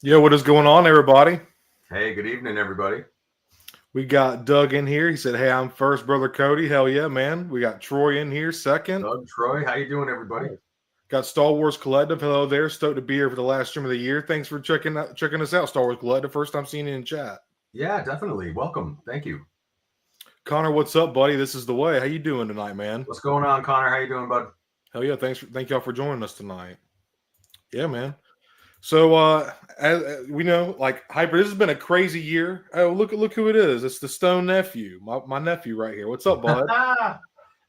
Yeah, what is going on, everybody? Hey, good evening, everybody. We got Doug in here. He said, "Hey, I'm first, brother Cody." Hell yeah, man. We got Troy in here, second. Doug, Troy, how you doing, everybody? Nice. Got Star Wars Collective. Hello there. Stoked to be here for the last stream of the year. Thanks for checking us out, Star Wars Collective. First time seeing you in chat. Yeah, definitely. Welcome. Thank you. Connor, what's up, buddy? This is the way. How you doing tonight, man? What's going on, Connor? How you doing, bud? Hell yeah, thank y'all for joining us tonight. Yeah, man. So as we know, like Hyper, this has been a crazy year. Oh, look who it is. It's the Stone nephew, my nephew right here. What's up, bud? Hey,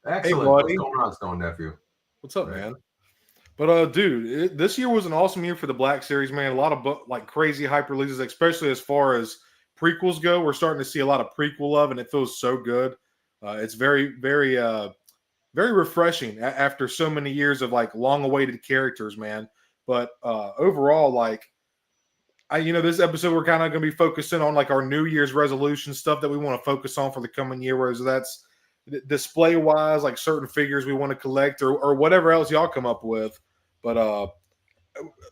Excellent. What's buddy. going on, Stone Nephew? What's up, Right. man? But dude, this year was an awesome year for the Black Series, man. A lot of like crazy hype releases, especially as far as prequels go. We're starting to see a lot of prequel love, and it feels so good. It's very refreshing after so many years of like long-awaited characters, man. But overall, like this episode we're kind of going to be focusing on like our New Year's resolution stuff that we want to focus on for the coming year. Whereas that's display wise, like certain figures we want to collect or whatever else y'all come up with. But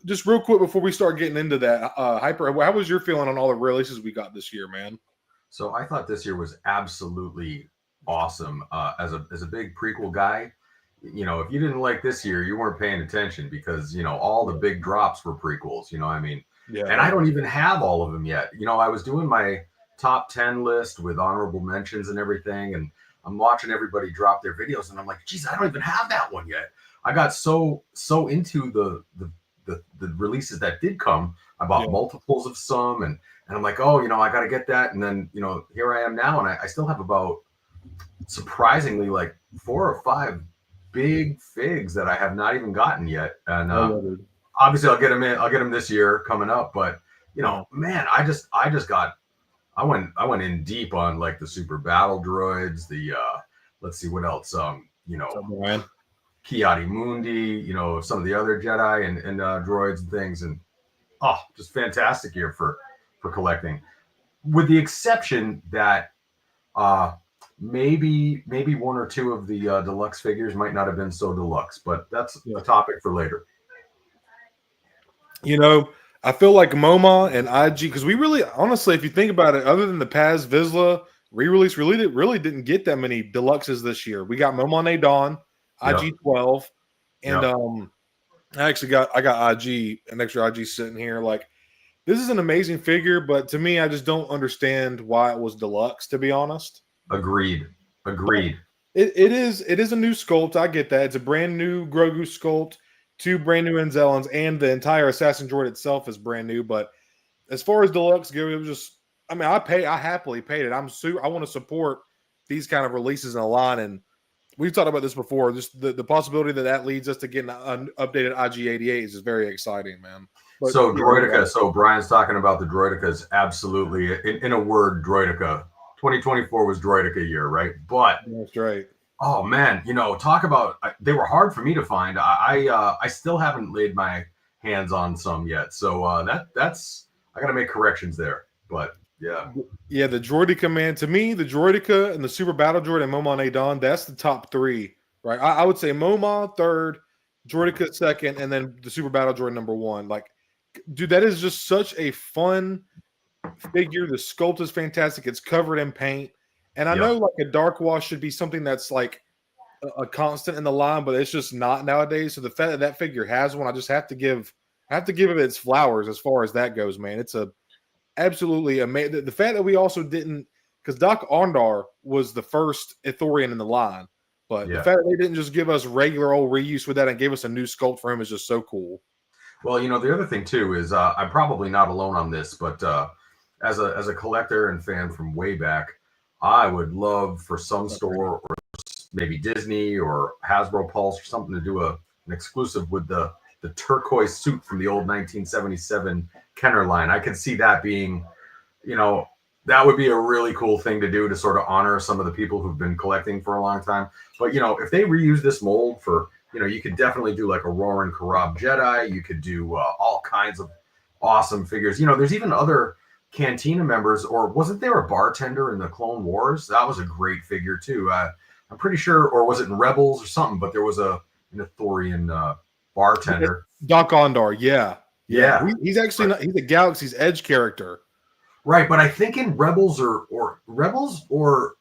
just real quick before we start getting into that, Hyper, how was your feeling on all the releases we got this year, man? So I thought this year was absolutely awesome. As a big prequel guy, if you didn't like this year, you weren't paying attention because all the big drops were prequels. I mean, Yeah, and I don't even have all of them yet. I was doing my top 10 list with honorable mentions and everything, and I'm watching everybody drop their videos, and I'm like, geez, I don't even have that one yet. I got so into the releases that did come. I bought multiples of some, and I'm like, oh, I got to get that, and then here I am now, and I still have about surprisingly like 4 or 5 big figs that I have not even gotten yet, and obviously I'll get them in. I'll get them this year coming up, but man, I went in deep on like the super battle droids. The let's see what else. Kiadi Mundi. Some of the other Jedi and droids and things, and just fantastic year for collecting. With the exception that maybe one or two of the deluxe figures might not have been so deluxe, but that's a topic for later. I feel like MoMA and IG, because we really, honestly, if you think about it, other than the Paz Vizsla re-release, really didn't get that many deluxes this year. We got MoMA and Dawn, IG-12, and I got IG, an extra IG sitting here. Like, this is an amazing figure, but to me, I just don't understand why it was deluxe, to be honest. Agreed. It is a new sculpt. I get that. It's a brand new Grogu sculpt. 2 brand new Anzellans, and the entire assassin droid itself is brand new. But as far as deluxe go, it was just, I mean, I happily paid it. I want to support these kind of releases in a line, and we've talked about this before. Just the possibility that leads us to getting an updated IG-88 is just very exciting, man. But, so Droideka. So Brian's talking about the Droidekas. Absolutely, in a word, Droideka. 2024 was Droideka year, right? But that's right. Oh man, talk about they were hard for me to find. I still haven't laid my hands on some yet, so that's I got to make corrections there. But yeah, the Droideka, man. To me, the Droideka and the Super Battle Droid and MoMA Dawn, that's the top 3, right? I would say MoMA third, Droideka second, and then the Super Battle Droid number 1. Like, dude, that is just such a fun figure. The sculpt is fantastic. It's covered in paint. And I know like a dark wash should be something that's like a constant in the line, but it's just not nowadays. So the fact that figure has one, I just have to give it its flowers as far as that goes, man. It's a absolutely amazing. The fact that we also didn't, because Doc Ondar was the first Ithorian in the line, but the fact that they didn't just give us regular old reuse with that and gave us a new sculpt for him is just so cool. Well, the other thing too is I'm probably not alone on this, but as a collector and fan from way back, I would love for some store or maybe Disney or Hasbro Pulse or something to do an exclusive with the turquoise suit from the old 1977 Kenner line. I could see that being, that would be a really cool thing to do to sort of honor some of the people who've been collecting for a long time. But, if they reuse this mold for, you could definitely do like a Roarin' Karab Jedi. You could do all kinds of awesome figures. There's even other Cantina members, or wasn't there a bartender in the Clone Wars? That was a great figure too. I'm pretty sure, or was it in Rebels or something? But there was an Ithorian bartender. Doc Ondar, yeah. Yeah, Yeah, he's actually not. He's a Galaxy's Edge character. right. But I think in Rebels or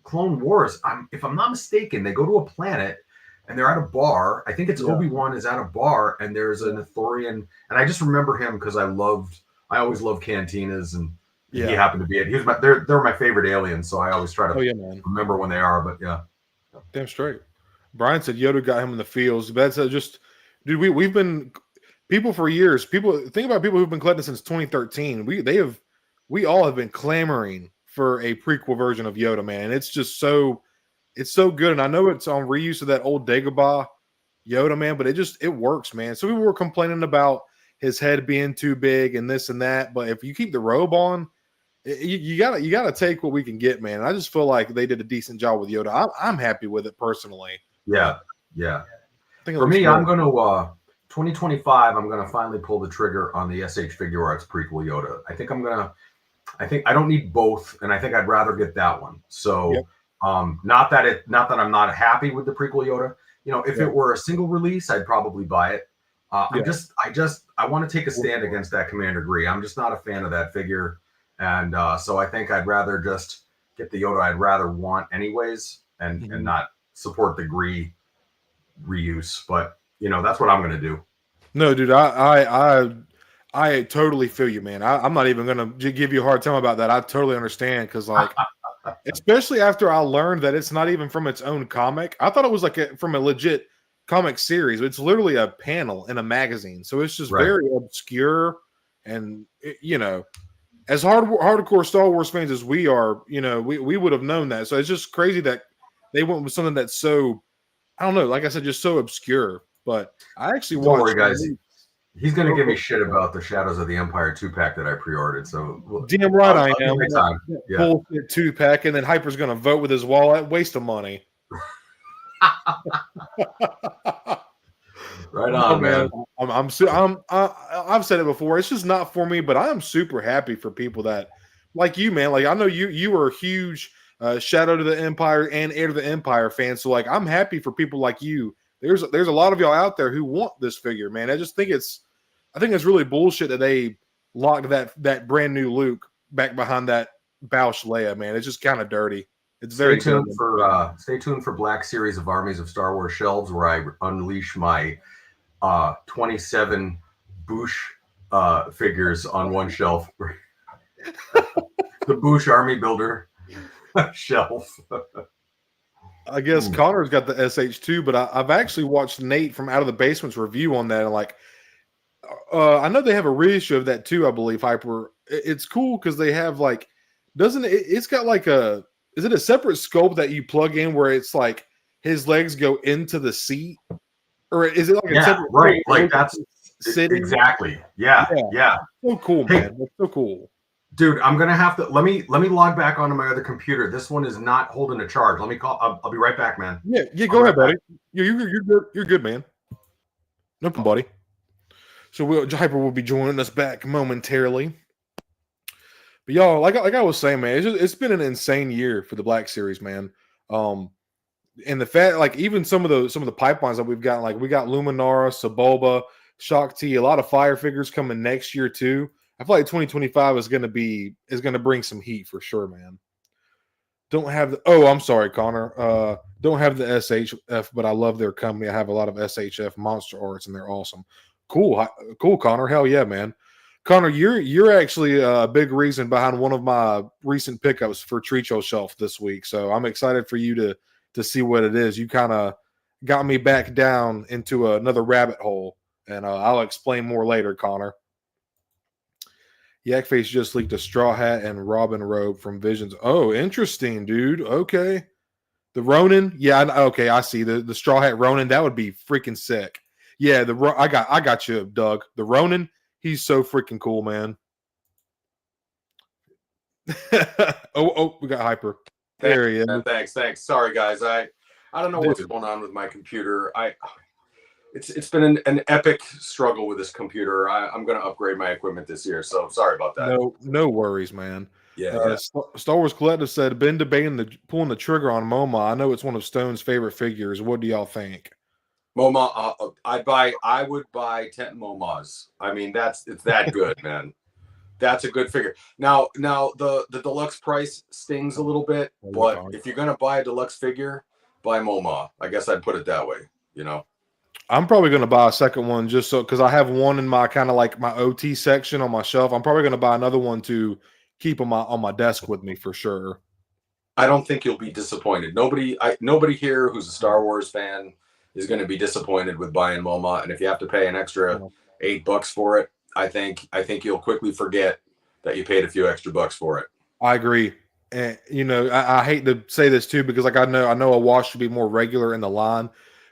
Clone Wars, if I'm not mistaken, they go to a planet and they're at a bar. I think it's Yeah. Obi-Wan is at a bar and there's an Ithorian, and I just remember him because I always loved cantinas, and he happened to be it. He was they're my favorite aliens, so I always try to remember when they are. But yeah, damn straight. Brian said Yoda got him in the fields. That's just, dude. We've been people for years. People think about people who've been collecting since 2013. We all have been clamoring for a prequel version of Yoda, man. It's just it's so good. And I know it's on reuse of that old Dagobah Yoda, man, but it works, man. So we were complaining about his head being too big and this and that, but if you keep the robe on, you gotta take what we can get, man. And I just feel like they did a decent job with Yoda. I'm happy with it personally. yeah. For me, I'm going to 2025. I'm going to finally pull the trigger on the SH Figure Arts prequel Yoda. I think I don't need both, and I think I'd rather get that one. So, not that I'm not happy with the prequel Yoda. You know, if it were a single release, I'd probably buy it. I want to take a stand against that Commander Gree. I'm just not a fan of that figure, and so I think I'd rather just get the Yoda I'd rather want anyways, and not support the Gree reuse. But you know, that's what I'm going to do. No, dude, I totally feel you, man. I'm not even gonna give you a hard time about that. I totally understand because, like, especially after I learned that it's not even from its own comic. I thought it was like from a legit comic series. It's literally a panel in a magazine, so it's just very obscure. And you know, as hardcore Star Wars fans as we are, you know, we would have known that. So it's just crazy that they went with something that's so, I don't know, like I said, just so obscure. But I actually don't worry, guys. He's going to give me shit about the Shadows of the Empire 2-pack that I pre-ordered. So damn right I am. Bullshit 2-pack, and then Hyper's going to vote with his wallet. Waste of money. Right on, man. I've said it before. It's just not for me, but I am super happy for people that like you, man. Like I know you are a huge Shadow to the Empire and Heir to the Empire fan. So like I'm happy for people like you. There's a lot of y'all out there who want this figure, man. I think it's really bullshit that they locked that brand new Luke back behind that Bausch Leia, man. It's just kind of dirty. It's very stay tuned for Black Series of Armies of Star Wars shelves, where I unleash my 27 Bouche figures on one shelf. The Bouche Army Builder shelf. I guess Connor's got the SH2, but I've actually watched Nate from Out of the Basement's review on that, and like, I know they have a reissue of that too. I believe Hyper. It's cool because they have like, it's got like is it a separate sculpt that you plug in where it's like his legs go into the seat, or is it like a separate right? Like that's sitting exactly. Yeah. So cool, man. That's so cool. Dude, I'm gonna have to let me log back onto my other computer. This one is not holding a charge. Let me call. I'll be right back, man. Yeah. Go ahead, buddy. You're good. You're good, man. No problem, buddy. So Hyper will be joining us back momentarily. But y'all, like I was saying, man, it's been an insane year for the Black Series, man. And the fact, like even some of the pipelines that we've gotten, like we got Luminara, Sebulba, Shock T, a lot of fire figures coming next year too. I feel like 2025 is gonna bring some heat for sure, man. Don't have the I'm sorry, Connor. Don't have the SHF, but I love their company. I have a lot of SHF monster arts, and they're awesome. Cool, Connor. Hell yeah, man. Connor, you're actually a big reason behind one of my recent pickups for Treacho Shelf this week. So I'm excited for you to see what it is. You kind of got me back down into another rabbit hole, and I'll explain more later, Connor. Yakface just leaked a straw hat and Robin robe from Visions. Oh, interesting, dude. Okay. The Ronin. Yeah, okay, I see. The straw hat Ronin, that would be freaking sick. Yeah, I got you, Doug. The Ronin, he's so freaking cool, man. We got Hyper. There he is. Thanks. Sorry, guys. I don't know what's going on with my computer. It's been an epic struggle with this computer. I'm going to upgrade my equipment this year, so sorry about that. No worries, man. Yeah. Star Wars Collective said, been debating pulling the trigger on MoMA. I know it's one of Stone's favorite figures. What do y'all think? MoMA. I would buy 10 MoMAs. I mean, it's that good, man. That's a good figure. Now the deluxe price stings a little bit, but if you're gonna buy a deluxe figure, buy MoMA. I guess I'd put it that way. I'm probably going to buy a second one just so because I have one in my kind of like my OT section on my shelf. I'm probably going to buy another one to keep on my desk with me for sure. I don't think you'll be disappointed. Nobody here who's a Star Wars fan is going to be disappointed with buying MoMA. And if you have to pay an extra $8 for it, I think you'll quickly forget that you paid a few extra bucks for it. I agree. And I hate to say this too because like I know a wash should be more regular in the line.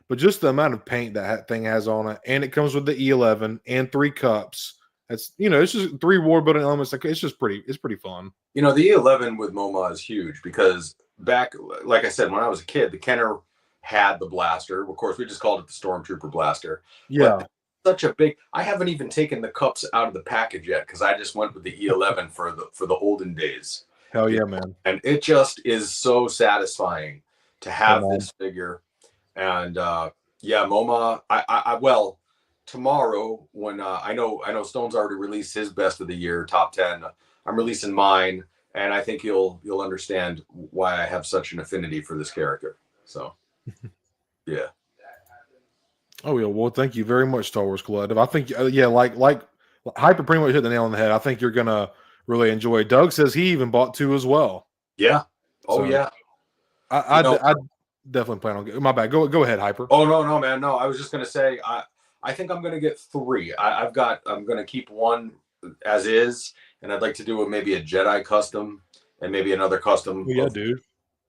But just the amount of paint that thing has on it, and it comes with the E11 and 3 cups. That's it's just 3 war building elements. Like it's pretty fun. The E11 with MoMA is huge because back, like I said, when I was a kid, the Kenner had the blaster. Of course, we just called it the Stormtrooper blaster. Yeah, such a big. I haven't even taken the cups out of the package yet because I just went with the E11 for the olden days. Hell yeah, man! And it just is so satisfying to have this figure. And MoMA. Well, tomorrow when I know Stone's already released his best of the year top 10. I'm releasing mine, and I think you'll understand why I have such an affinity for this character. So, yeah. Oh yeah. Well, thank you very much, Star Wars Collective. I think like Hyper pretty much hit the nail on the head. I think you're gonna really enjoy it. Doug says he even bought 2 as well. Yeah. Oh yeah. I definitely plan on getting my bad. Go ahead, Hyper. Oh no, man. No, I was just gonna say I think I'm gonna get 3. I'm gonna keep 1 as is, and I'd like to do maybe a Jedi custom and maybe another custom. Oh, yeah, dude.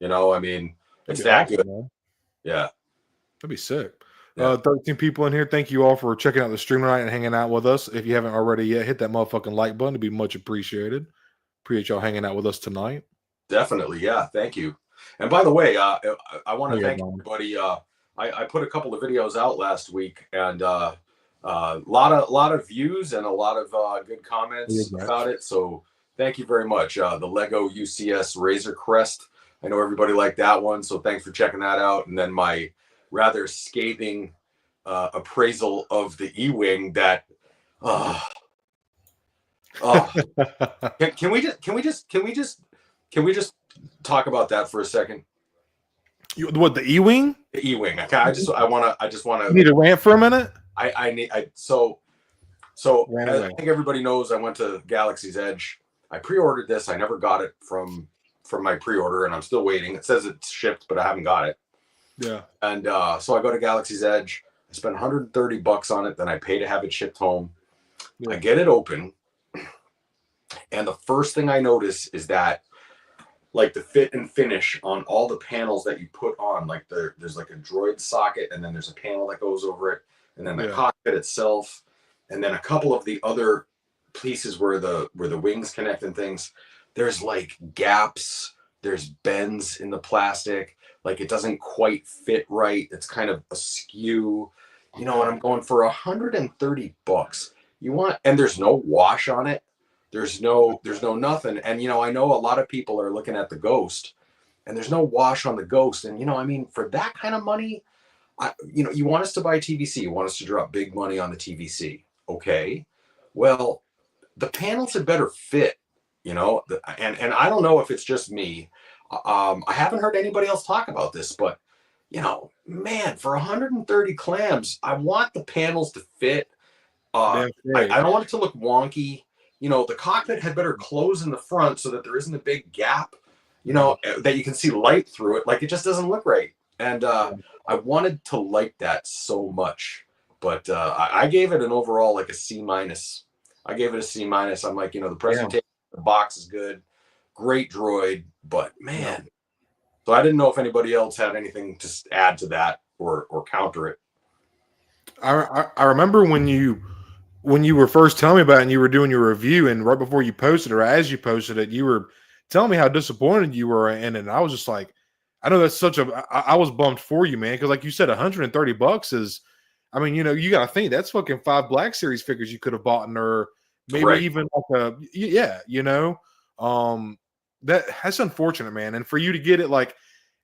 I mean, it's that awesome, good. Man. Yeah. That'd be sick. Yeah. 13 people in here. Thank you all for checking out the stream tonight and hanging out with us. If you haven't already yet, hit that motherfucking like button. It'd be much appreciated. Appreciate y'all hanging out with us tonight. Definitely. Yeah. Thank you. And by the way, I want to thank everybody. I put a couple of videos out last week, and a lot of views and a lot of good comments about it. So thank you very much. The Lego UCS Razor Crest. I know everybody liked that one, so thanks for checking that out. And then my rather scathing appraisal of the E-wing that. Can we just talk about that for a secthink? What, the E-wing? The E-wing. I just want to. You need a rant for a minute. I think everybody knows I went to Galaxy's Edge. I pre-ordered this. I never got it from my pre-order, and I'm still waiting. It says it's shipped, but I haven't got it. Yeah. And so I go to Galaxy's Edge. I spend $130 on it. Then I pay to have it shipped home. Yeah. I get it open, and the first thing I notice is that, like, the fit and finish on all the panels that you put on, like there's like a droid socket, and then there's a panel that goes over it, and then the cockpit itself, and then a couple of the other pieces where the wings connect and things. There's like gaps, there's bends in the plastic, like it doesn't quite fit right. It's kind of askew, and I'm going for $130. And there's no wash on it. There's no nothing. And, I know a lot of people are looking at the Ghost, and there's no wash on the Ghost. And, for that kind of money, you want us to buy TVC. You want us to drop big money on the TVC. Okay. Well, the panels had better fit, and I don't know if it's just me. I haven't heard anybody else talk about this, but, man, for 130 clams, I want the panels to fit. I don't want it to look wonky. The cockpit had better close in the front so that there isn't a big gap, that you can see light through it. Like, it just doesn't look right. And I wanted to like that so much, but I gave it an overall, like, a C-. I gave it a C-. I'm like, the presentation, the box is good. Great droid, but man. So I didn't know if anybody else had anything to add to that or counter it. I remember when you were first telling me about it and you were doing your review, and right before you posted or as you posted it, you were telling me how disappointed you were in it. And I was just like, I know that's I was bummed for you, man. Cause like you said, $130 is, I mean, you got to think that's fucking 5 Black Series figures you could have bought in, or maybe even like that's unfortunate, man. And for you to get it, like,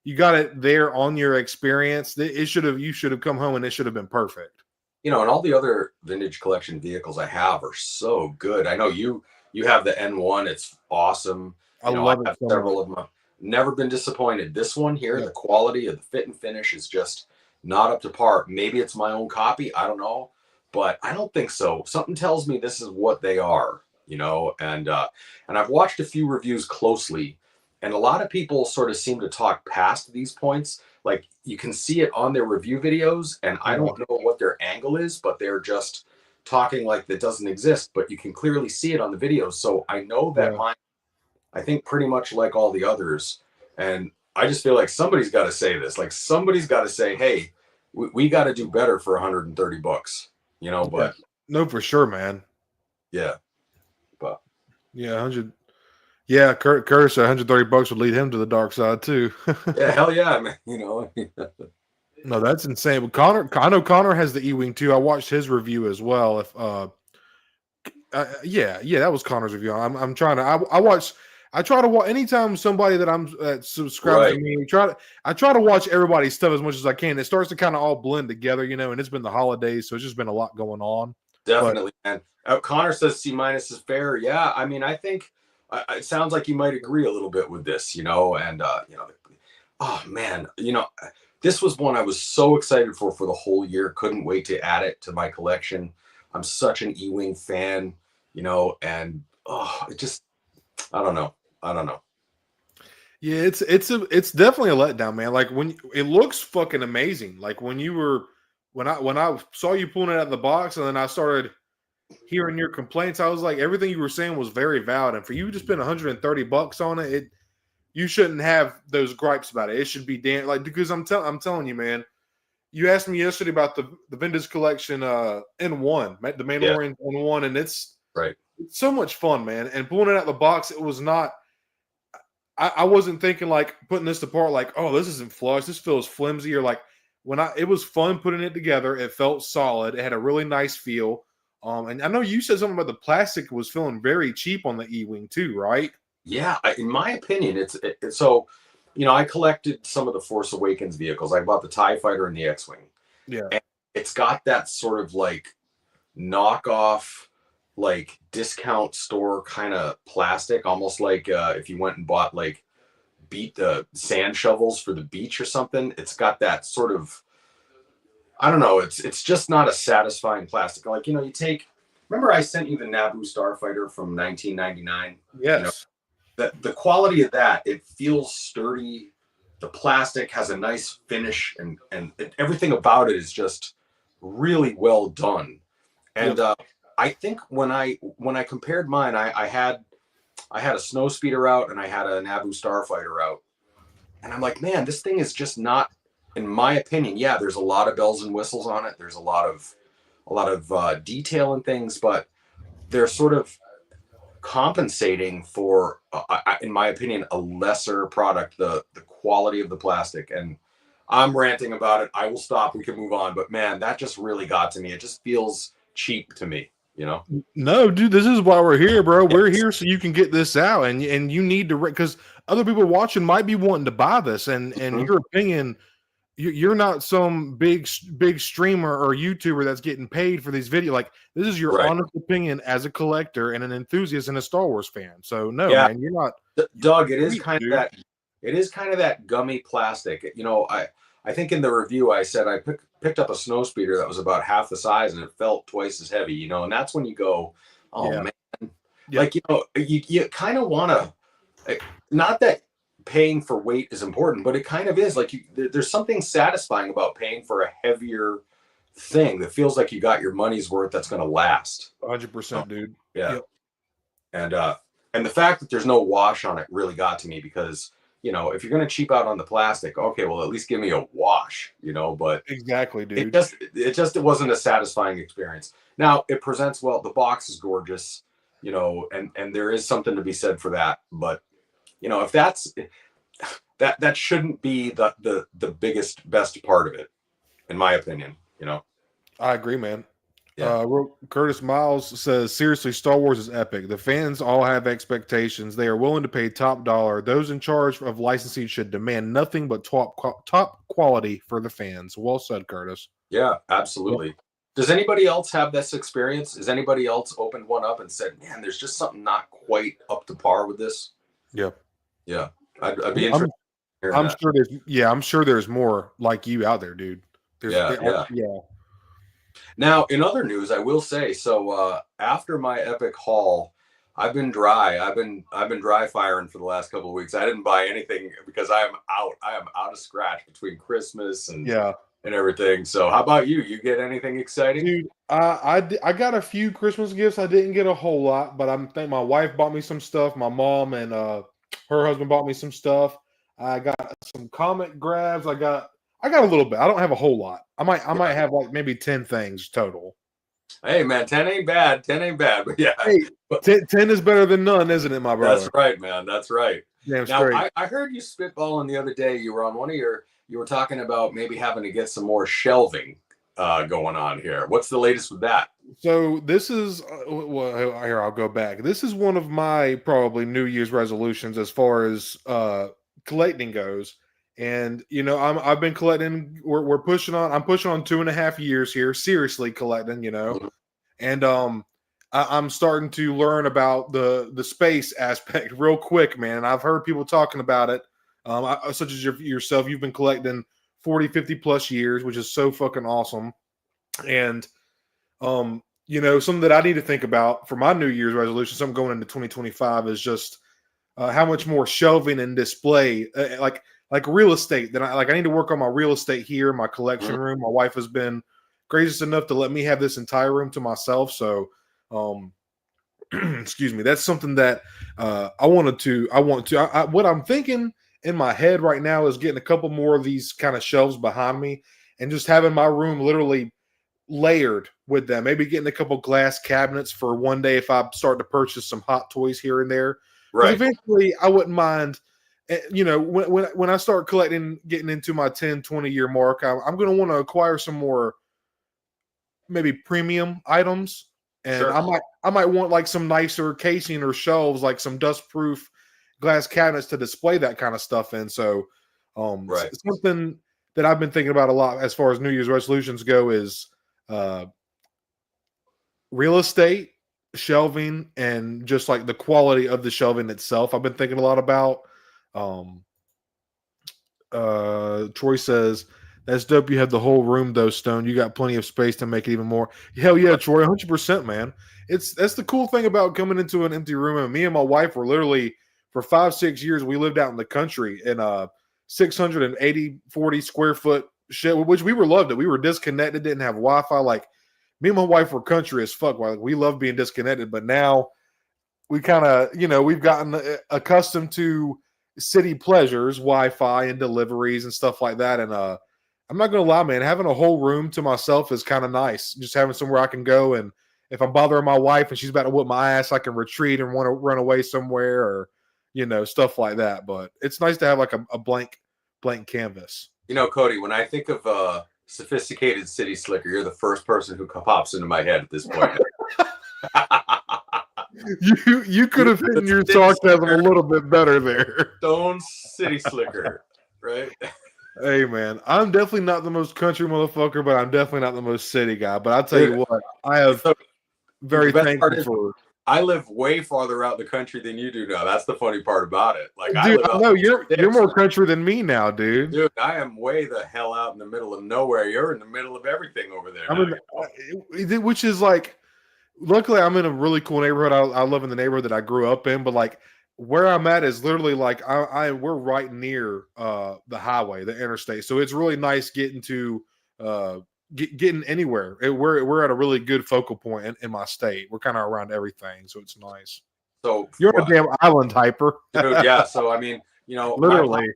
you got it there on your experience. You should have come home and it should have been perfect. And all the other vintage collection vehicles I have are so good. I know you have the N1. It's awesome. I I love it have so several much. of them. Never been disappointed. This one here, Yeah. the quality of the fit and finish is just not up to par. Maybe it's my own copy. I don't know, but I don't think so. Something tells me this is what they are, and I've watched a few reviews closely, and a lot of people sort of seem to talk past these points. Like you can see it on their review videos, and I don't know what their angle is, but they're just talking like that doesn't exist, but you can clearly see it on the videos. So I know that mine, I think pretty much like all the others. And I just feel like somebody's got to say this. Like somebody's got to say, hey, we got to do better for $130, but no, for sure, man. Yeah. But yeah, 100. Yeah, Curtis at $130 would lead him to the dark side too. yeah, hell yeah, man. No, that's insane. But I know Connor has the E-Wing too. I watched his review as well. If yeah, that was Connor's review. I'm trying to. I try to watch anytime somebody that I'm subscribed to me. I try to watch everybody's stuff as much as I can. It starts to kind of all blend together, and it's been the holidays, so it's just been a lot going on. Definitely, man. Connor says C- is fair. Yeah, I mean, I think it sounds like you might agree a little bit with this, and oh man, this was one I was so excited for the whole year. Couldn't wait to add it to my collection. I'm such an E-Wing fan, and it just, I don't know. Yeah, it's definitely a letdown, man. Like when it looks fucking amazing. Like when I saw you pulling it out of the box, and then I started hearing your complaints, I was like, everything you were saying was very valid. And for you to spend $130 on it, you shouldn't have those gripes about it. It should be damn because I'm telling you, man. You asked me yesterday about the vintage collection N1, the Mandalorian N1, and it's so much fun, man. And pulling it out of the box, it was not. I wasn't thinking like putting this apart, like, oh, this isn't flush. This feels flimsy, or like it was fun putting it together. It felt solid. It had a really nice feel. And I know you said something about the plastic was feeling very cheap on the E-Wing too, right? Yeah, in my opinion, it's so. I collected some of the Force Awakens vehicles. I bought the TIE Fighter and the X-Wing. Yeah, and it's got that sort of like knockoff, like discount store kind of plastic, almost like if you went and bought like the sand shovels for the beach or something. It's got that sort of, I don't know. It's just not a satisfying plastic. Like you take. Remember, I sent you the Naboo Starfighter from 1999. Yes. The quality of that, it feels sturdy. The plastic has a nice finish, and everything about it is just really well done. And I think when I compared mine, I had a snow speeder out and I had a Naboo Starfighter out, and I'm like, man, this thing is just not, in my opinion. Yeah, there's a lot of bells and whistles on it. There's a lot of detail and things, but they're sort of compensating for, in my opinion, a lesser product, the quality of the plastic. And I'm ranting about it. I will stop. We can move on. But man, that just really got to me. It just feels cheap to me, No, dude, this is why we're here, bro. We're here so you can get this out, and you need to, because other people watching might be wanting to buy this, and your opinion. You're not some big streamer or YouTuber that's getting paid for these videos. Like, this is your honest opinion as a collector and an enthusiast and a Star Wars fan. So no, man, you're not. Doug, it is kind of that gummy plastic. I think in the review I said I picked up a snow speeder that was about half the size and it felt twice as heavy. And that's when you go, oh man, like you kind of want to, not that paying for weight is important, but it kind of is. Like there's something satisfying about paying for a heavier thing that feels like you got your money's worth. That's going to last. 100%, dude. Yeah. Yep. And the fact that there's no wash on it really got to me, because if you're going to cheap out on the plastic, okay, well, at least give me a wash, but exactly, dude. It wasn't a satisfying experience. Now it presents well. The box is gorgeous, and there is something to be said for that. But if that shouldn't be the biggest, best part of it, in my opinion. I agree, man. Yeah. Curtis Miles says, seriously, Star Wars is epic. The fans all have expectations. They are willing to pay top dollar. Those in charge of licensing should demand nothing but top quality for the fans. Well said, Curtis. Yeah, absolutely. Yep. Does anybody else have this experience? Has anybody else opened one up and said, man, there's just something not quite up to par with this? Yeah. Yeah. I'd be interested. I'm sure there's more like you out there, dude. Yeah. Now, in other news, I will say, so after my epic haul, I've been dry. I've been dry firing for the last couple of weeks. I didn't buy anything because I am out of scratch between Christmas and everything. So how about you? You get anything exciting? Dude, I got a few Christmas gifts. I didn't get a whole lot, but I think my wife bought me some stuff. My mom and her husband bought me some stuff. I got some comic grabs. I got a little bit. I don't have a whole lot. I might have like maybe 10 things total. Hey man, 10 ain't bad. 10 ain't bad, but yeah. Hey, 10 is better than none, isn't it, my brother? That's right, man. That's right. Damn now, straight. I heard you spitballing the other day. You were on you were talking about maybe having to get some more shelving going on here. What's the latest with that? So this is here. I'll go back. This is one of my probably New Year's resolutions as far as collecting goes. And I've been collecting. We're pushing on. I'm pushing on 2.5 years here. Seriously collecting, and I'm starting to learn about the space aspect real quick, man. I've heard people talking about it, such as yourself. You've been collecting 40, 50 plus years, which is so fucking awesome. And something that I need to think about for my New Year's resolution, something going into 2025, is just how much more shelving and display, like real estate. That I need to work on my real estate here, my collection room. My wife has been gracious enough to let me have this entire room to myself. So, excuse me. That's something that I want to. What I'm thinking in my head right now is getting a couple more of these kind of shelves behind me and just having my room literally layered with them. Maybe getting a couple glass cabinets for one day if I start to purchase some hot toys here and there. Right. Eventually, I wouldn't mind. When I start collecting, getting into my 10, 20-year mark, I'm going to want to acquire some more maybe premium items. And sure. I might want like some nicer casing or shelves, like some dust-proof glass cabinets to display that kind of stuff in. So something that I've been thinking about a lot as far as New Year's resolutions go is real estate, shelving, and just like the quality of the shelving itself. I've been thinking a lot about. Troy says, that's dope. You have the whole room though, Stone. You got plenty of space to make it even more. Hell yeah, Troy, 100%, man. That's the cool thing about coming into an empty room. And me and my wife were literally, for 5-6 years, we lived out in the country in a 40 square foot shit, which we loved it. We were disconnected, didn't have Wi-Fi. Like, me and my wife were country as fuck. Like, we love being disconnected, but now we kind of, we've gotten accustomed to city pleasures, Wi-Fi and deliveries and stuff like that. And I'm not going to lie, man, having a whole room to myself is kind of nice. Just having somewhere I can go, and if I'm bothering my wife and she's about to whoop my ass, I can retreat and want to run away somewhere, or, stuff like that. But it's nice to have like a blank canvas. Cody, when I think of sophisticated city slicker, you're the first person who pops into my head at this point. You could have hidden your sarcasm a little bit better there. Stone city slicker, right? Hey man, I'm definitely not the most country motherfucker, but I'm definitely not the most city guy. But I'll tell you what, I have very thankful for. I live way farther out in the country than you do now. That's the funny part about it. Like, dude, I know you're more country than me now, dude. Dude, I am way the hell out in the middle of nowhere. You're in the middle of everything over there. Which is like, luckily I'm in a really cool neighborhood. I live in the neighborhood that I grew up in, but like where I'm at is literally like we're right near the highway, the interstate. So it's really nice getting to getting anywhere. We're at a really good focal point in my state. We're kind of around everything, so it's nice. So you're a damn island hyper. Dude, yeah. So I mean, literally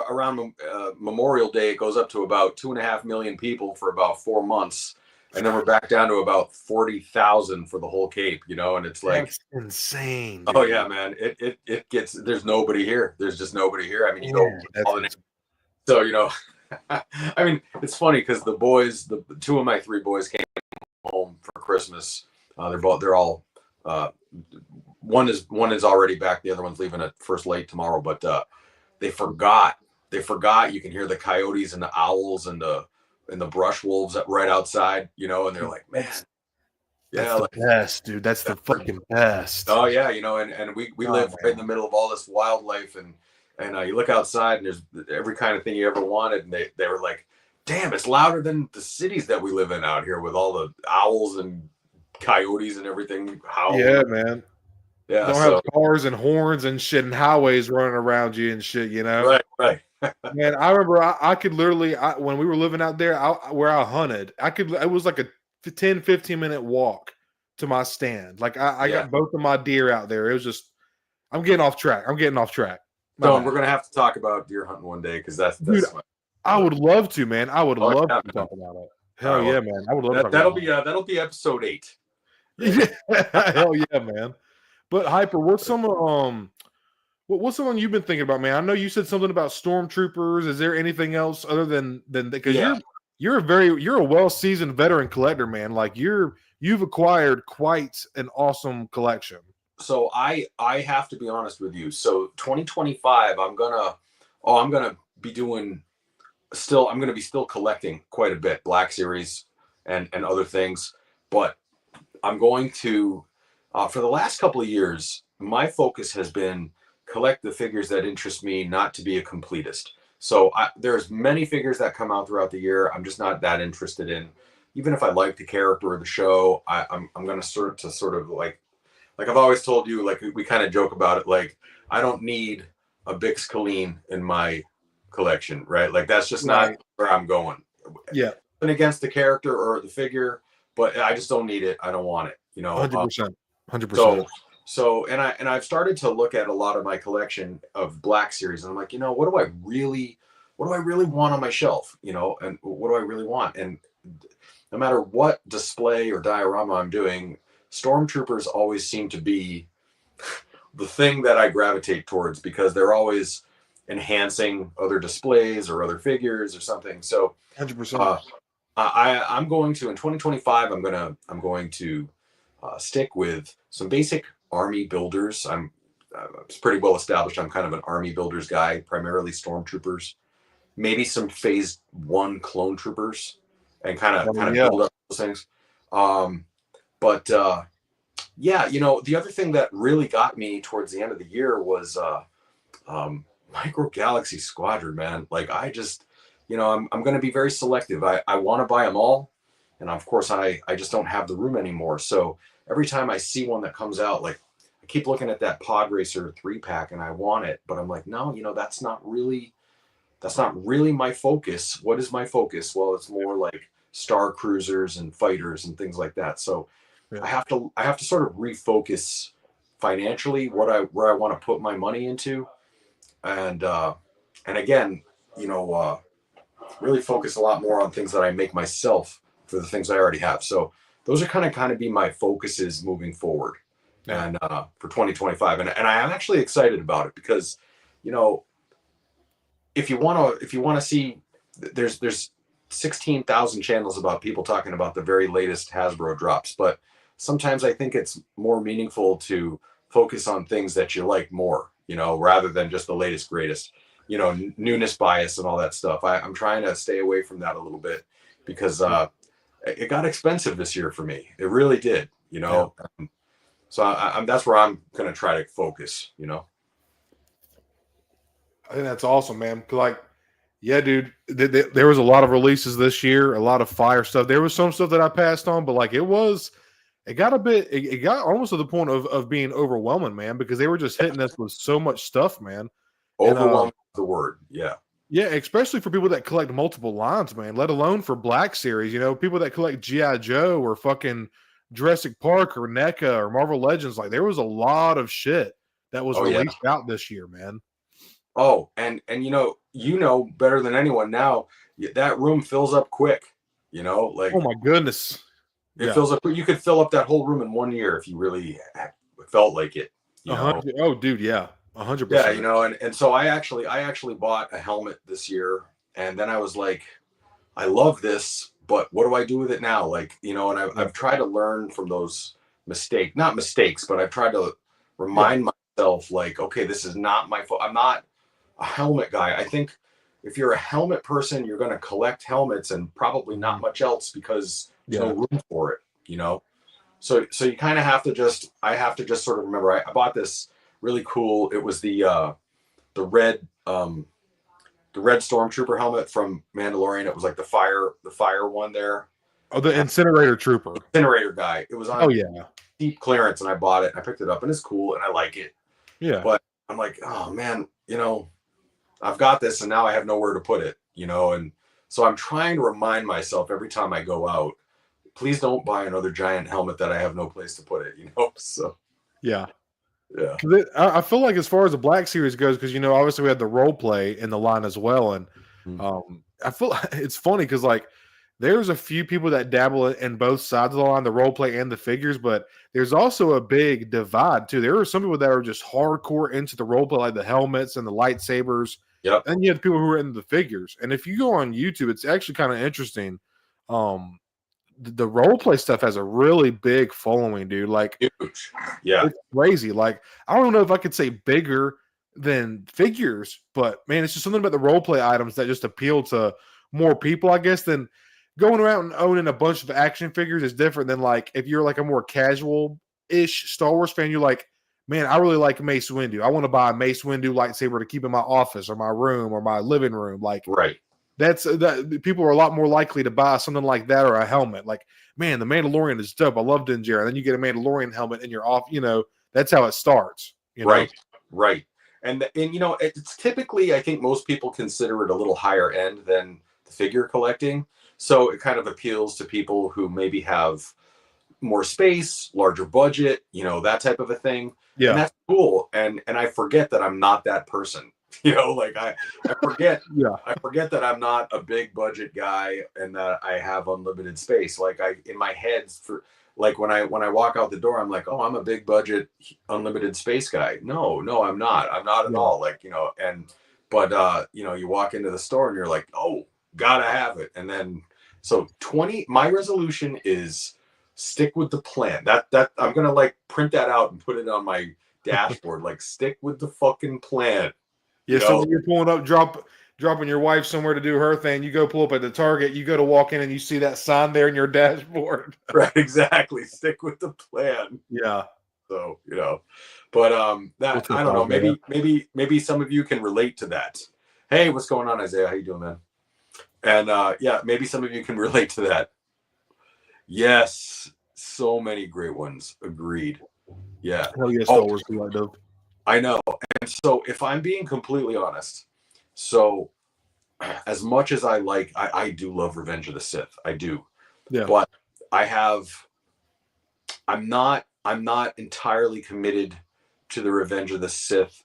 around Memorial Day, it goes up to about 2.5 million people for about 4 months. And then we're back down to about 40,000 for the whole Cape, and it's like, that's insane. Dude. Oh yeah, man. It gets, there's nobody here. There's just nobody here. I mean, so, I mean, it's funny because the boys, 2 of my 3 boys came home for Christmas. They're all one is already back. The other one's leaving at first late tomorrow. But they forgot. You can hear the coyotes and the owls and the brush wolves right outside. You know, and they're like, man. That's the best, dude. That's the fucking best. Oh yeah, you know, and we live right in the middle of all this wildlife, and you look outside and there's every kind of thing you ever wanted, and they were like, damn, it's louder than the cities that we live in out here with all the owls and coyotes and everything howling. Yeah, man. Yeah, don't have cars and horns and shit and highways running around you and shit, you know? Right. Man, I remember I could literally, when we were living out there where I hunted, it was like a 10, 15-minute walk to my stand. Like I got both of my deer out there. It was just, I'm getting off track. So we're going to have to talk about deer hunting one day, because that's dude, I would love to, man. I would love to talk about it. Hell yeah, man. I would love to talk about it. That'll be episode 8. Yeah, hell yeah, man. But Hyper, what's some you've been thinking about, man? I know you said something about stormtroopers. Is there anything else other than because you're a well-seasoned veteran collector, man. Like you've acquired quite an awesome collection. So I have to be honest with you. So 2025, I'm gonna be still collecting quite a bit, Black Series and other things, but I'm going to for the last couple of years, my focus has been collect the figures that interest me, not to be a completist. So there's many figures that come out throughout the year I'm just not that interested in. Even if I like the character or the show, I'm going to sort of like I've always told you, like we kind of joke about it, like I don't need a Bix Colleen in my collection, right? Like that's just not where I'm going. Yeah. And against the character or the figure, but I just don't need it. I don't want it, you know. 100%. 100%. So I've started to look at a lot of my collection of Black Series, and I'm like, you know, what do I really want on my shelf, you know, and what do I really want? And no matter what display or diorama I'm doing, Stormtroopers always seem to be the thing that I gravitate towards, because they're always enhancing other displays or other figures or something. So 100%. I'm going to, in 2025, I'm going to stick with some basic army builders. It's pretty well established. I'm kind of an army builders guy, primarily stormtroopers, maybe some phase 1 clone troopers, and kind of build up those things. Yeah, you know, the other thing that really got me towards the end of the year was Micro Galaxy Squadron, man. Like I just, you know, I'm going to be very selective. I want to buy them all, and of course I just don't have the room anymore. So every time I see one that comes out, like I keep looking at that Pod Racer 3-pack and I want it, but I'm like, no, you know, that's not really my focus. What is my focus? Well, it's more like Star Cruisers and fighters and things like that. So I have to sort of refocus financially where I want to put my money into, and again, you know, really focus a lot more on things that I make myself for the things I already have. So those are kind of be my focuses moving forward, and for 2025, and I am actually excited about it, because, you know, if you want to see, there's 16,000 channels about people talking about the very latest Hasbro drops, but sometimes I think it's more meaningful to focus on things that you like more, you know, rather than just the latest greatest, you know, newness bias and all that stuff. I'm trying to stay away from that a little bit, because it got expensive this year for me. It really did, you know. Yeah. So that's where I'm going to try to focus, you know. I think that's awesome, man. Like, yeah, dude, there was a lot of releases this year, a lot of fire stuff. There was some stuff that I passed on, but like it got almost to the point of being overwhelming, man, because they were just hitting us with so much stuff, man. Overwhelming is the word. Yeah. Yeah, especially for people that collect multiple lines, man, let alone for Black Series, you know, people that collect G.I. Joe or fucking Jurassic Park or NECA or Marvel Legends. Like, there was a lot of shit that was released out this year, man. Oh, and you know better than anyone now, that room fills up quick, you know, like, oh my goodness. It fills up. You could fill up that whole room in 1 year if you really felt like it. You know? Oh, dude, yeah, 100%. Yeah, you know, and so I actually bought a helmet this year, and then I was like, I love this, but what do I do with it now? Like, you know, and I've tried to learn from those not mistakes, but I've tried to remind myself, like, okay, this is not my fault. I'm not a helmet guy. I think if you're a helmet person, you're going to collect helmets and probably not much else because there's no room for it, you know? So you kind of have to I have to just sort of remember, I bought this really cool, it was the red stormtrooper helmet from Mandalorian. It was like the fire one there. Oh, the incinerator trooper. Incinerator guy. It was on yeah, deep clearance, and I bought it and I picked it up, and it's cool and I like it. Yeah. But I'm like, oh man, you know, I've got this and now I have nowhere to put it, you know, and so I'm trying to remind myself every time I go out, please don't buy another giant helmet that I have no place to put it, you know? So yeah. Yeah. I feel like as far as the Black Series goes, because, you know, obviously we had the role play in the line as well. And I feel it's funny because, like, there's a few people that dabble in both sides of the line, the role play and the figures, but there's also a big divide, too. There are some people that are just hardcore into the role play, like the helmets and the lightsabers. Yep. And you have the people who are into the figures. And if you go on YouTube, it's actually kind of interesting. The role play stuff has a really big following, dude. Like, huge. Yeah, it's crazy. Like, I don't know if I could say bigger than figures, but man, it's just something about the role play items that just appeal to more people, I guess, than going around and owning a bunch of action figures is different than, like, if you're like a more casual-ish Star Wars fan, you're like, man, I really like Mace Windu. I want to buy a Mace Windu lightsaber to keep in my office or my room or my living room. Like, right. That people are a lot more likely to buy something like that or a helmet. Like, man, the Mandalorian is dope. I love Din Djarin. And then you get a Mandalorian helmet and you're off. You know, that's how it starts. You know? Right. And you know, it's typically, I think most people consider it a little higher end than the figure collecting. So it kind of appeals to people who maybe have more space, larger budget, you know, that type of a thing. Yeah, and that's cool. And I forget that I'm not that person. You know, like I forget. I forget that I'm not a big budget guy and that I have unlimited space. Like, in my head, for like when I walk out the door, I'm like, oh, I'm a big budget, unlimited space guy. No, I'm not. I'm not at all. Like, you know, but you know, you walk into the store and you're like, oh, gotta have it. And then so my resolution is stick with the plan. That I'm gonna like print that out and put it on my dashboard. Like, stick with the fucking plan. Yeah, so when you're pulling up, dropping your wife somewhere to do her thing, you go pull up at the Target, you go to walk in and you see that sign there in your dashboard. Right, exactly. Stick with the plan. Yeah. So, you know, but that, I don't know, maybe some of you can relate to that. Hey, what's going on, Isaiah? How you doing, man? And yeah, maybe some of you can relate to that. Yes, so many great ones. Agreed. Yeah. Hell yeah, Star Wars be like dope. I know. And so if I'm being completely honest, so as much as I do love Revenge of the Sith. I do. Yeah. But I'm not entirely committed to the Revenge of the Sith.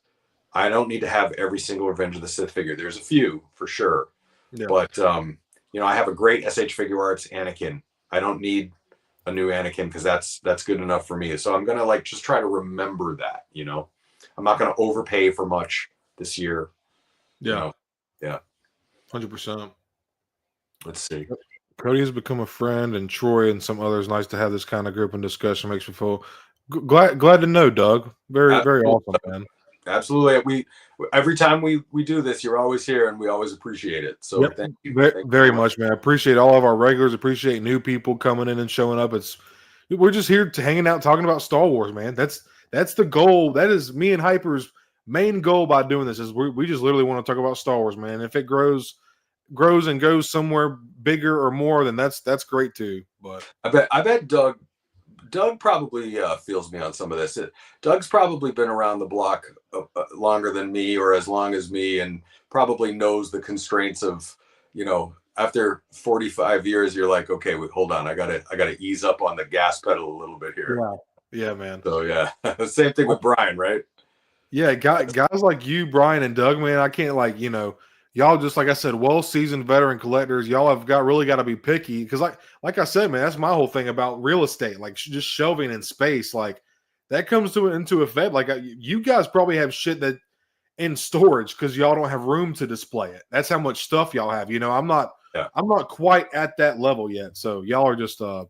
I don't need to have every single Revenge of the Sith figure. There's a few for sure. Yeah. But you know, I have a great SH Figure Arts Anakin. I don't need a new Anakin because that's good enough for me. So I'm gonna like just try to remember that, you know. I'm not going to overpay for much this year. Yeah. You know? Yeah. 100%. Let's see. Cody has become a friend, and Troy and some others. Nice to have this kind of group and discussion. Makes me feel glad to know, Doug. Very awesome, man. Absolutely. Every time we do this, you're always here, and we always appreciate it. So thank you. Very much, man. I appreciate all of our regulars. Appreciate new people coming in and showing up. We're just here to hanging out, talking about Star Wars, man. That's the goal. That is me and Hyper's main goal by doing this is we just literally want to talk about Star Wars, man. If it grows and goes somewhere bigger or more, then that's great too. But I bet Doug probably feels me on some of this. Doug's probably been around the block longer than me or as long as me, and probably knows the constraints of, you know, after 45 years, you're like, okay, wait, hold on. I gotta ease up on the gas pedal a little bit here. Wow. Yeah, man. So yeah, same thing with Brian, right? Yeah, guys like you, Brian, and Doug, man. I can't, like, you know, y'all just, like I said, well-seasoned veteran collectors. Y'all have really got to be picky because, like I said, man, that's my whole thing about real estate, like just shelving in space, like that comes into effect. Like you guys probably have shit that in storage because y'all don't have room to display it. That's how much stuff y'all have. You know, I'm not quite at that level yet. So y'all are just y'all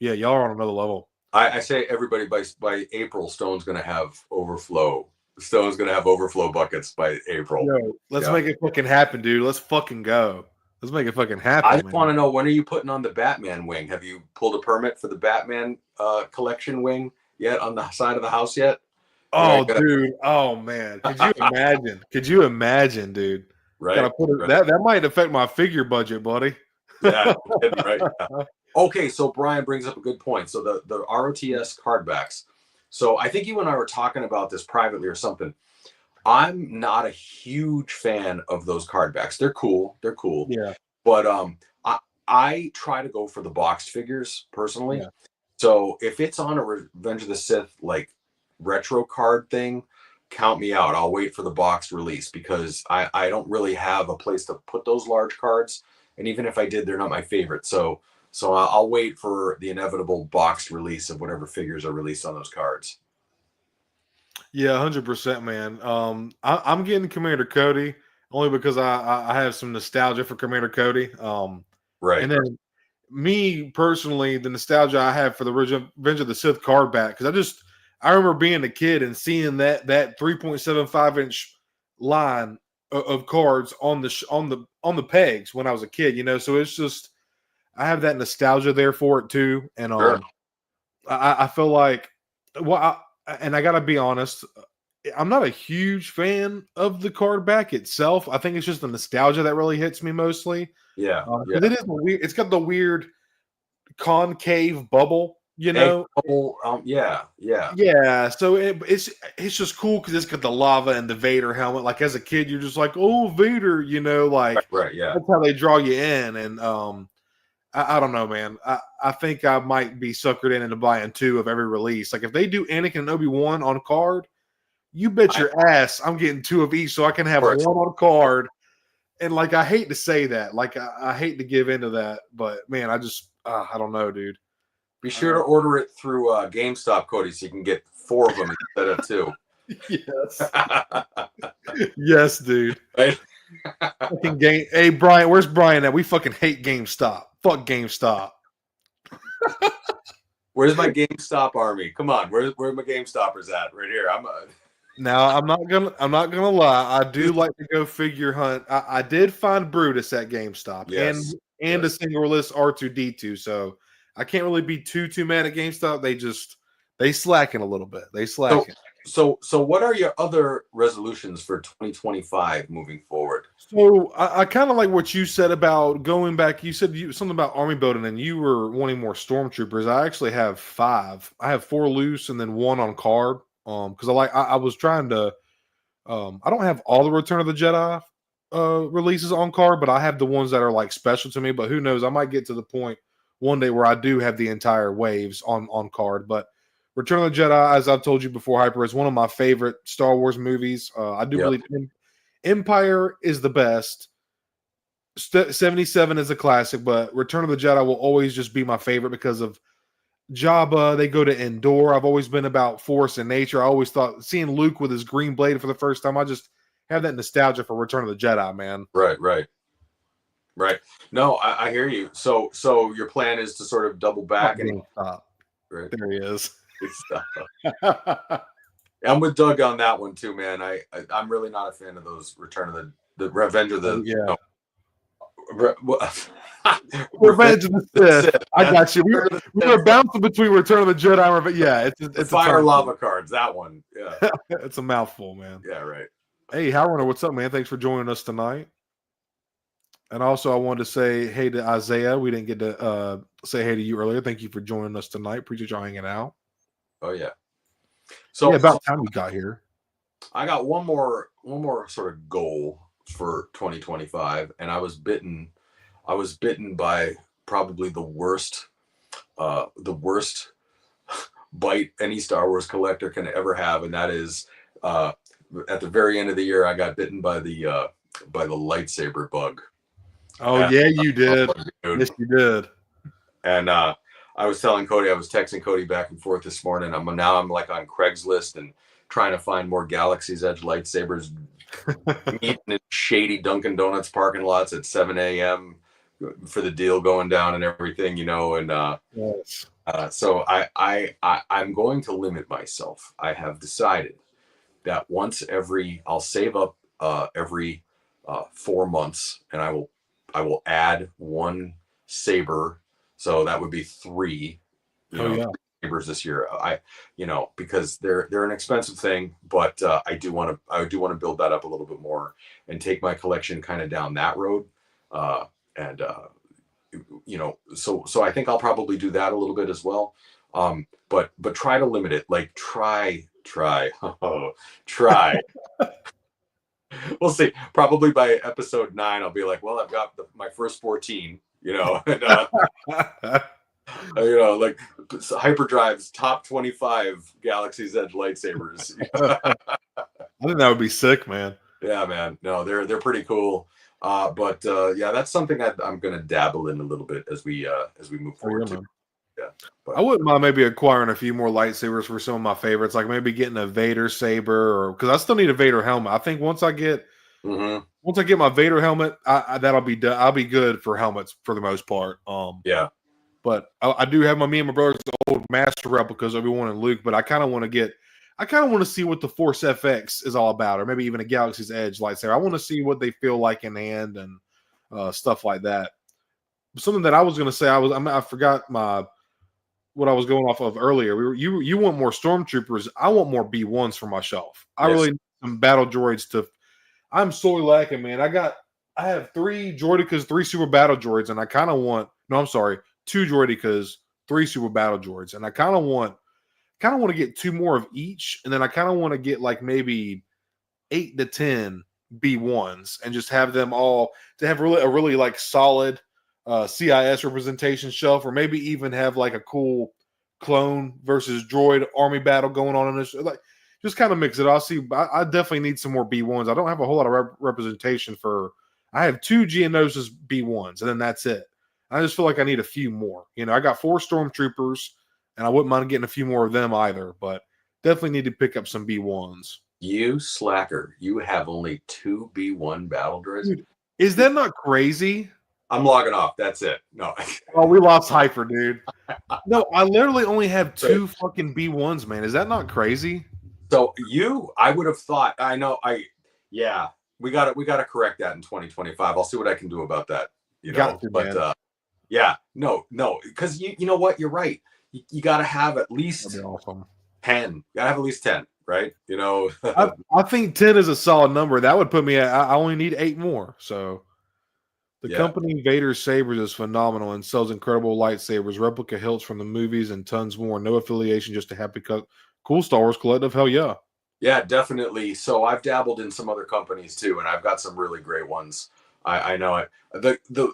are on another level. I say everybody by April, Stone's gonna have overflow. Stone's gonna have overflow buckets by April. Yo, let's make it fucking happen, dude. Let's fucking go. Let's make it fucking happen. I just want to know, when are you putting on the Batman wing? Have you pulled a permit for the Batman collection wing yet on the side of the house yet? Oh, dude. Oh, man. Could you imagine? Could you imagine, dude? Right. Gotta put it, that might affect my figure budget, buddy. Yeah, right. Yeah. Okay, so Brian brings up a good point. So the ROTS card backs. So I think you and I were talking about this privately or something. I'm not a huge fan of those card backs. They're cool. Yeah. But I try to go for the boxed figures personally. Yeah. So if it's on a Revenge of the Sith like retro card thing, count me out. I'll wait for the boxed release because I don't really have a place to put those large cards. And even if I did, they're not my favorite. So I'll wait for the inevitable boxed release of whatever figures are released on those cards. Yeah, 100%, man. I'm getting Commander Cody only because I have some nostalgia for Commander Cody. Right. And then me personally, the nostalgia I have for the Revenge of the Sith card back, because I remember being a kid and seeing that 3.75-inch line of cards on the pegs when I was a kid, you know. So it's just I have that nostalgia there for it too, and Sure. I feel like and I gotta be honest, I'm not a huge fan of the card back itself. I think it's just the nostalgia that really hits me mostly. Yeah. It is weird. It's got the weird concave bubble, you know. Yeah. So it's just cool because it's got the lava and the Vader helmet. Like as a kid, you're just like, oh, Vader, you know, like right. Yeah. That's how they draw you in, and I don't know, man. I think I might be suckered into buying 2 of every release. Like if they do Anakin and Obi-Wan on card, you bet your ass I'm getting 2 of each so I can have one on card. And like I hate to say that, like I hate to give into that, but man, I just I don't know, dude. Be sure to order it through GameStop, Cody, so you can get 4 of them instead of 2. Yes. Yes, dude. Right? Hey, Brian, where's Brian at? We fucking hate GameStop. Fuck GameStop. Where's my GameStop army? Come on, where my GameStoppers at? Right here. Now I'm not gonna lie. I do like to go figure hunt. I did find Brutus at GameStop, and a single list R2D2. So I can't really be too mad at GameStop. They slacking a little bit. They slacking. So what are your other resolutions for 2025 moving forward? So I kind of like what you said about going back. You said something about army building, and you were wanting more stormtroopers. I actually have 5. I have 4 loose, and then 1 on card. Because I was trying to. I don't have all the Return of the Jedi releases on card, but I have the ones that are like special to me. But who knows? I might get to the point one day where I do have the entire waves on card. But Return of the Jedi, as I've told you before, Hyper, is one of my favorite Star Wars movies. I do believe Empire is the best. 77 is a classic, but Return of the Jedi will always just be my favorite because of Jabba. They go to Endor. I've always been about Force and nature. I always thought seeing Luke with his green blade for the first time, I just have that nostalgia for Return of the Jedi, man. Right. No, I hear you. So your plan is to sort of double back and stop. Right. There he is. I'm with Doug on that one too, man. I'm really not a fan of those Return of the Revenge of the Revenge of the Sith. I got you. We were bouncing between Return of the Jedi, but yeah, it's fire lava cards. That one, yeah, it's a mouthful, man. Yeah, right. Hey, Howard, what's up, man? Thanks for joining us tonight. And also, I wanted to say hey to Isaiah. We didn't get to say hey to you earlier. Thank you for joining us tonight. Appreciate y'all hanging out. Oh yeah. So about time you got here. I got one more sort of goal for 2025, and I was bitten by probably the worst bite any Star Wars collector can ever have, and that is at the very end of the year I got bitten by the lightsaber bug. Oh yeah, you did. Yes, you did. And I was telling Cody, I was texting Cody back and forth this morning. I'm like on Craigslist and trying to find more Galaxy's Edge lightsabers, meeting in shady Dunkin' Donuts parking lots at 7 a.m. for the deal going down and everything, and Yes. so I'm going to limit myself. I have decided that I'll save up every 4 months, and I will add one saber, so that would be 3. Sabers this year. Because they're an expensive thing, but I do want to build that up a little bit more and take my collection kind of down that road. So I think I'll probably do that a little bit as well. But try to limit it. Like try. We'll see. Probably by episode 9, I'll be like, well, I've got my first 14. And, like Hyperdrive's top 25 Galaxy's Edge lightsabers. I think that would be sick, man. Yeah, man. No, they're pretty cool. But that's something I'm going to dabble in a little bit as we move forward. But I wouldn't mind maybe acquiring a few more lightsabers for some of my favorites, like maybe getting a Vader saber, or because I still need a Vader helmet. I think once I get my Vader helmet, that'll be done. I'll be good for helmets for the most part. But I do have me and my brother's old master replicas, Obi-Wan and Luke. But I kind of want to see what the Force FX is all about, or maybe even a Galaxy's Edge lightsaber. I want to see what they feel like in hand and stuff like that. Something that I was going to say, I forgot what I was going off of earlier. You want more Stormtroopers. I want more B1s for my shelf. I really need some battle droids I'm sorely lacking, man. I have 3 Droidekas, 3 super battle droids, and I kind of want 2 Droidekas, 3 super battle droids, and I kind of want to get 2 more of each, and then I kind of want to get like maybe 8 to 10 B1s and just have them all to have a really like solid CIS representation shelf, or maybe even have like a cool clone versus droid army battle going on in this. Like, just kind of mix it. I definitely need some more B1s. I don't have a whole lot of representation for. I have 2 Geonosis B1s, and then that's it. I just feel like I need a few more. I got 4 Stormtroopers, and I wouldn't mind getting a few more of them either. But definitely need to pick up some B1s. You slacker! You have only 2 B1 battle droids. Dude, is that not crazy? I'm logging off. That's it. No. Oh, we lost Hyper, dude. No, I literally only have 2 fucking B1s, man. Is that not crazy? So I would have thought. I know. We got to correct that in 2025. I'll see what I can do about that. Because you know what? You're right. You got to have at least 10. You got to have at least 10, right? I think 10 is a solid number. That would put me at. I only need 8 more. So. The company Vader Sabers is phenomenal and sells incredible lightsabers, replica hilts from the movies, and tons more. No affiliation, just a happy cool Star Wars collective. Hell yeah. Yeah, definitely. So I've dabbled in some other companies too, and I've got some really great ones. I know it. The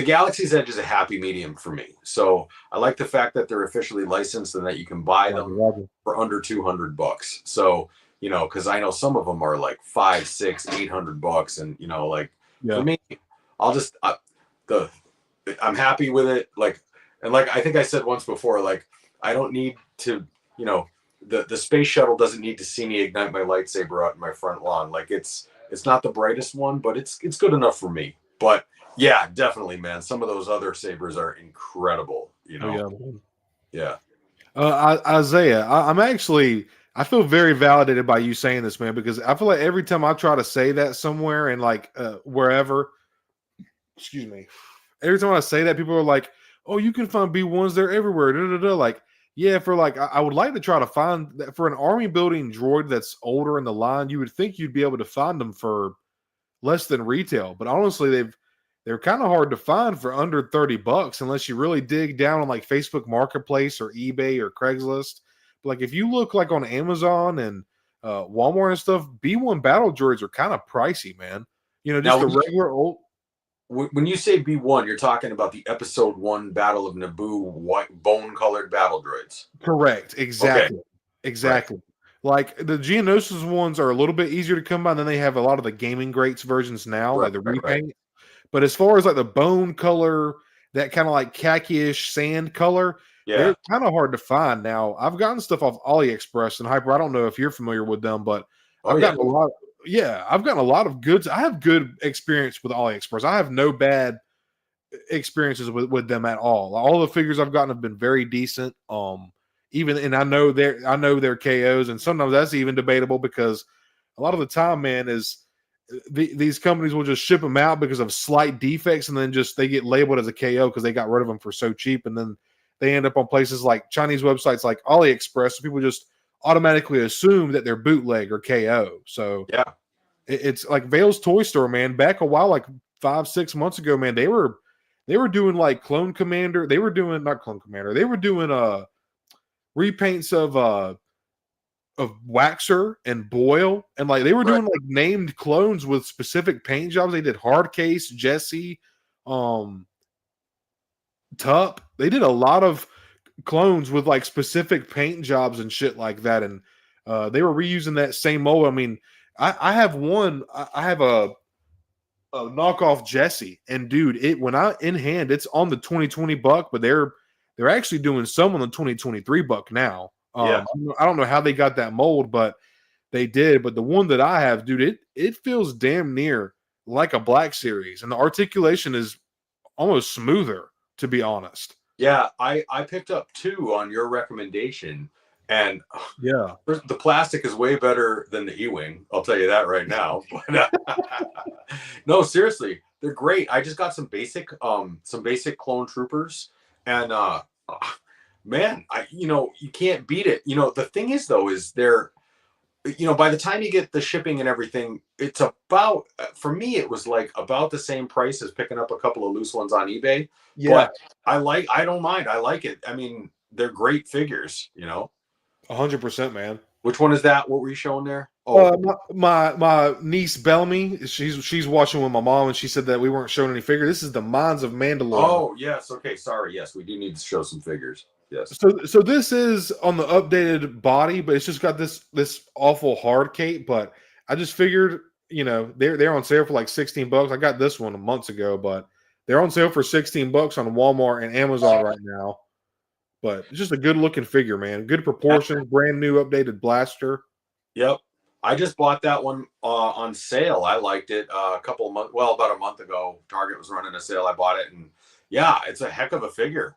Galaxy's Edge is a happy medium for me. So I like the fact that they're officially licensed and that you can buy them for under $200. So, because I know some of them are like $500, $600, $800, and for me, I'll just I'm happy with it. And I think I said once before, I don't need to, the space shuttle doesn't need to see me ignite my lightsaber out in my front lawn. It's not the brightest one, but it's good enough for me. But yeah, definitely, man. Some of those other sabers are incredible. Yeah. Isaiah, I feel very validated by you saying this, man, because I feel like every time I try to say that somewhere and wherever. Excuse me. Every time I say that, people are like, "Oh, you can find B1s. They're everywhere." I would like to try to find that for an army building droid that's older in the line. You would think you'd be able to find them for less than retail, but honestly, they're kind of hard to find for under $30 unless you really dig down on Facebook Marketplace or eBay or Craigslist. But if you look on Amazon and Walmart and stuff, B1 battle droids are kind of pricey, man. Just the regular old. When you say B1, you're talking about the Episode 1 Battle of Naboo white bone-colored battle droids. Correct. Exactly. Okay. Exactly. Right. The Geonosis ones are a little bit easier to come by. Then they have a lot of the Gaming Greats versions now, the repaint. Right. But as far as the bone color, that kind of khaki-ish sand color, Yeah. They're kind of hard to find now. I've gotten stuff off AliExpress and Hyper. I don't know if you're familiar with them, but Oh, I've yeah. gotten a lot. Yeah, I've gotten a lot of goods. I have good experience with AliExpress. I have no bad experiences with them at all. All the figures I've gotten have been very decent. Even and I know their KOs, and sometimes that's even debatable because a lot of the time, man, is these companies will just ship them out because of slight defects, and then just they get labeled as a KO because they got rid of them for so cheap, and then they end up on places like Chinese websites like AliExpress. So people just automatically assume that they're bootleg or KO. So Yeah. it's like Vale's Toy Store, man. Back a while, like 5-6 months ago, man, they were doing like Clone Commander. They were doing not Clone Commander. They were doing repaints of Waxer and Boyle, and like they were doing like named clones with specific paint jobs. They did Hardcase, Jesse, Tup. They did a lot of clones with like specific paint jobs and shit like that, and they were reusing that same mold. I mean, I have one. I have a knockoff Jesse, and dude, it when I in hand, it's on the 2020 buck, but they're actually doing some on the 2023 buck now. Yeah. I don't know how they got that mold, but they did. But the one that I have, dude, it feels damn near like a Black Series, and the articulation is almost smoother, to be honest. Yeah, I picked up 2 on your recommendation, and Yeah, the plastic is way better than the E-wing. I'll tell you that right now. But no, seriously, they're great. I just got some basic clone troopers, and man, you can't beat it. The thing is though, is they're by the time you get the shipping and everything, it's about, for me, it was like about the same price as picking up a couple of loose ones on eBay. yeah, But I don't mind. I like it. I mean, they're great figures, 100%, man. Which one is that? What were you showing there? Oh, My niece Bellamy, she's watching with my mom, and she said that we weren't showing any figure. This is the Mines of Mandalore. Oh, yes. Okay, sorry. Yes, we do need to show some figures. Yes. So this is on the updated body, but it's just got this awful hard cape. But I just figured, they're on sale for like $16. I got this one months ago, but they're on sale for $16 on Walmart and Amazon right now. But it's just a good looking figure, man. Good proportions, brand new updated blaster. Yep. I just bought that one on sale. I liked it about a month ago. Target was running a sale. I bought it, and yeah, it's a heck of a figure.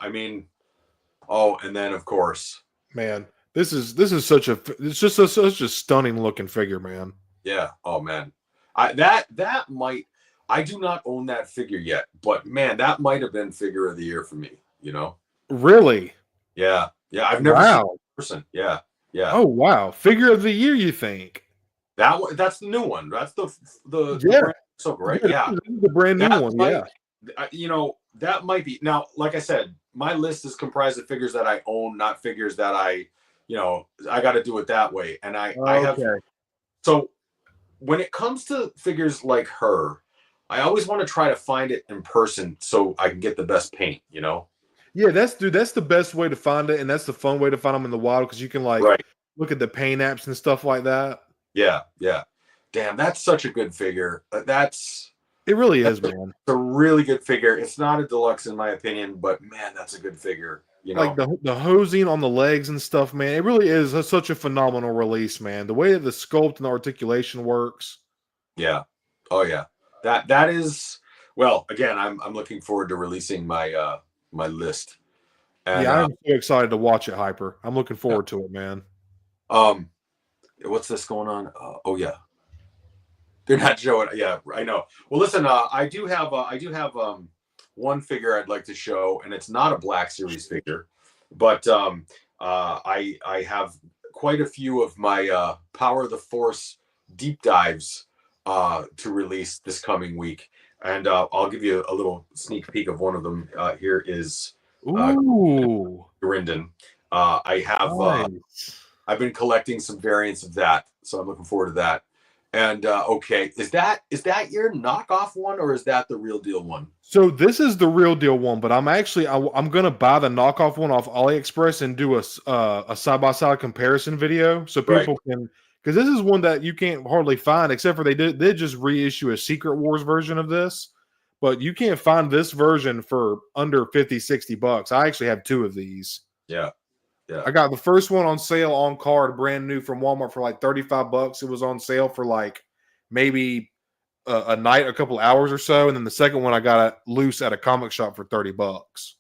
I mean. Oh, and then of course, man, this is such a stunning looking figure, man. Yeah. Oh man, I do not own that figure yet, but man, that might have been figure of the year for me. Really? Yeah. I've never seen it in person. Yeah. Oh wow, figure of the year? You think that's the new one? That's the yeah. So great. Yeah, the brand new one. Yeah. That might be now. Like I said, my list is comprised of figures that I own, not figures that I got to do it that way. And I have. So when it comes to figures like her, I always want to try to find it in person so I can get the best paint. Yeah, that's the best way to find it, and that's the fun way to find them in the wild because you can look at the paint apps and stuff like that. Yeah. Damn, that's such a good figure. It really is, man. It's a really good figure. It's not a deluxe in my opinion, but man, that's a good figure. Like the hosing on the legs and stuff, man. It really is such a phenomenal release, man. The way that the sculpt and the articulation works. Yeah. Oh yeah. That is, well, again, I'm looking forward to releasing my my list. And, I'm so excited to watch it, Hyper. I'm looking forward to it, man. What's this going on? Oh yeah. They're not showing. Yeah, I know. Well, listen, I do have one figure I'd like to show, and it's not a Black Series figure, but I have quite a few of my Power of the Force deep dives to release this coming week, and I'll give you a little sneak peek of one of them. Here is Grindon. I have nice. I've been collecting some variants of that, so I'm looking forward to that. And okay, is that your knockoff one, or is that the real deal one? So this is the real deal one, but I'm gonna buy the knockoff one off AliExpress and do a side by side comparison video so people can, because this is one that you can't hardly find except for they did just reissue a Secret Wars version of this, but you can't find this version for under 50, 60 bucks. I actually have 2 of these. Yeah. Yeah. I got the first one on sale on card, brand new from Walmart for like 35 bucks. It was on sale for like maybe a night, a couple hours or so. And then the second one I got it loose at a comic shop for 30 bucks.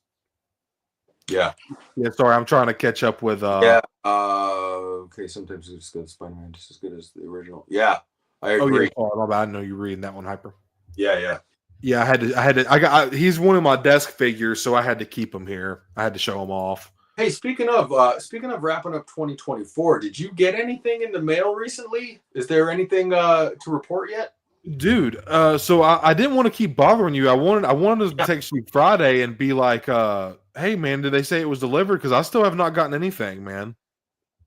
Yeah. Yeah, sorry, I'm trying to catch up with yeah. Okay, sometimes it's good. Spider-Man just as good as the original. Yeah, I agree. Oh, yeah. Oh, I know you're reading that one, Hyper. Yeah. Yeah, he's one of my desk figures, so I had to keep him here. I had to show him off. Hey, speaking of wrapping up 2024, did you get anything in the mail recently? Is there anything to report yet? Dude, so I didn't want to keep bothering you. I wanted to text you Friday and be like, hey man, did they say it was delivered? Because I still have not gotten anything, man.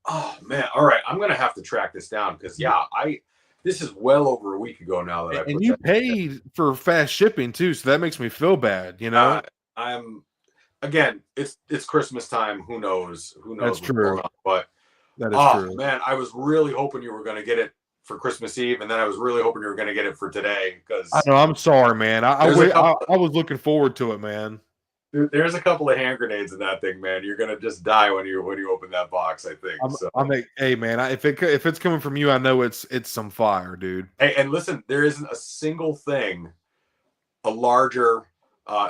Oh man, all right. I'm gonna have to track this down because this is well over a week ago now that I put and you paid for fast shipping too, so that makes me feel bad, you know. Again, it's Christmas time. Who knows? That's true. But that is true. Man, I was really hoping you were gonna get it for Christmas Eve, and then I was really hoping you were gonna get it for today. Because I know, I'm sorry, man. I was looking forward to it, man. Dude, there's a couple of hand grenades in that thing, man. You're gonna just die when you open that box. I think. Hey, man, if it's coming from you, I know it's some fire, dude. Hey, and listen, there isn't a single thing, a larger.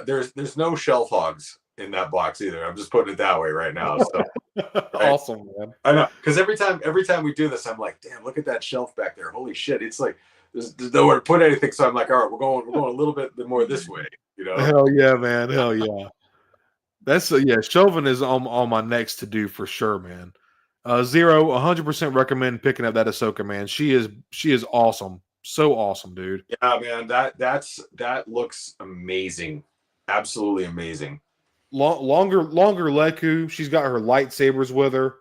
There's no shelf hogs in that box either. I'm just putting it that way right now. So awesome, man. I know, because every time we do this, I'm like, damn, look at that shelf back there. Holy shit! It's like there's nowhere to put anything. So I'm like, all right, we're going a little bit more this way. You know? Hell yeah, man. Hell yeah. That's shelving is on my next to do for sure, man. Zero, 100% recommend picking up that Ahsoka, man. She is awesome. So awesome, dude. Yeah, man. That looks amazing. Absolutely amazing. Longer Leku. She's got her lightsabers with her.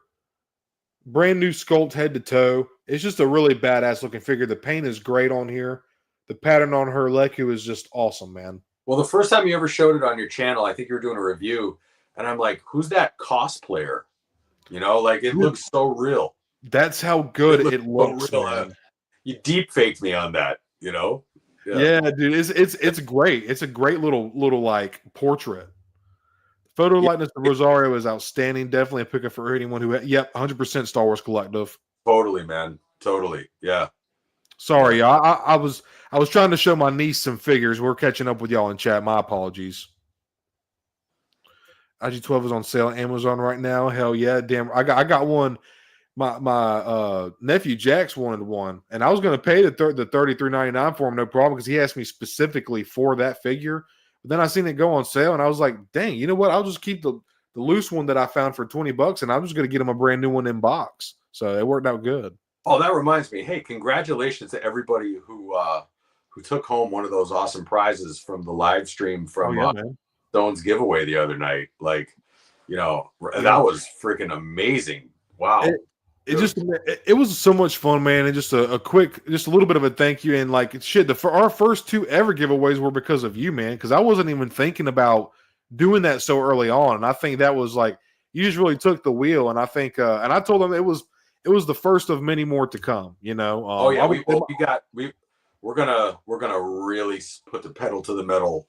Brand new sculpt head to toe. It's just a really badass looking figure. The paint is great on here. The pattern on her Leku is just awesome, man. Well, the first time you ever showed it on your channel, I think you were doing a review, and I'm like, who's that cosplayer? You know, like it looks so real. That's how good it looks. So real. You deep faked me on that, you know? Yeah, dude. It's great. It's a great little like portrait. Photo likeness of Rosario is outstanding. Definitely a pickup for anyone who 100% Star Wars collective. Totally, man. Totally. Yeah. Sorry, I was trying to show my niece some figures. We're catching up with y'all in chat. My apologies. IG-12 is on sale on Amazon right now. Hell yeah, damn! I got one. My nephew Jax wanted one, and I was going to pay the $33.99 for him, no problem, because he asked me specifically for that figure. But then I seen it go on sale, and I was like, dang, you know what? I'll just keep the loose one that I found for $20, and I'm just going to get him a brand new one in box. So it worked out good. Oh, that reminds me. Hey, congratulations to everybody who took home one of those awesome prizes from the live stream from Stone's giveaway the other night. Like, you know, that was freaking amazing. Wow. It was so much fun, man. And just a little bit of a thank you. And like, shit, for our first 2 ever giveaways were because of you, man. Because I wasn't even thinking about doing that so early on. And I think that was like, you just really took the wheel. And I think, and I told them it was the first of many more to come, you know. We're gonna really put the pedal to the metal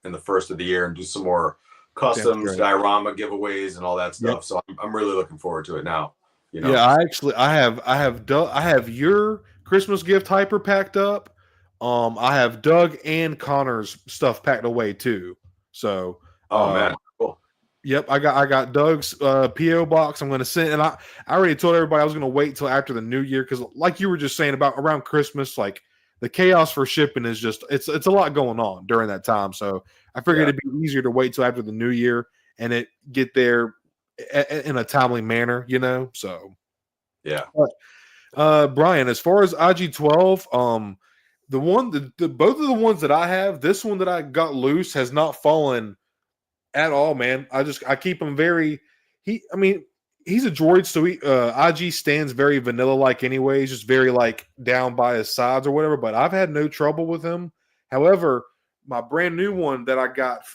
in the first of the year and do some more customs, diorama giveaways, and all that stuff. Yep. So I'm really looking forward to it now. You know? Yeah, I have your Christmas gift Hyper packed up. I have Doug and Connor's stuff packed away too. So, man, cool. Yep, I got Doug's PO box. I'm going to send, and I already told everybody I was going to wait till after the new year because, like you were just saying about around Christmas, like the chaos for shipping is just it's a lot going on during that time. So I figured it'd be easier to wait till after the new year and it get there in a timely manner, you know. So yeah. Brian, as far as IG-12, both of the ones that I have, this one that I got loose has not fallen at all, man. I keep him very. He's a droid, so IG stands very vanilla like anyway. He's just very like down by his sides or whatever. But I've had no trouble with him. However, my brand new one that I got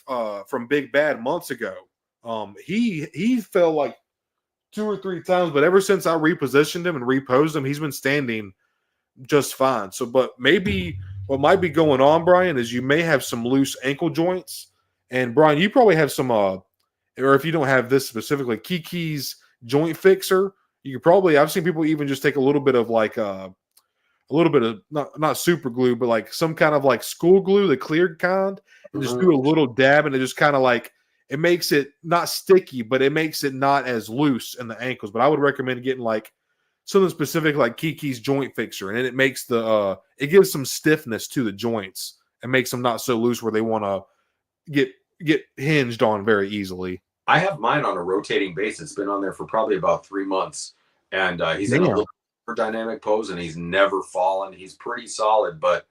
from Big Bad months ago, he fell like 2 or 3 times. But ever since I repositioned him and reposed him, he's been standing just fine. So, but maybe what might be going on, Brian, is you may have some loose ankle joints. And Brian, you probably have some, or if you don't have this specifically, Kiki's joint fixer. You could probably, I've seen people even just take a little bit of like a little bit of not super glue, but like some kind of like school glue, the cleared kind, and just do a little dab, and it just kind of like it makes it not sticky, but it makes it not as loose in the ankles. But I would recommend getting like something specific like Kiki's joint fixer, and it makes the it gives some stiffness to the joints and makes them not so loose where they want to get hinged on very easily. I have mine on a rotating base. It's been on there for probably about 3 months, and he's in a little dynamic pose, and he's never fallen. He's pretty solid, but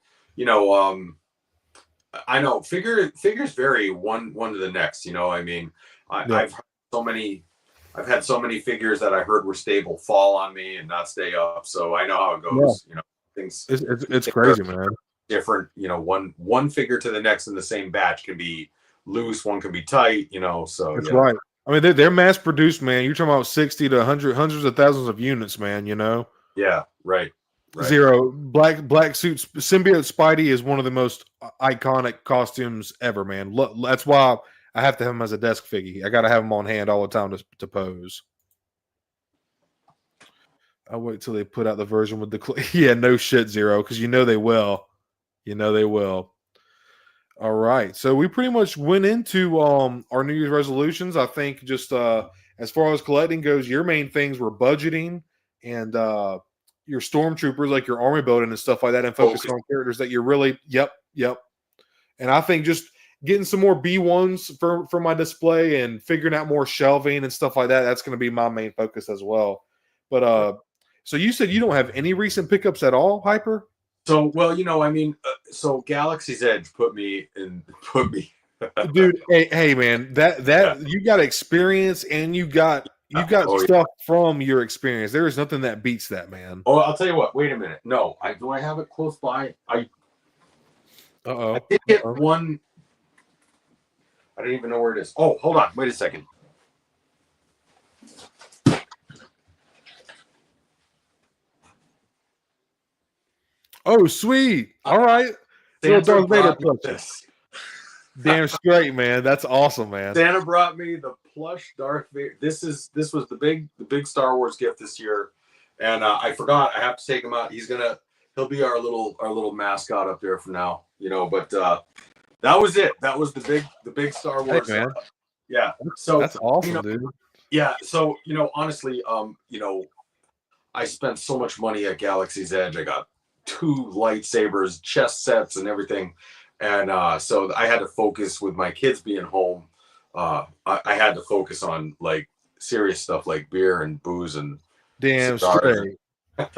I know figures vary one to the next. I mean, I've had so many figures that I heard were stable fall on me and not stay up. So I know how it goes. Things it's crazy, man. Different. One figure to the next in the same batch can be loose, one can be tight. So that's right. I mean, they're mass produced, man. You're talking about 60 to 100, hundreds of thousands of units, man. Yeah, right. Zero black suits. Symbiote Spidey is one of the most iconic costumes ever, man. That's why I have to have him as a desk figgy. I got to have him on hand all the time to pose. I'll wait till they put out the version with the yeah, no shit, Zero, because they will. They will. All right, so we pretty much went into our New Year's resolutions. I think just as far as collecting goes, your main things were budgeting and your stormtroopers, like your army building and stuff like that, and focusing on characters that you're really yep. And I think just getting some more B1s for my display and figuring out more shelving and stuff like that. That's going to be my main focus as well. But so you said you don't have any recent pickups at all, Hyper? So, well, so Galaxy's Edge put me. Dude, hey, man, that you got experience and you got stuff from your experience. There is nothing that beats that, man. Oh, I'll tell you what. Wait a minute. No, do I have it close by? I did get one. I don't even know where it is. Oh, hold on. Wait a second. Oh, sweet. All right. Santa brought me this. Damn straight, man. That's awesome, man. Santa brought me the plush Darth Vader. This was the big Star Wars gift this year, and I forgot. I have to take him out. He'll be our little mascot up there for now, But that was it. That was the big Star Wars. Hey, man. Yeah. So that's awesome, dude. Yeah. So honestly, I spent so much money at Galaxy's Edge. I got 2 lightsabers, chess sets, and everything. And so I had to focus with my kids being home. I had to focus on like serious stuff like beer and booze and damn straight.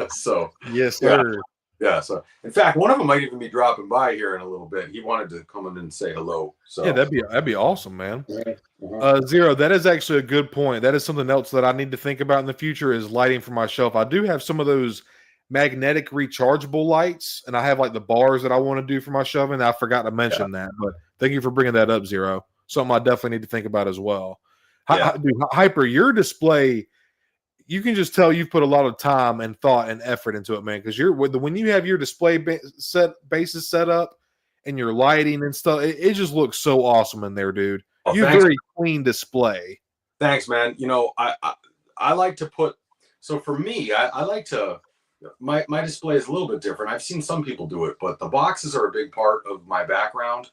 So yes, sir. Yeah. So in fact, one of them might even be dropping by here in a little bit. He wanted to come in and say hello. So yeah, that'd be awesome, man. Mm-hmm. Zero. That is actually a good point. That is something else that I need to think about in the future is lighting for my shelf. I do have some of those magnetic rechargeable lights, and I have like the bars that I want to do for my shelving. I forgot to mention that, but thank you for bringing that up, Zero. Something I definitely need to think about as well. Dude, Hyper, your display, you can just tell you've put a lot of time and thought and effort into it, man. Because when you have your display bases set up and your lighting and stuff, it just looks so awesome in there, dude. You have a very clean display. Thanks, man. I like to put. So for me, I like to. My display is a little bit different. I've seen some people do it, but the boxes are a big part of my background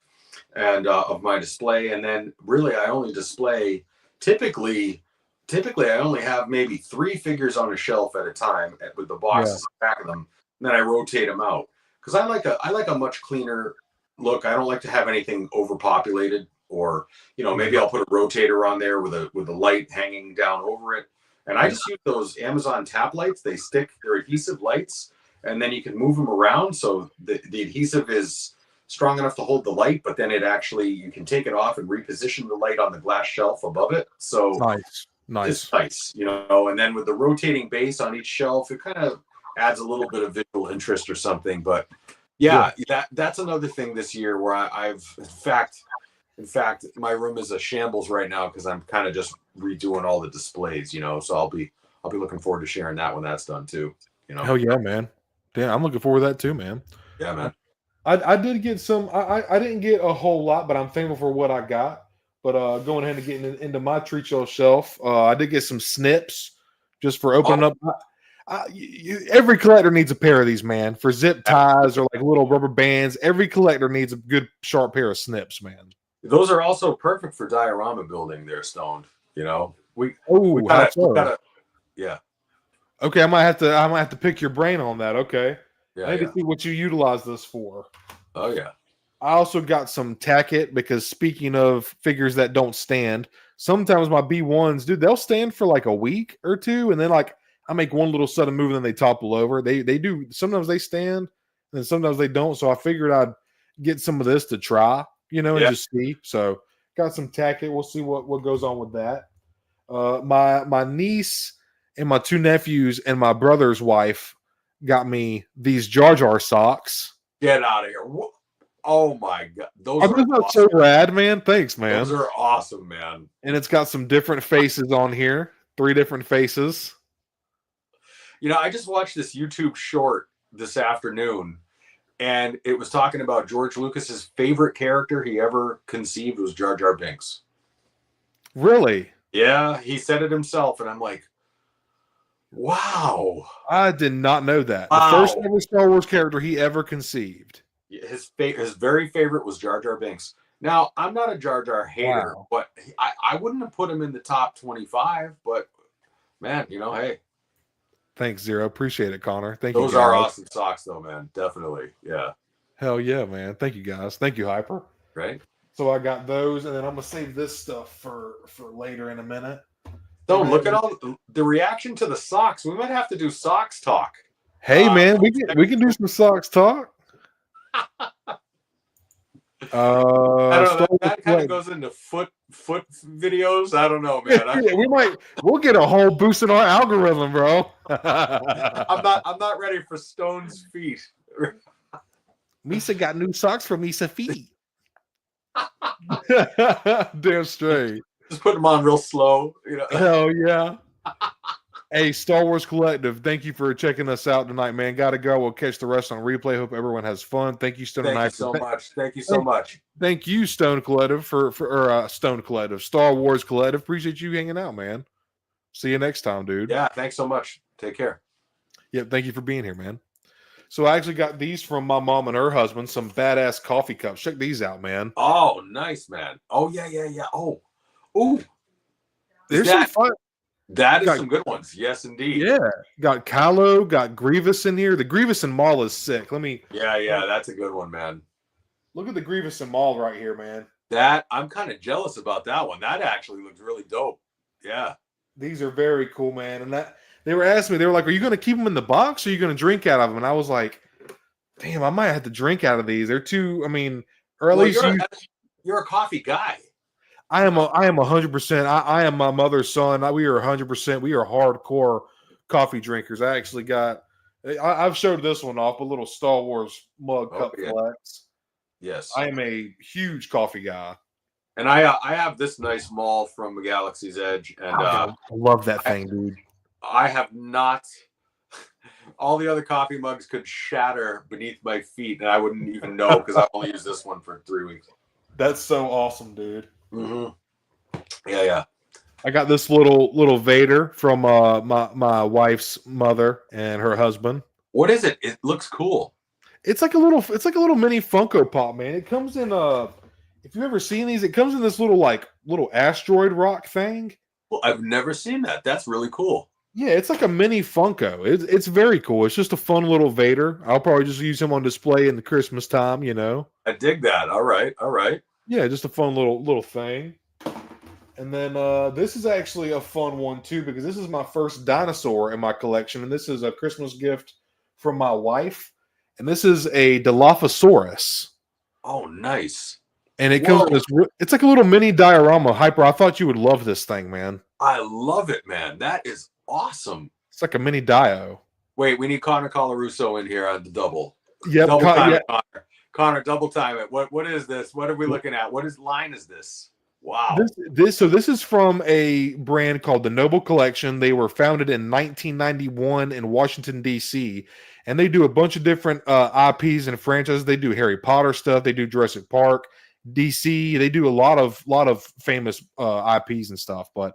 and of my display. And then really I only display typically I only have maybe 3 figures on a shelf at a time with the boxes back of them. And then I rotate them out because I like a much cleaner look. I don't like to have anything overpopulated or, maybe I'll put a rotator on there with a light hanging down over it. And I just use those Amazon tap lights. They're adhesive lights, and then you can move them around. So the adhesive is strong enough to hold the light, but then you can take it off and reposition the light on the glass shelf above it. So nice. It's nice, and then with the rotating base on each shelf, it kind of adds a little bit of visual interest or something. But that's another thing this year where I've in fact, my room is a shambles right now because I'm kind of just redoing all the displays, So I'll be looking forward to sharing that when that's done too. Hell yeah, man! Damn, I'm looking forward to that too, man. Yeah, man. I did get some. I didn't get a whole lot, but I'm thankful for what I got. But going ahead and getting into my treat show shelf, I did get some snips just for opening up. Every collector needs a pair of these, man, for zip ties or like little rubber bands. Every collector needs a good sharp pair of snips, man. Those are also perfect for diorama building. They're stoned. You know, we how gotta, yeah. Okay, I might have to pick your brain on that. Okay, Yeah, I need to see what you utilize this for. Oh yeah. I also got some tacket because speaking of figures that don't stand, sometimes my B1s, dude, they'll stand for like a week or two, and then like I make one little sudden move and then they topple over. They do sometimes they stand and sometimes they don't. So I figured I'd get some of this to try, and just see. So got some tacket. We'll see what goes on with that. My niece and my two nephews and my brother's wife got me these Jar Jar socks. Get out of here. Oh my god. Those are awesome. So rad, man. Thanks, man. Those are awesome, man. And it's got some different faces on here. 3 different faces. I just watched this YouTube short this afternoon, and it was talking about George Lucas's favorite character he ever conceived was Jar Jar Binks. Really? Yeah, he said it himself, and I'm like, wow. I did not know that. Wow. The first ever Star Wars character he ever conceived. His very favorite was Jar Jar Binks. Now, I'm not a Jar Jar hater, but I wouldn't have put him in the top 25, but man, hey. Thanks, Zero. Appreciate it, Connor. Thank you. Those are awesome socks, though, man. Definitely. Yeah. Hell yeah, man. Thank you, guys. Thank you, Hyper. Right. So I got those, and then I'm gonna save this stuff for later in a minute. Don't look at all the reaction to the socks. We might have to do socks talk. Hey, man, we can do some socks talk. I don't know. That kind of goes into foot videos. I don't know, man. We'll get a whole boost in our algorithm, bro. I'm not ready for Stone's feet. Misa got new socks for Misa feet. Damn straight. Just put them on real slow. Hell yeah. Hey, Star Wars Collective, thank you for checking us out tonight, man. Gotta go. We'll catch the rest on replay. Hope everyone has fun. Thank you, Stone. Thank you so much. Thank you so much. Thank you, Stone Collective, for Stone Collective, Star Wars Collective. Appreciate you hanging out, man. See you next time, dude. Yeah, thanks so much. Take care. Yep, thank you for being here, man. So I actually got these from my mom and her husband, some badass coffee cups. Check these out, man. Oh, nice, man. Oh, yeah. Oh. There's some fun. That is some good ones. Yes, indeed. Yeah. Got Kylo, got Grievous in here. The Grievous and Maul is sick. Yeah, that's a good one, man. Look at the Grievous and Maul right here, man. I'm kind of jealous about that one. That actually looks really dope. Yeah. These are very cool, man. And they were asking me, they were like, are you going to keep them in the box or are you going to drink out of them? And I was like, damn, I might have to drink out of these. They're too, or at least you're a coffee guy. I am 100%. I am my mother's son. We are 100%. We are hardcore coffee drinkers. I actually got, I've showed this one off, a little Star Wars mug cup flex. Yes. I am a huge coffee guy. And I have this nice Maul from Galaxy's Edge. And I love that thing, dude. I have not, all the other coffee mugs could shatter beneath my feet and I wouldn't even know because I've only used this one for 3 weeks. That's so awesome, dude. Mm-hmm. Yeah. I got this little Vader from my wife's mother and her husband. What is it? It looks cool. It's like a little mini Funko Pop, man. It comes in if you've ever seen these, it comes in this little asteroid rock thing. Well, I've never seen that. That's really cool. Yeah, it's like a mini Funko. It's very cool. It's just a fun little Vader. I'll probably just use him on display in the Christmas time, I dig that. All right. Yeah, just a fun little thing. And then this is actually a fun one too, because this is my first dinosaur in my collection, and this is a Christmas gift from my wife. And this is a Dilophosaurus. Oh, nice. And it comes in this, it's like a little mini diorama. Hyper, I thought you would love this thing, man. I love it, man. That is awesome. It's like a mini dio. Wait, we need Connor Colarusso in here on the double. Yep, Connor, double time it. What is this? What are we looking at? What line is this? Wow. This is from a brand called the Noble Collection. They were founded in 1991 in Washington D.C. and they do a bunch of different IPs and franchises. They do Harry Potter stuff. They do Jurassic Park, DC. They do a lot of famous IPs and stuff. But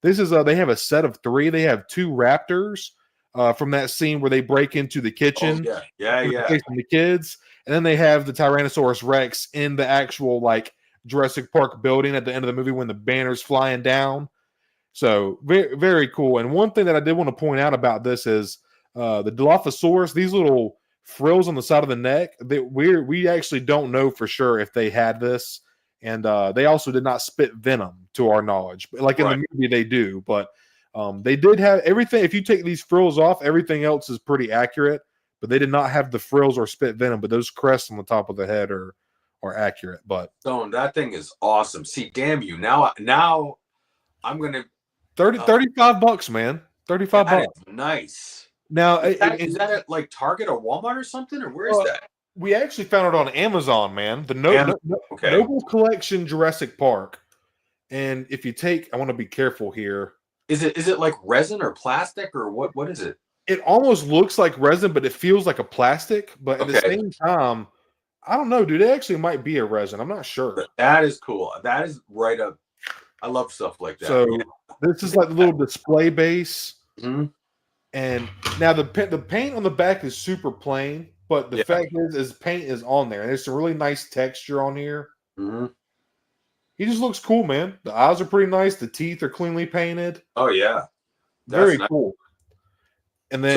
this is they have a set of 3. They have 2 raptors from that scene where they break into the kitchen. Oh, yeah. Facing the kids, and then they have the Tyrannosaurus Rex in the actual like Jurassic Park building at the end of the movie when the banner's flying down. So very, very cool. And one thing that I did want to point out about this is the Dilophosaurus, these little frills on the side of the neck, we actually don't know for sure if they had this. And they also did not spit venom to our knowledge. Like in the movie they do, but they did have everything. If you take these frills off, everything else is pretty accurate, but they did not have the frills or spit venom, but those crests on the top of the head are accurate. But Stone, that thing is awesome. See, damn you. Now I'm gonna $35, man. $35. Nice. Now is that at like Target or Walmart or something, or where is that? We actually found it on Amazon, man. The Noble Collection Jurassic Park. And if you take, I want to be careful here. Is it like resin or plastic or what is it? It almost looks like resin, but it feels like a plastic. But at the same time, I don't know, dude. It actually might be a resin. I'm not sure. That is cool. That is right up. I love stuff like that. So this is like the little display base. Mm-hmm. And now the paint on the back is super plain, but the fact is paint is on there. And there's some really nice texture on here. Mm-hmm. He just looks cool, man. The eyes are pretty nice. The teeth are cleanly painted. Oh, yeah. Very cool. And then,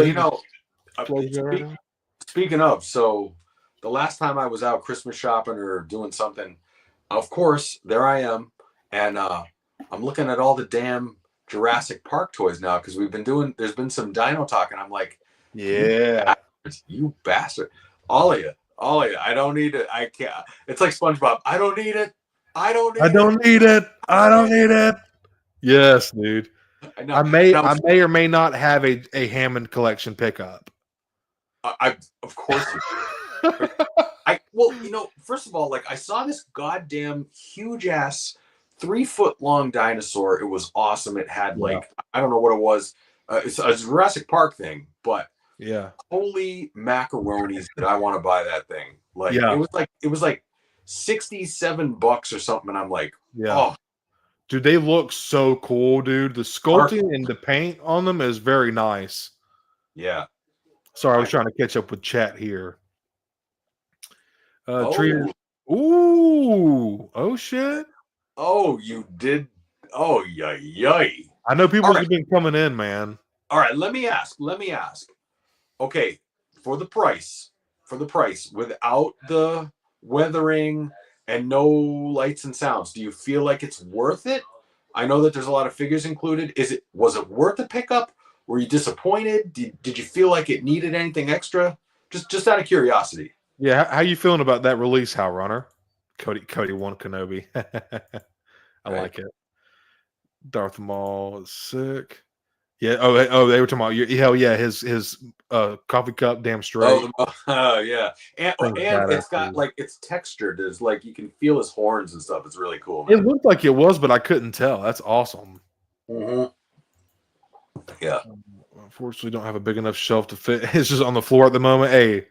speaking of, so the last time I was out Christmas shopping or doing something, of course, there I am. And I'm looking at all the damn Jurassic Park toys now because there's been some dino talk. And I'm like, you bastard. All of you. I don't need it. I can't. It's like SpongeBob. I don't need it. I don't need it. Yes, dude. I may or may not have a Hammond collection pickup. Of course you do. Well, first of all, like I saw this goddamn huge ass 3-foot long dinosaur. It was awesome. It had I don't know what it was. It's a Jurassic Park thing, but holy macaronis that I want to buy that thing. Like it was like $67 or something, and I'm like, oh. Dude, they look so cool, dude. The sculpting and the paint on them is very nice. Yeah. Sorry, I was trying to catch up with chat here. Oh. Ooh. Oh, shit. Oh, you did. Oh, yay. I know people have been coming in, man. All right, let me ask. Okay, for the price, without the weathering and no lights and sounds, do you feel like it's worth it? I know that there's a lot of figures included. Was it worth the pickup? Were you disappointed? Did you feel like it needed anything extra? Just out of curiosity. Yeah, how you feeling about that release, How Runner? Cody won Kenobi. I like it. Darth Maul is sick. Yeah. Oh, they were talking about hell yeah. His coffee cup, damn straight. Oh, yeah. And it's got like it's textured. There's like you can feel his horns and stuff. It's really cool, man. It looked like it was, but I couldn't tell. That's awesome. Mm-hmm. Yeah. Unfortunately, don't have a big enough shelf to fit. It's just on the floor at the moment. Hey,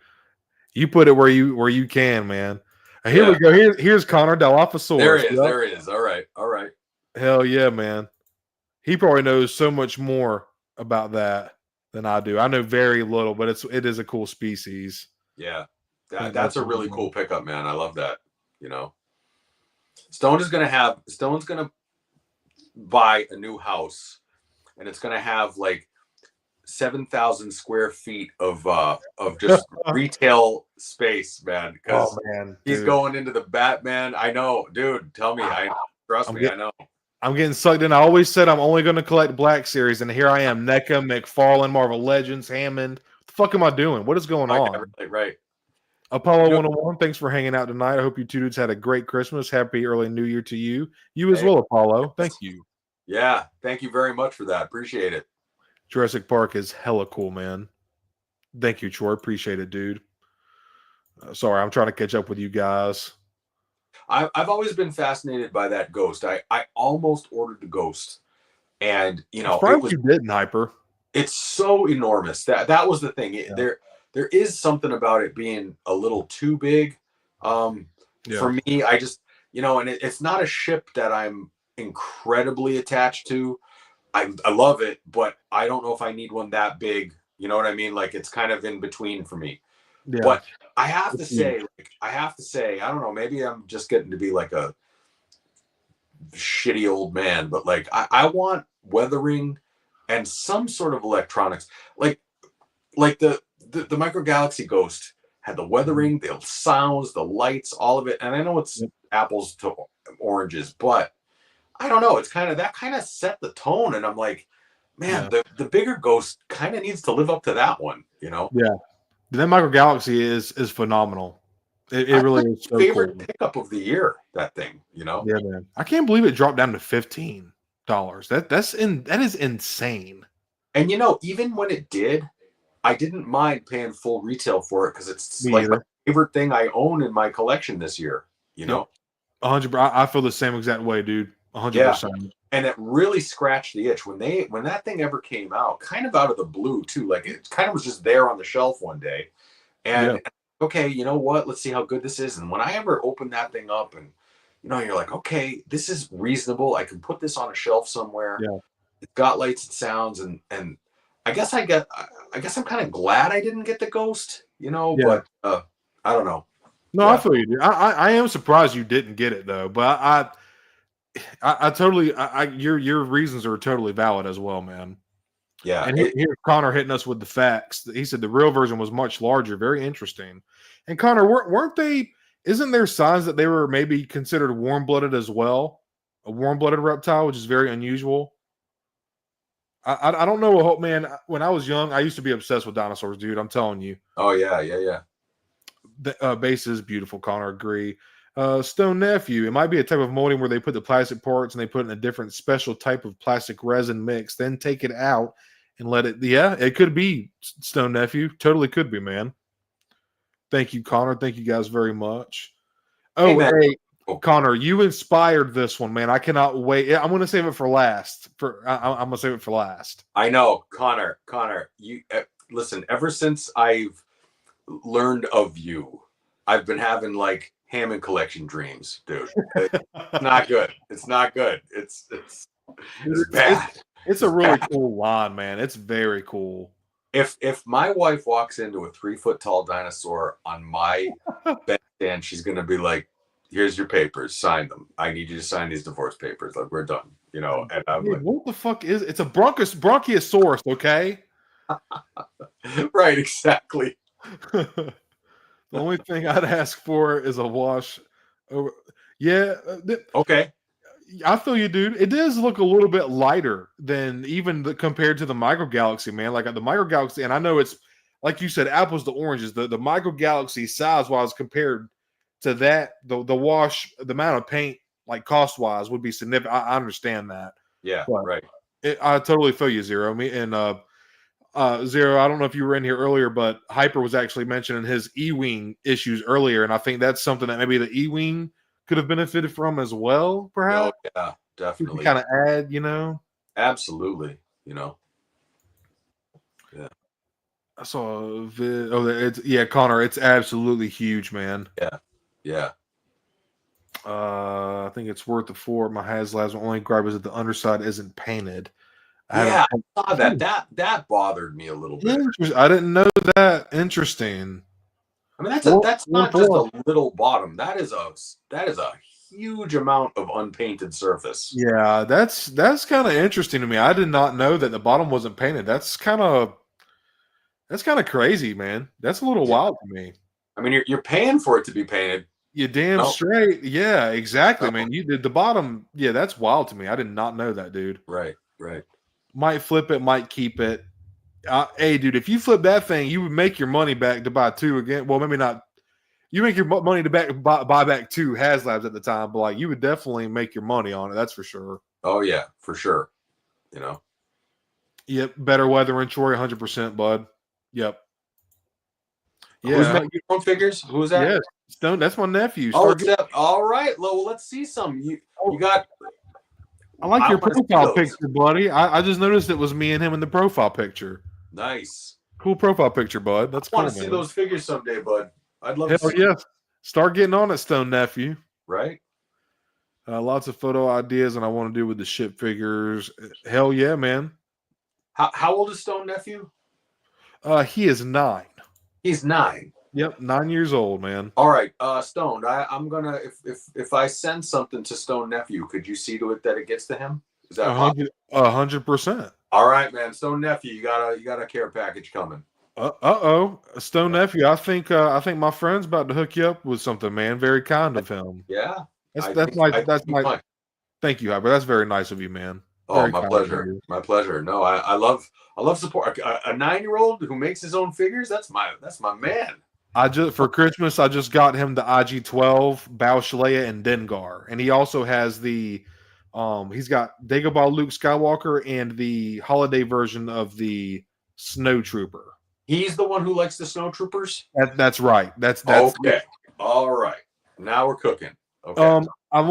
you put it where you can, man. Here we go. Here's Connor Dilophosaurus. There it is. There it is. All right. Hell yeah, man. He probably knows so much more about that than I do. I know very little, but it is a cool species. Yeah. That's a really cool pickup, man. I love that. Stone's gonna buy a new house, and it's gonna have like 7,000 square feet of just retail space, man. Because he's going into the Batman. I know, dude. Tell me, trust me, I know. I'm getting sucked in. I always said I'm only going to collect Black Series, and here I am. NECA, McFarlane, Marvel Legends, Hammond. What the fuck am I doing? What is going on? Right. Apollo 101, thanks for hanging out tonight. I hope you two dudes had a great Christmas. Happy early New Year to you. You as well, Apollo. Thank you. Yeah, thank you very much for that. Appreciate it. Jurassic Park is hella cool, man. Thank you, Troy. Appreciate it, dude. Sorry, I'm trying to catch up with you guys. I've always been fascinated by that Ghost. I almost ordered the Ghost, and I'm surprised you didn't, Hyper. It's so enormous. That was the thing. There is something about it being a little too big. For me, I just, and it's not a ship that I'm incredibly attached to. I love it, but I don't know if I need one that big. You know what I mean? Like, it's kind of in between for me. Yeah. But I have to say, I don't know, maybe I'm just getting to be like a shitty old man, but like I want weathering and some sort of electronics. Like the Micro Galaxy Ghost had the weathering, the sounds, the lights, all of it. And I know it's apples to oranges, but I don't know. It's that kind of set the tone. And I'm like, man, the bigger Ghost kind of needs to live up to that one, Yeah. That Micro Galaxy is phenomenal. It really is so favorite cool. pickup of the year, that thing, Yeah, man. I can't believe it dropped down to $15. That is insane. And even when it did, I didn't mind paying full retail for it because it's my favorite thing I own in my collection this year. 100%. I feel the same exact way, dude. 100%. And it really scratched the itch when that thing ever came out, kind of out of the blue too. Like, it kind of was just there on the shelf one day, and okay, you know what? Let's see how good this is. And when I ever opened that thing up, and you're like, okay, this is reasonable. I can put this on a shelf somewhere. Yeah. It's got lights and sounds, and I guess I'm kind of glad I didn't get the Ghost, but I don't know. No, I feel you, dude. I am surprised you didn't get it though, but I totally, your reasons are totally valid as well, man. Yeah. And here's Connor hitting us with the facts. He said the real version was much larger. Very interesting. And Connor, weren't they? Isn't there signs that they were maybe considered warm-blooded as well? A warm-blooded reptile, which is very unusual. I don't know, man. When I was young, I used to be obsessed with dinosaurs, dude. I'm telling you. Oh yeah. The base is beautiful, Connor. Agree. Stone Nephew, it might be a type of molding where they put the plastic parts and they put in a different special type of plastic resin mix, then take it out and let it. Yeah, it could be, Stone Nephew. Totally could be, man. Thank you, Connor. Thank you guys very much. Oh, hey, Connor, you inspired this one, man. I cannot wait. I'm going to save it for last. I'm going to save it for last. I know, Connor. You listen. Ever since I've learned of you, I've been having like Hammond collection dreams, dude. It's not good. It's not good. It's bad. It's a really cool line, man. It's very cool. If my wife walks into a 3-foot tall dinosaur on my bedstand, she's gonna be like, "Here's your papers. Sign them. I need you to sign these divorce papers. Like, we're done." And I'm like, "What the fuck is it? It's a bronchiosaurus, okay?" Right, exactly. The only thing I'd ask for is a wash. Yeah. Okay. I feel you, dude. It does look a little bit lighter than even compared to the Micro Galaxy, man. Like the Micro Galaxy, and I know it's like you said, apples to oranges. The Micro Galaxy size wise compared to that, the wash, the amount of paint, like cost wise, would be significant. I understand that. Yeah, but right. I totally feel you, Zero. Zero, I don't know if you were in here earlier, but Hyper was actually mentioning his E-Wing issues earlier, and I think that's something that maybe the E-Wing could have benefited from as well, perhaps. Oh, yeah, definitely. Kind of add, Absolutely, Yeah. I saw a vid. Oh, Connor, it's absolutely huge, man. Yeah. I think it's worth the 4. My HasLabs. My only gripe is that the underside isn't painted. I saw that. That bothered me a little bit. I didn't know that. Interesting. I mean, that's not just a little bottom. That is a huge amount of unpainted surface. Yeah, that's kind of interesting to me. I did not know that the bottom wasn't painted. That's kind of crazy, man. That's a little wild to me. I mean, you're paying for it to be painted. You damn straight. Yeah, exactly, man. You did the bottom. Yeah, that's wild to me. I did not know that, dude. Right. Might flip it, might keep it. Hey, dude, if you flip that thing, you would make your money back to buy 2 again. Well, maybe not. You make your money to buy back 2 HasLabs at the time, but like you would definitely make your money on it. That's for sure. Oh yeah, for sure. Yep, better weather in Troy, 100%, bud. Yep. Who's Yeah, making your own figures? Who is that? yeah, Stone. That's my nephew. Oh, Start it's that. All right. Well, let's see some. You got. I like your wanna see profile those. picture, buddy. I just noticed it was me and him in the profile picture. Nice. Cool profile picture, bud. That's I cool, want to see man. those figures someday, bud. I'd love Hell to see. yes. Start getting on it, Stone nephew. Right. Lots of photo ideas, and I want to do with the ship figures. Hell yeah, man. How old is Stone nephew? He is 9. He's 9. Yep, 9 years old, man. All right, Stone. I'm gonna if I send something to Stone nephew, could you see to it that it gets to him? Is that possible? 100%. All right, man. Stone nephew, you got a care package coming. Uh-oh. Stone nephew, I think my friend's about to hook you up with something, man. Very kind of him. Yeah. That's nice. Thank you, Hyper. That's very nice of you, man. Oh, Very my kind pleasure. of you. My pleasure. No, I love support. A 9-year-old who makes his own figures. That's my man. For Christmas, I just got him the IG-12, Baushalea, and Dengar, and he also has the he's got Dagobah Luke Skywalker and the holiday version of the Snow Trooper. He's the one who likes the snowtroopers. That's right. That's okay. All right. Now we're cooking. Okay. I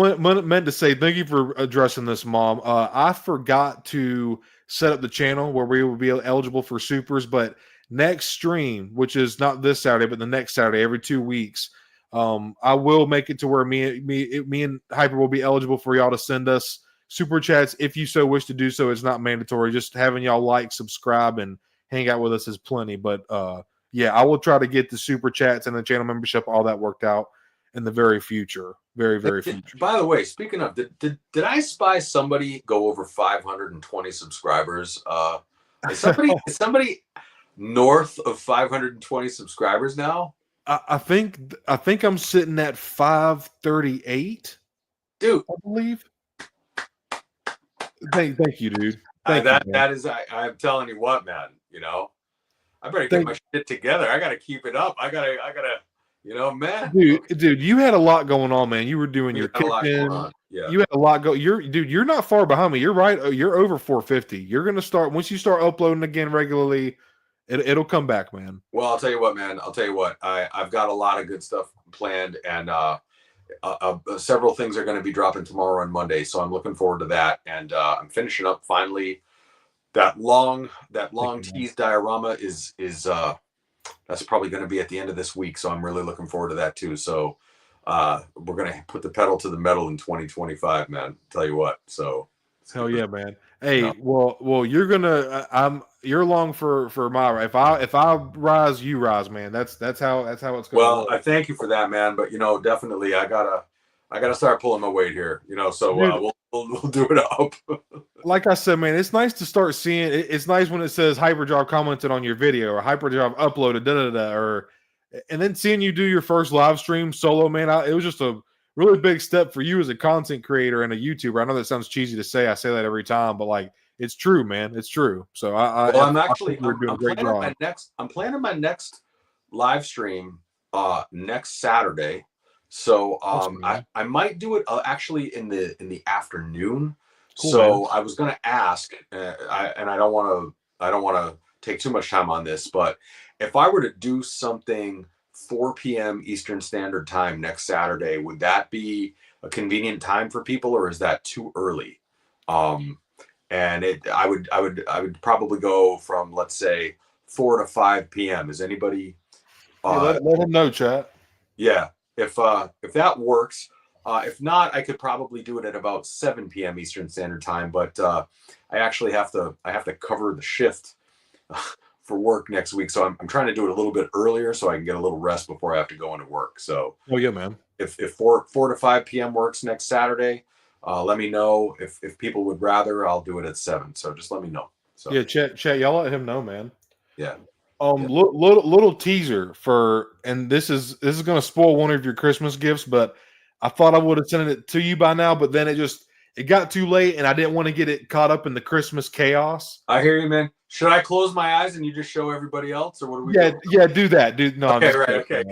meant to say thank you for addressing this, Mom. I forgot to set up the channel where we will be eligible for supers, but next stream, which is not this Saturday, but the next Saturday, every 2 weeks, I will make it to where me and Hyper will be eligible for y'all to send us super chats if you so wish to do so. It's not mandatory. Just having y'all like, subscribe, and hang out with us is plenty. But yeah, I will try to get the super chats and the channel membership, all that worked out in the very future. Very, very future. By the way, speaking of, did I spy somebody go over 520 subscribers? Is somebody north of 520 subscribers now? I think I'm sitting at 538, dude. I believe. Thank you, dude. That is, I'm telling you what, man. You know, I better get my shit together. I gotta keep it up. I gotta. You know, man. Dude, you had a lot going on, man. You were doing your kitchen. Yeah. You had a lot go. You're not far behind me. You're right. You're over 450. You're gonna start once you start uploading again regularly. It'll come back, man. Well, I'll tell you what, man. I've got a lot of good stuff planned, and several things are going to be dropping tomorrow and Monday. So I'm looking forward to that, and I'm finishing up finally. That long teased diorama is that's probably going to be at the end of this week. So I'm really looking forward to that too. So we're going to put the pedal to the metal in 2025, man. Tell you what. So hell yeah, man. Hey, well, you're gonna you're along for my if I rise, you rise, man. That's how it's going. Well, I thank you for that, man. But definitely I gotta start pulling my weight here. So we'll do it up. Like I said, man, it's nice to start seeing. It's nice when it says Hyperdrive commented on your video or Hyperdrive uploaded, and then seeing you do your first live stream solo, man. It was just a really big step for you as a content creator and a YouTuber. I know that sounds cheesy to say. I say that every time, but like it's true, man. It's true. So I'm planning my next live stream next Saturday. So I might do it actually in the afternoon. Cool, so man. I was going to ask, and I don't want to take too much time on this, but if I were to do something 4 p.m. Eastern Standard Time next Saturday, would that be a convenient time for people, or is that too early? And I would probably go from, let's say, 4 to 5 p.m. Is anybody? Let them know, chat. Yeah, if that works. If not, I could probably do it at about 7 p.m. Eastern Standard Time. But I actually have to cover the shift for work next week, so I'm trying to do it a little bit earlier so I can get a little rest before I have to go into work. So, oh yeah, man. If 4 to 5 p.m. works next Saturday, let me know. If people would rather, I'll do it at 7. So just let me know. So yeah, chat, y'all let him know, man. Yeah. Little teaser and this is going to spoil one of your Christmas gifts, but I thought I would have sent it to you by now, but then it got too late, and I didn't want to get it caught up in the Christmas chaos. I hear you, man. Should I close my eyes and you just show everybody else, or what do we? Yeah, do that, dude. No, okay, right, okay.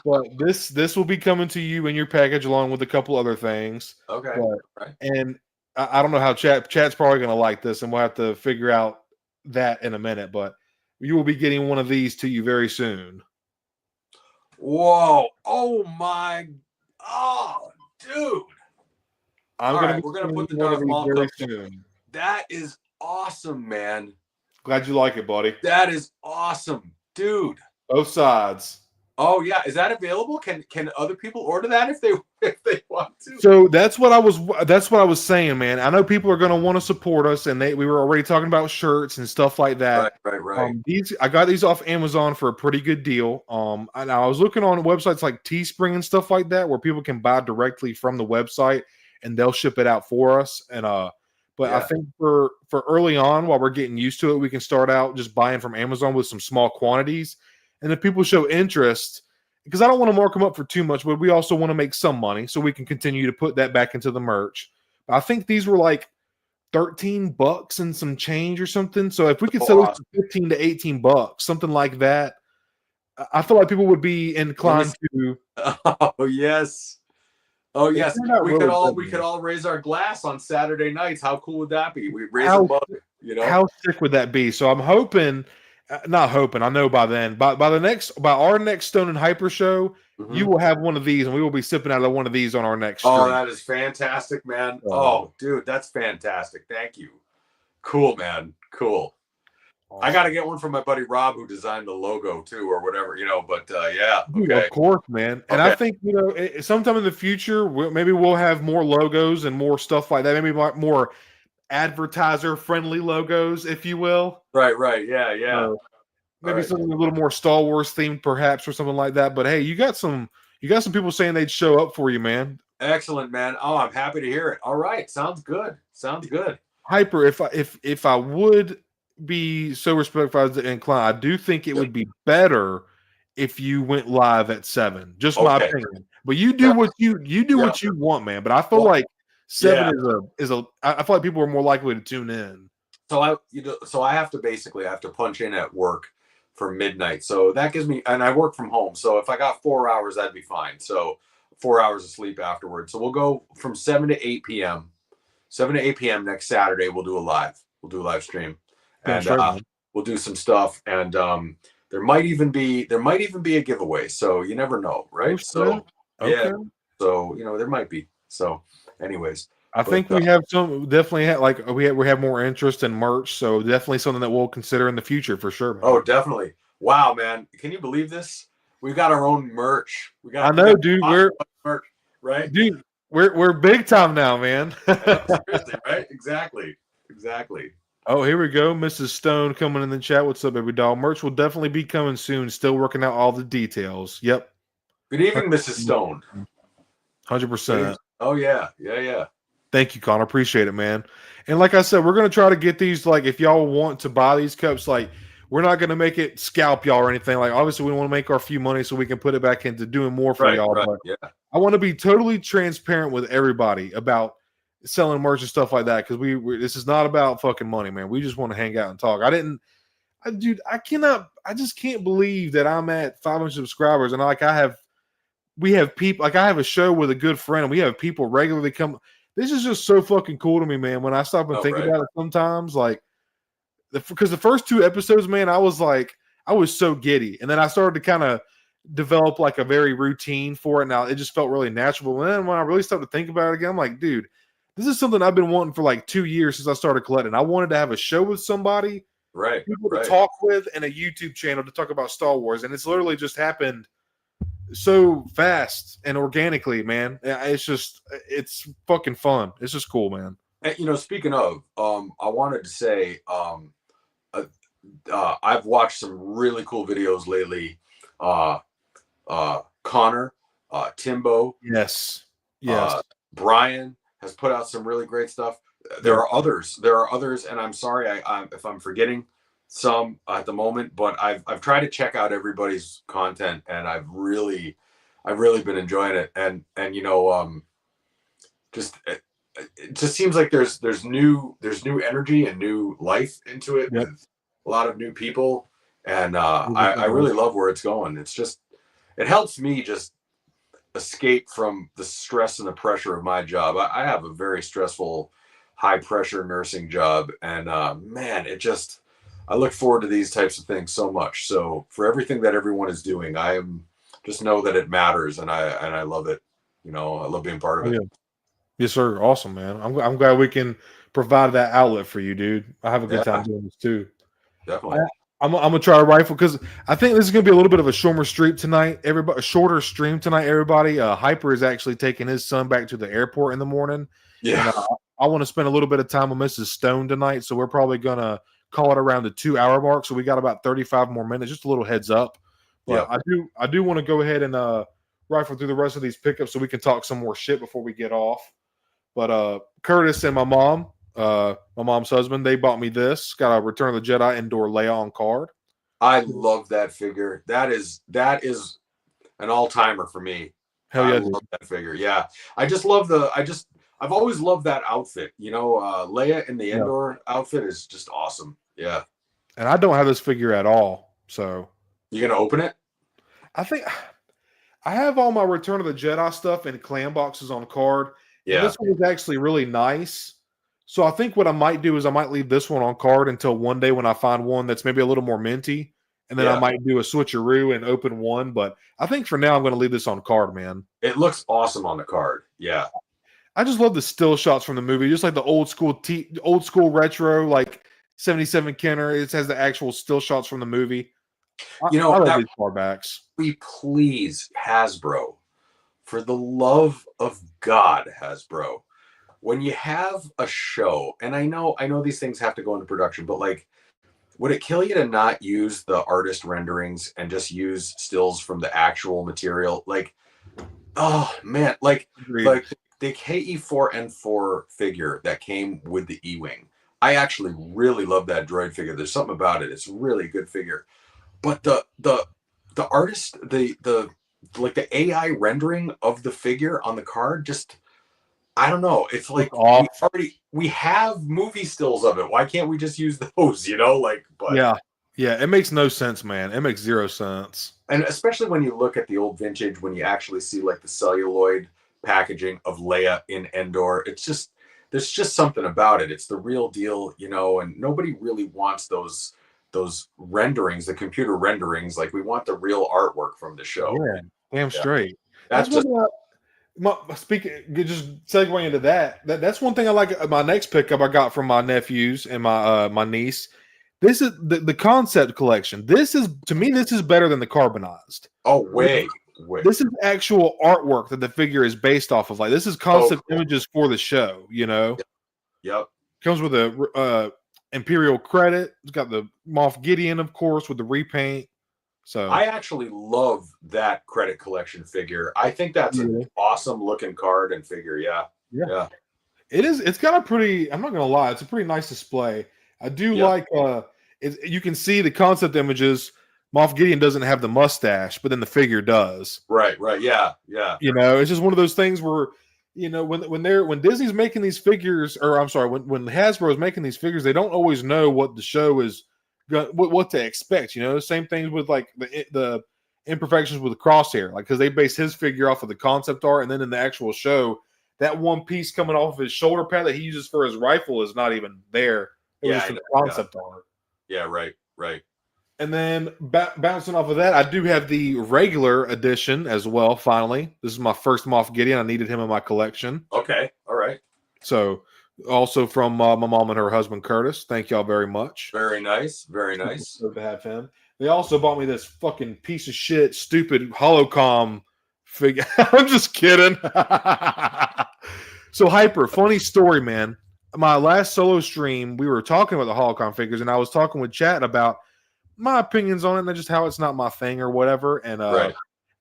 But this will be coming to you in your package along with a couple other things. Okay, right. And I don't know how chat's probably going to like this, and we'll have to figure out that in a minute. But you will be getting one of these to you very soon. Whoa. Oh my. Oh, dude. I'm All gonna right, be we're gonna seeing put the one of Darth these Maul very cup. soon. That is awesome, man. Glad you like it, buddy. That is awesome, dude. Both sides. Oh yeah, is that available? Can other people order that if they want to? So that's what I was saying, man. I know people are going to want to support us, and we were already talking about shirts and stuff like that. Right. These I got these off Amazon for a pretty good deal. And I was looking on websites like Teespring and stuff like that, where people can buy directly from the website and they'll ship it out for us. And but I Yeah. think for early on, while we're getting used to it, we can start out just buying from Amazon with some small quantities, and if people show interest. Because I don't want to mark them up for too much, but we also want to make some money so we can continue to put that back into the merch. I think these were like $13 and some change or something. So if we could sell these for 15 to 18 bucks, something like that, I feel like people would be inclined to. Oh yes. Oh yes. We could all good, raise our glass on Saturday nights. How cool would that be? We raise a mug, you know. How sick would that be? So I'm hoping, not hoping, I know by then, by our next Stone and Hyper show, you will have one of these, and we will be sipping out of one of these on our next stream. Oh, that is fantastic, man. Oh, dude, that's fantastic. Thank you. Cool, man. Cool. Awesome. I got to get one from my buddy Rob, who designed the logo too, or whatever, you know. But yeah, okay. Of course, man. And I think, you know, sometime in the future, maybe we'll have more logos and more stuff like that. Maybe more advertiser-friendly logos, if you will. Right. Yeah. Maybe something a little more Star Wars themed, perhaps, or something like that. But hey, you got some people saying they'd show up for you, man. Excellent, man. Oh, I'm happy to hear it. All right, sounds good. Hyper, if I would be so respectful and inclined, I do think it would be better if you went live at 7. Just my opinion. But you do what you what you want, man. But I feel like 7 I feel like people are more likely to tune in. So I have to punch in at work for midnight. So that gives me, and I work from home. So if I got 4 hours, that'd be fine. So 4 hours of sleep afterwards. So we'll go from 7 to 8 p.m. 7 to 8 p.m. next Saturday. We'll do a live stream, and we'll do some stuff. And there might even be a giveaway. So you never know, right? So yeah. So you know there might be. So anyways. I think we have definitely we have more interest in merch, so definitely something that we'll consider in the future for sure. Man. Oh, definitely! Wow, man, can you believe this? We've got our own merch. Dude. We're merch, right? Dude, we're big time now, man. Seriously, right? Exactly. Oh, here we go, Mrs. Stone coming in the chat. What's up, baby doll? Merch will definitely be coming soon. Still working out all the details. Yep. Good evening, Mrs. Stone. 100%. Oh yeah. Thank you, Connor. Appreciate it, man. And like I said, we're going to try to get these, like, if y'all want to buy these cups, like, we're not going to make it scalp y'all or anything. Like, obviously, we want to make our few money so we can put it back into doing more for y'all. Right, but yeah. I want to be totally transparent with everybody about selling merch and stuff like that because this is not about fucking money, man. We just want to hang out and talk. I just can't believe that I'm at 500 subscribers and we have people, like I have a show with a good friend and we have people regularly come. This is just so fucking cool to me, man. When I stop and think about it sometimes, like, because the first 2 episodes, man, I was so giddy. And then I started to kind of develop like a very routine for it. Now it just felt really natural. And then when I really started to think about it again, I'm like, dude, this is something I've been wanting for like 2 years since I started collecting. I wanted to have a show with somebody, people to talk with, and a YouTube channel to talk about Star Wars. And it's literally just happened so fast and organically, man. It's fucking fun. It's just cool, man. And, you know, speaking of, I wanted to say, I've watched some really cool videos lately. Connor, Timbo, yes, Brian has put out some really great stuff. There are others, and I'm sorry if I'm forgetting some at the moment, but I've tried to check out everybody's content, and I've really been enjoying it. And you know, it just seems like there's new energy and new life into it with a lot of new people, and I really love where it's going. It helps me just escape from the stress and the pressure of my job. I have a very stressful, high pressure nursing job, and man, I look forward to these types of things so much. So for everything that everyone is doing, I'm just know that it matters, and I love it. You know, I love being part of Oh, it. yeah. Yes, sir. Awesome, man. I'm glad we can provide that outlet for you, dude. I have a good time doing this too. Definitely. I'm gonna try a rifle because I think this is gonna be a little bit of a shorter stream tonight. Everybody, a shorter stream tonight. Everybody, Hyper is actually taking his son back to the airport in the morning. Yeah. And, I want to spend a little bit of time with Mrs. Stone tonight, so we're probably gonna call it around the 2 hour mark. So we got about 35 more minutes. Just a little heads up. But I do want to go ahead and rifle through the rest of these pickups so we can talk some more shit before we get off. But Curtis and my mom's husband, they bought me this. Got a Return of the Jedi Indoor Leia on card. I love that figure. That is an all-timer for me. Hell yeah, I love that figure. Yeah. I've always loved that outfit. You know, Leia in the Endor outfit is just awesome. Yeah. And I don't have this figure at all. So you gonna open it? I think I have all my Return of the Jedi stuff in clan boxes on card. Yeah. And this one is actually really nice. So I think what I might do is I might leave this one on card until one day when I find one that's maybe a little more minty. And then I might do a switcheroo and open one. But I think for now I'm going to leave this on card, man. It looks awesome on the card. Yeah. I just love the still shots from the movie. Just like the old school retro, like 77 Kenner. It has the actual still shots from the movie. You know, I love these far backs. Please, Hasbro, for the love of God, Hasbro, when you have a show, and I know these things have to go into production, but like, would it kill you to not use the artist renderings and just use stills from the actual material? Like, oh man, like the KE4N4 figure that came with the E-Wing. I actually really love that droid figure. There's something about it. It's a really good figure. But the artist, the AI rendering of the figure on the card, just, I don't know. It's like we have movie stills of it. Why can't we just use those? You know, like, but yeah, it makes no sense, man. It makes zero sense. And especially when you look at the old vintage, when you actually see like the celluloid packaging of Leia in Endor, it's just, there's just something about it. It's the real deal, you know, and nobody really wants those renderings, the computer renderings. Like, we want the real artwork from the show. Yeah, damn straight. That's just speaking. Just segue into that's one thing I like. My next pickup I got from my nephews and my niece. This is the concept collection. This is, to me, this is better than the carbonized. Oh, way. This is actual artwork that the figure is based off of. Like, this is concept images for the show. You know. Yep. Comes with a Imperial credit. It's got the Moff Gideon, of course, with the repaint. So I actually love that credit collection figure. I think that's an awesome looking card and figure. Yeah. It is. It's got a pretty. I'm not gonna lie. It's a pretty nice display. I do like. You can see the concept images. Moff Gideon doesn't have the mustache, but then the figure does. Right. Yeah. You know, it's just one of those things where, you know, when Disney's making these figures, or I'm sorry, when Hasbro is making these figures, they don't always know what the show is, what to expect. You know, same things with like the imperfections with the crosshair, like, because they base his figure off of the concept art, and then in the actual show, that one piece coming off of his shoulder pad that he uses for his rifle is not even there. It was for the concept art. Yeah, right. And then bouncing off of that, I do have the regular edition as well. Finally, this is my first Moff Gideon. I needed him in my collection. Okay, all right. So, also from my mom and her husband Curtis. Thank y'all very much. Very nice. Good to have him. They also bought me this fucking piece of shit, stupid holocom figure. I'm just kidding. So, Hyper, funny story, man. My last solo stream, we were talking about the holocom figures, and I was talking with chat about my opinions on it and just how it's not my thing or whatever. And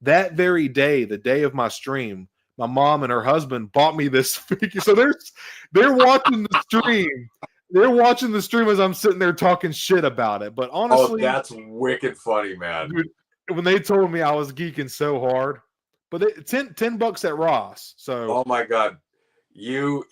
that very day, the day of my stream, my mom and her husband bought me this figure. So they're watching the stream. They're watching the stream as I'm sitting there talking shit about it. But honestly, that's wicked funny, man. Dude, when they told me, I was geeking so hard. But $10 at Ross. So oh my God. You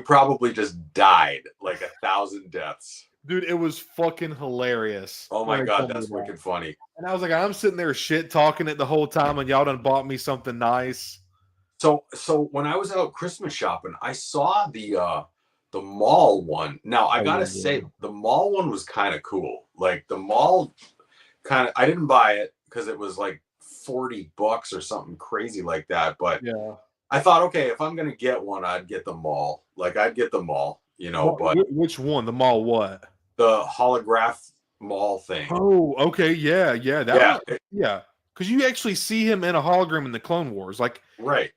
probably just died like 1,000 deaths. Dude, it was fucking hilarious. Oh my God, that's wicked funny. And I was like, I'm sitting there shit talking it the whole time, and y'all done bought me something nice. So when I was out Christmas shopping, I saw the mall one. Now I gotta say, the mall one was kind of cool. Like the mall I didn't buy it because it was like $40 or something crazy like that. But Yeah. I thought, okay, if I'm gonna get one, I'd get the mall. Like I'd get the mall, you know. But Which one? The mall what? the holograph mall thing. Oh, okay, yeah, that Yeah, one, yeah. Because you actually see him in a hologram in the Clone Wars. Like right.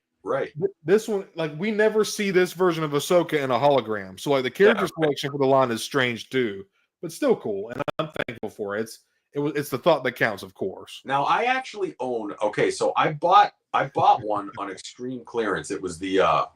this one, like we never see this version of Ahsoka in a hologram. So like the character selection for the line is strange too, but still cool, and I'm thankful for it. It's the thought that counts, of course. Now I actually own. Okay, so I bought one on extreme clearance. It was the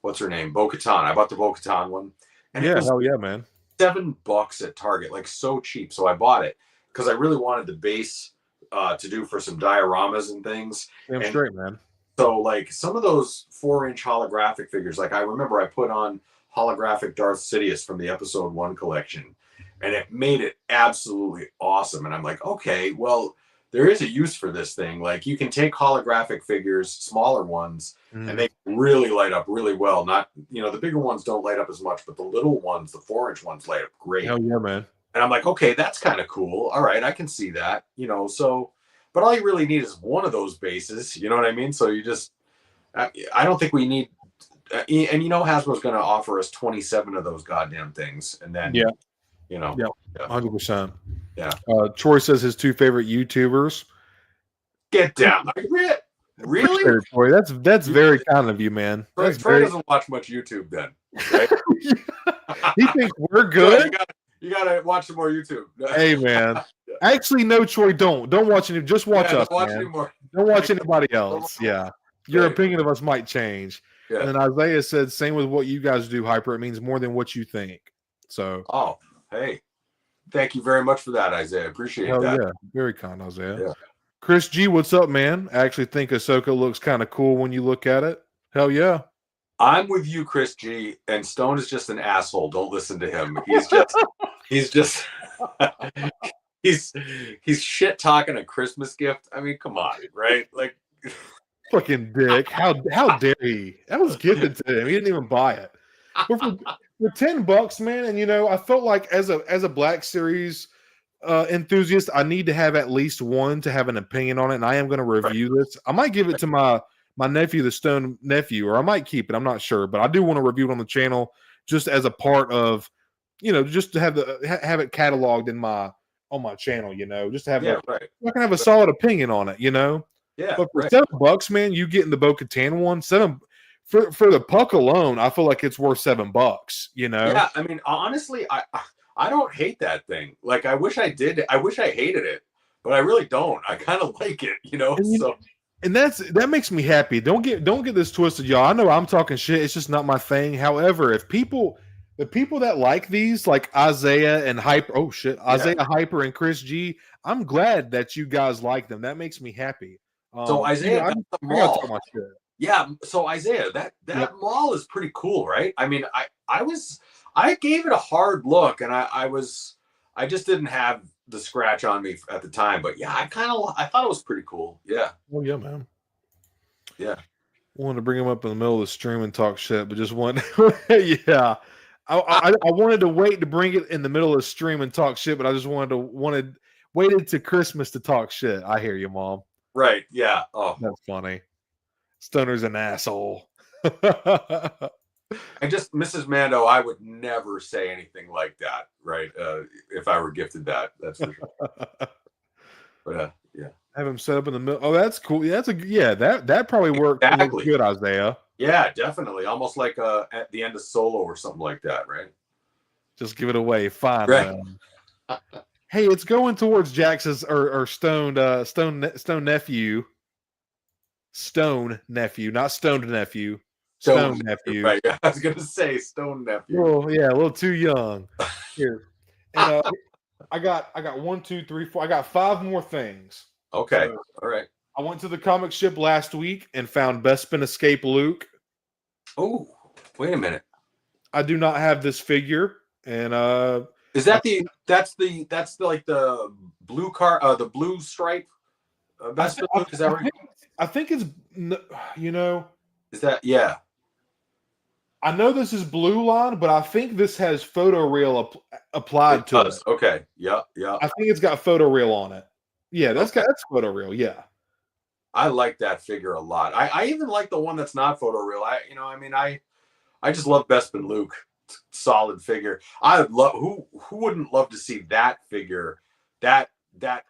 what's her name, Bo-Katan. I bought the Bo-Katan one, and it was hell yeah, man. $7 at Target, like so cheap. So I bought it because I really wanted the base to do for some dioramas and things. Damn straight, man. So like some of those 4-inch holographic figures, like I remember I put on holographic Darth Sidious from the Episode 1 collection, and it made it absolutely awesome. And I'm like, okay, well, there is a use for this thing. Like you can take holographic figures, smaller ones, and they really light up really well. Not, you know, the bigger ones don't light up as much, but the little ones, the 4-inch ones, light up great. Hell yeah, man. And I'm like, okay, that's kind of cool. All right, I can see that, you know. So, but all you really need is one of those bases. You know what I mean? So you just, I don't think we need, and you know, Hasbro's going to offer us 27 of those goddamn things, and then you know, 100%. Yeah. Troy says his 2 favorite YouTubers. Get down. Really? Troy, that's very kind of you, man. Troy doesn't watch much YouTube then. Right? He thinks we're good. You gotta watch some more YouTube. Hey, man. Actually, no, Troy, don't watch any. Just watch us, man. Don't watch anybody else. Yeah. Your opinion of us might change. Yeah. And then Isaiah said, same with what you guys do, Hyper. It means more than what you think. So. Oh, hey. Thank you very much for that, Isaiah. Appreciate that. Yeah. Very kind, Isaiah. Yeah. Chris G, what's up, man? I actually think Ahsoka looks kind of cool when you look at it. Hell yeah. I'm with you, Chris G, and Stone is just an asshole. Don't listen to him. He's shit talking a Christmas gift. I mean, come on, right? Like fucking dick. How dare he? That was gifted to him. He didn't even buy it. But for $10, man, and you know, I felt like as a Black Series enthusiast, I need to have at least one to have an opinion on it, and I am going to review this. I might give it to my nephew, the Stone nephew, or I might keep it. I'm not sure, but I do want to review it on the channel just as a part of, you know, just to have it cataloged on my channel, you know, just to have I can have a solid opinion on it, you know. Yeah. But for $7, man, you getting the Bo-Katan one, for the puck alone, I feel like it's worth $7, you know. Yeah, I mean, honestly, I don't hate that thing. Like, I wish I did. I wish I hated it, but I really don't. I kind of like it, you know. And that makes me happy. Don't get this twisted, y'all. I know I'm talking shit. It's just not my thing. However, the people that like these, like Isaiah and Hyper, Isaiah, Hyper, and Chris G, I'm glad that you guys like them. That makes me happy. So Isaiah, you know, I gotta talk my shit. Yeah. So Isaiah, that mall is pretty cool, right? I mean, I gave it a hard look, and I just didn't have the scratch on me at the time, but yeah, I thought it was pretty cool. Yeah. Oh yeah, man. Yeah. Wanted to bring him up in the middle of the stream and talk shit, but just wanted, yeah. I wanted to wait to bring it in the middle of the stream and talk shit, but I just waited to Christmas to talk shit. I hear you, Mom. Right. Yeah. Oh, that's funny. Stoner's an asshole. And just Mrs. Mando, I would never say anything like that, right? If I were gifted that, that's for sure. But yeah, have him set up in the middle. Oh, that's cool. Yeah, that probably worked exactly. Good, Isaiah. Yeah, definitely. Almost like at the end of Solo or something like that, right? Just give it away. Fine. Right. Hey, it's going towards Jax's or Stone nephew. Stone nephew, not stoned nephew. Stone nephew. Right. I was gonna say Stone nephew. Well, yeah, a little too young. Here. And, I got 1, 2, 3, 4. I got 5 more things. Okay. So, all right. I went to the comic ship last week and found Bespin Escape Luke. Oh, wait a minute. I do not have this figure, and is that that's like the blue the blue stripe Bespin Luke? Is that right? I think it's, you know. Is that, yeah. I know this is blue line, but I think this has photoreal applied to it. Okay. Yeah. I think it's got photoreal on it. Yeah, that's photoreal. Yeah. I like that figure a lot. I even like the one that's not photoreal. I just love Bespin Luke. Solid figure. I would love who wouldn't love to see that figure, that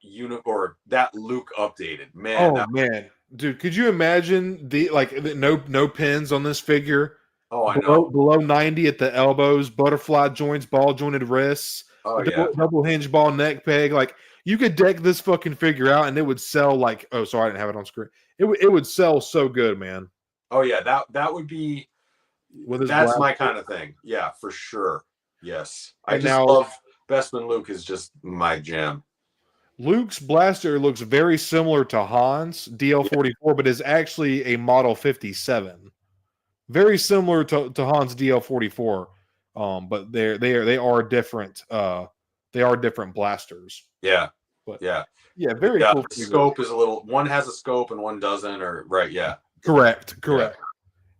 unit or that Luke updated. Man, Oh man, dude, could you imagine no pins on this figure? oh I know. Below 90 at the elbows, butterfly joints, ball jointed wrists, Oh a yeah. double hinge ball neck peg. Like you could deck this fucking figure out and it would sell like, oh sorry, I didn't have it on screen. It would sell so good, man. Oh yeah, that would be With his that's blaster. my kind of thing. Yeah, for sure. Yes. I And just now love Bespin Luke is just my jam. Luke's blaster looks very similar to Han's DL44, but is actually a Model 57. Very similar to Han's DL44, but they are different. They are different blasters. Yeah. But Yeah. yeah, very Yeah, cool. the scope is a little. One has a scope and one doesn't. Or right. Yeah. Correct. Yeah.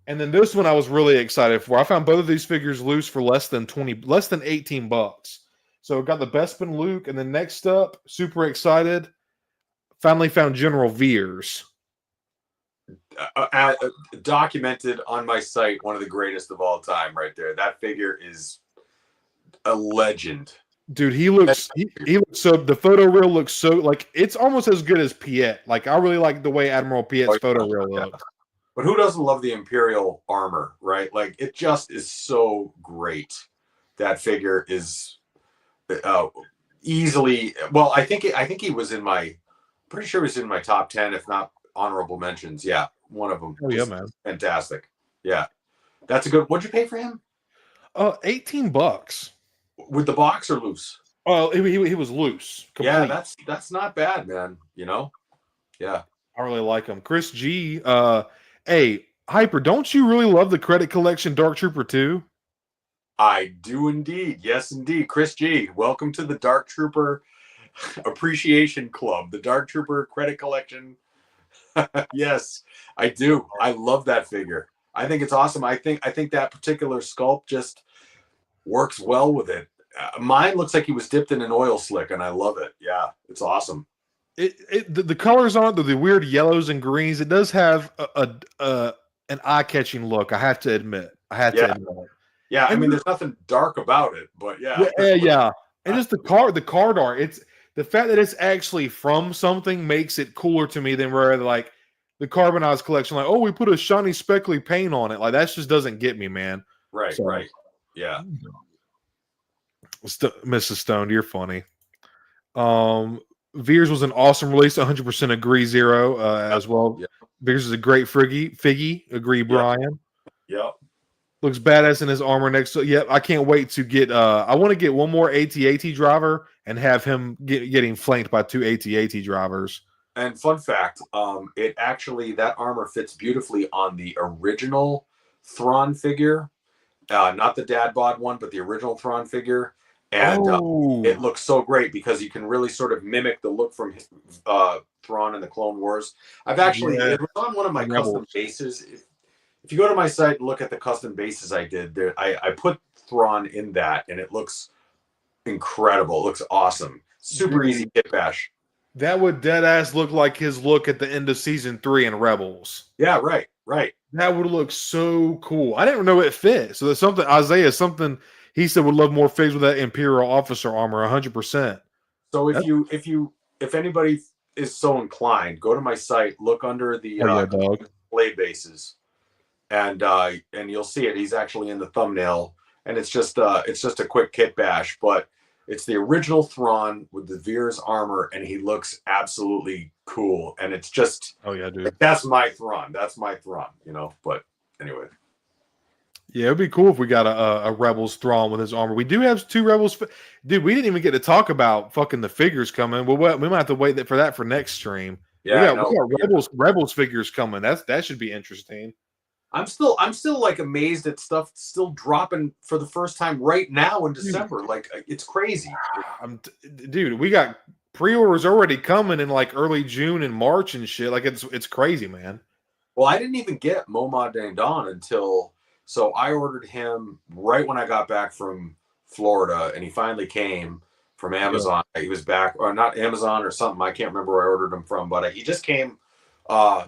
And then this one I was really excited for. I found both of these figures loose for less than $18. So got the Bespin Luke, and then next up, super excited, finally found General Veers. Documented on my site, one of the greatest of all time, right there. That figure is a legend. Dude, he looks so the photo reel looks so like it's almost as good as Piet. Like I really like the way Admiral Piet's photo reel looked. But who doesn't love the Imperial armor, right? Like it just is so great. That figure is easily. Well, I think he was in my. Pretty sure he was in my top 10, if not honorable mentions. Yeah, one of them. Oh yeah, man, fantastic. Yeah, that's a good. What'd you pay for him? $18 with the box or loose. Oh, he was loose. Complete. Yeah, that's not bad, man. You know, yeah, I really like him. Chris G. Hey, Hyper, don't you really love the Credit Collection Dark Trooper 2? I do indeed. Yes, indeed. Chris G. Welcome to the Dark Trooper Appreciation Club, the Dark Trooper Credit Collection. Yes, I do. I love that figure. I think it's awesome. I think that particular sculpt just works well with it. Mine looks like he was dipped in an oil slick, and I love it. Yeah, it's awesome. The colors on it, the weird yellows and greens, it does have an eye-catching look. I have to admit. Yeah, I mean, there's nothing dark about it, but yeah. And just the card art. It's the fact that it's actually from something makes it cooler to me than where like the Carbonized collection, like, oh, we put a shiny speckly paint on it. Like that just doesn't get me, man. Right, so, right. Yeah. Mrs. Stone, you're funny. Veers was an awesome release. 100% agree, Zero as well. Yep. Veers is a great figgy. Agree, Brian. Yep. Looks badass in his armor next. So, I can't wait to get. I want to get one more AT-AT driver and have him getting flanked by two AT-AT drivers. And fun fact, it actually that armor fits beautifully on the original Thrawn figure, not the dad bod one, but the original Thrawn figure. And it looks so great because you can really sort of mimic the look from Thrawn in the Clone Wars. I've actually it was on one of my custom bases. If you go to my site and look at the custom bases I did there, I put Thrawn in that, and it looks incredible. It looks awesome. Super easy kit bash. That would dead ass look like his look at the end of season 3 in Rebels. Yeah, right. That would look so cool. I didn't know it fit. So there's something Isaiah he said would love more figs with that Imperial officer armor, 100%. So if anybody is so inclined, go to my site, look under the blade bases, and you'll see it. He's actually in the thumbnail, and it's just a quick kit bash, but it's the original Thrawn with the Veers armor, and he looks absolutely cool. And it's just dude, that's my Thrawn. You know. But anyway. Yeah, it'd be cool if we got a Rebels Thrawn with his armor. We do have 2 Rebels. Dude, we didn't even get to talk about fucking the figures coming. Well, we might have to wait for that for next stream. Yeah, we got Rebels figures coming. That should be interesting. I'm still like amazed at stuff still dropping for the first time right now in December. Like it's crazy. Dude, we got pre-orders already coming in like early June and March and shit. Like it's crazy, man. Well, I didn't even get Moma Dandon until. So I ordered him right when I got back from Florida, and he finally came from Amazon. Yeah. He was back, or not Amazon or something. I can't remember where I ordered him from, but he just came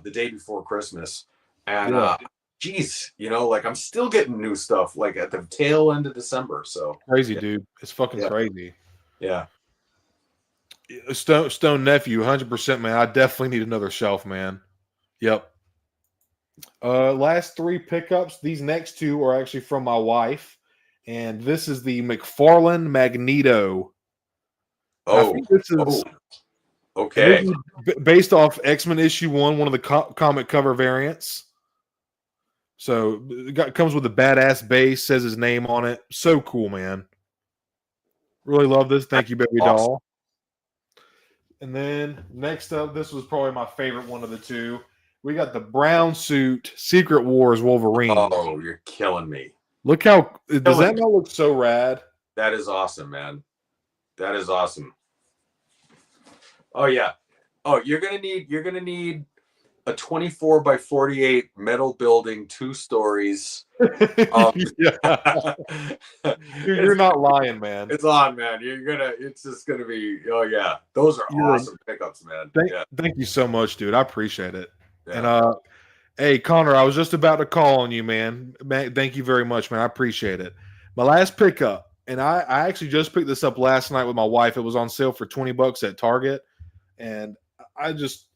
the day before Christmas, and Yeah. geez, like I'm still getting new stuff like at the tail end of December. So Crazy, yeah, dude. It's fucking yeah, crazy. yeah. Stone nephew, 100%, man. I definitely need another shelf, man. Yep. Last three pickups. These next two are actually from my wife, and this is the McFarlane Magneto. I Oh, think this is, and this okay. is based off X-Men issue 1, one of the comic cover variants. So comes with a badass base, says his name on it. So cool, man. Really love this. Thank you, baby Awesome. doll. And then next up, this was probably my favorite one of the two. We got the brown suit Secret Wars Wolverine. Oh, you're killing me. Look how does that not look so rad? That is awesome, man. That is awesome. Oh yeah. Oh, you're gonna need a 24 by 48 metal building, 2 stories. Yeah. Dude, you're not lying, man. It's on, man. It's just gonna be. Oh yeah, those are awesome pickups, man. Thank you so much, dude. I appreciate it. Yeah. And hey, Connor, I was just about to call on you, man. Thank you very much, man. I appreciate it. My last pickup, and I actually just picked this up last night with my wife. It was on sale for $20 at Target, and I just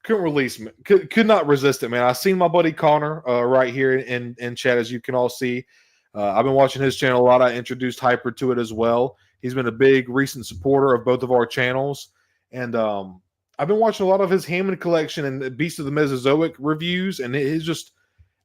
could not resist it, man. I seen my buddy Connor right here in chat, as you can all see. I've been watching his channel a lot. I introduced Hyper to it as well. He's been a big recent supporter of both of our channels, and I've been watching a lot of his Hammond collection and Beast of the Mesozoic reviews, and it's just,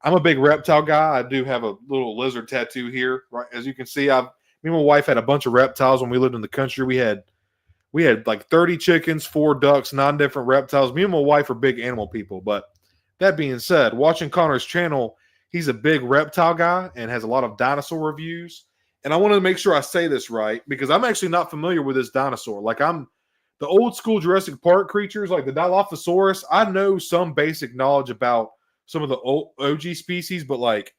I'm a big reptile guy. I do have a little lizard tattoo here, right? As you can see, me and my wife had a bunch of reptiles when we lived in the country. We had like 30 chickens, 4 ducks, 9 different reptiles. Me and my wife are big animal people. But that being said, watching Connor's channel, he's a big reptile guy and has a lot of dinosaur reviews. And I want to make sure I say this right, because I'm actually not familiar with this dinosaur. Like, I'm the old school Jurassic Park creatures, like the Dilophosaurus. I know some basic knowledge about some of the old OG species, but like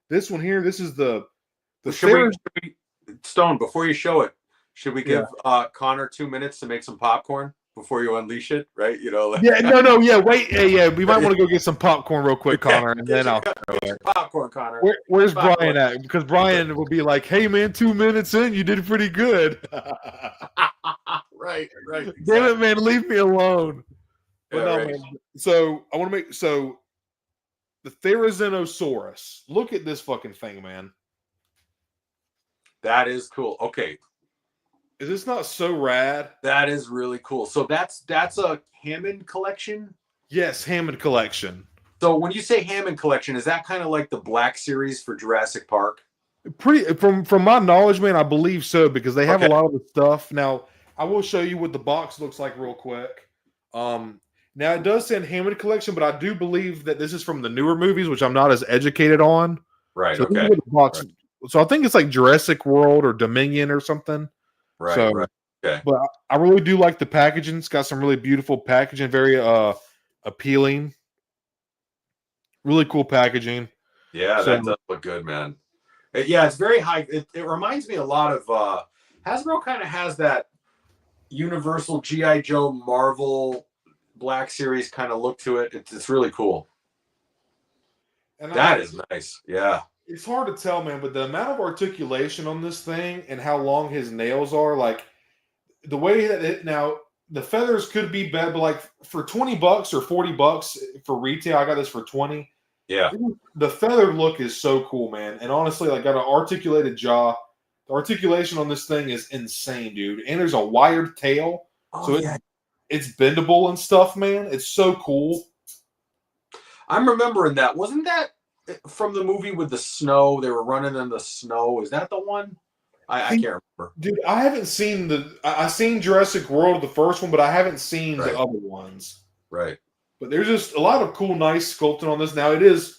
this one here, this is the Should we, Stone, before you show it, should we give Connor 2 minutes to make some popcorn before you unleash it? Right? Wait, yeah. We might want to go get some popcorn real quick, Connor, and then I'll popcorn, Connor. Where's Brian at? Because Brian will be like, "Hey, man, 2 minutes in, you did pretty good." Right. Exactly. Damn it, man, leave me alone. But Yeah, no, man. So I want to make the Therizinosaurus. Look at this fucking thing, man. That is cool. Okay. Is this not so rad? That is really cool. So that's a Hammond collection? Yes, Hammond collection. So when you say Hammond collection, is that kind of like the Black Series for Jurassic Park? Pretty from my knowledge, man, I believe so, because they have a lot of the stuff. Now, I will show you what the box looks like real quick. Now it does say Hammond collection, but I do believe that this is from the newer movies, which I'm not as educated on. Right. So Okay. The box. Right. So I think it's like Jurassic World or Dominion or something. Right. So, right. Okay. But I really do like the packaging. It's got some really beautiful packaging, very appealing. Really cool packaging. Yeah, that does look good, man. Yeah, it's very high. It reminds me a lot of Hasbro. Kind of has that Universal G.I. Joe Marvel Black Series kind of look to it. It's really cool. And that is nice. Yeah. It's hard to tell, man, but the amount of articulation on this thing and how long his nails are, like the way that now the feathers could be bad, but like for $20 or $40 for retail, I got this for 20. Yeah. The feathered look is so cool, man. And honestly, like, got an articulated jaw. The articulation on this thing is insane, dude. And there's a wired tail. So it's bendable and stuff, man. It's so cool. I'm remembering that. Wasn't that from the movie with the snow? They were running in the snow. Is that the one? I can't remember. Dude, I haven't seen I've seen Jurassic World, the first one, but I haven't seen the other ones. Right. But there's just a lot of cool, nice sculpting on this. Now this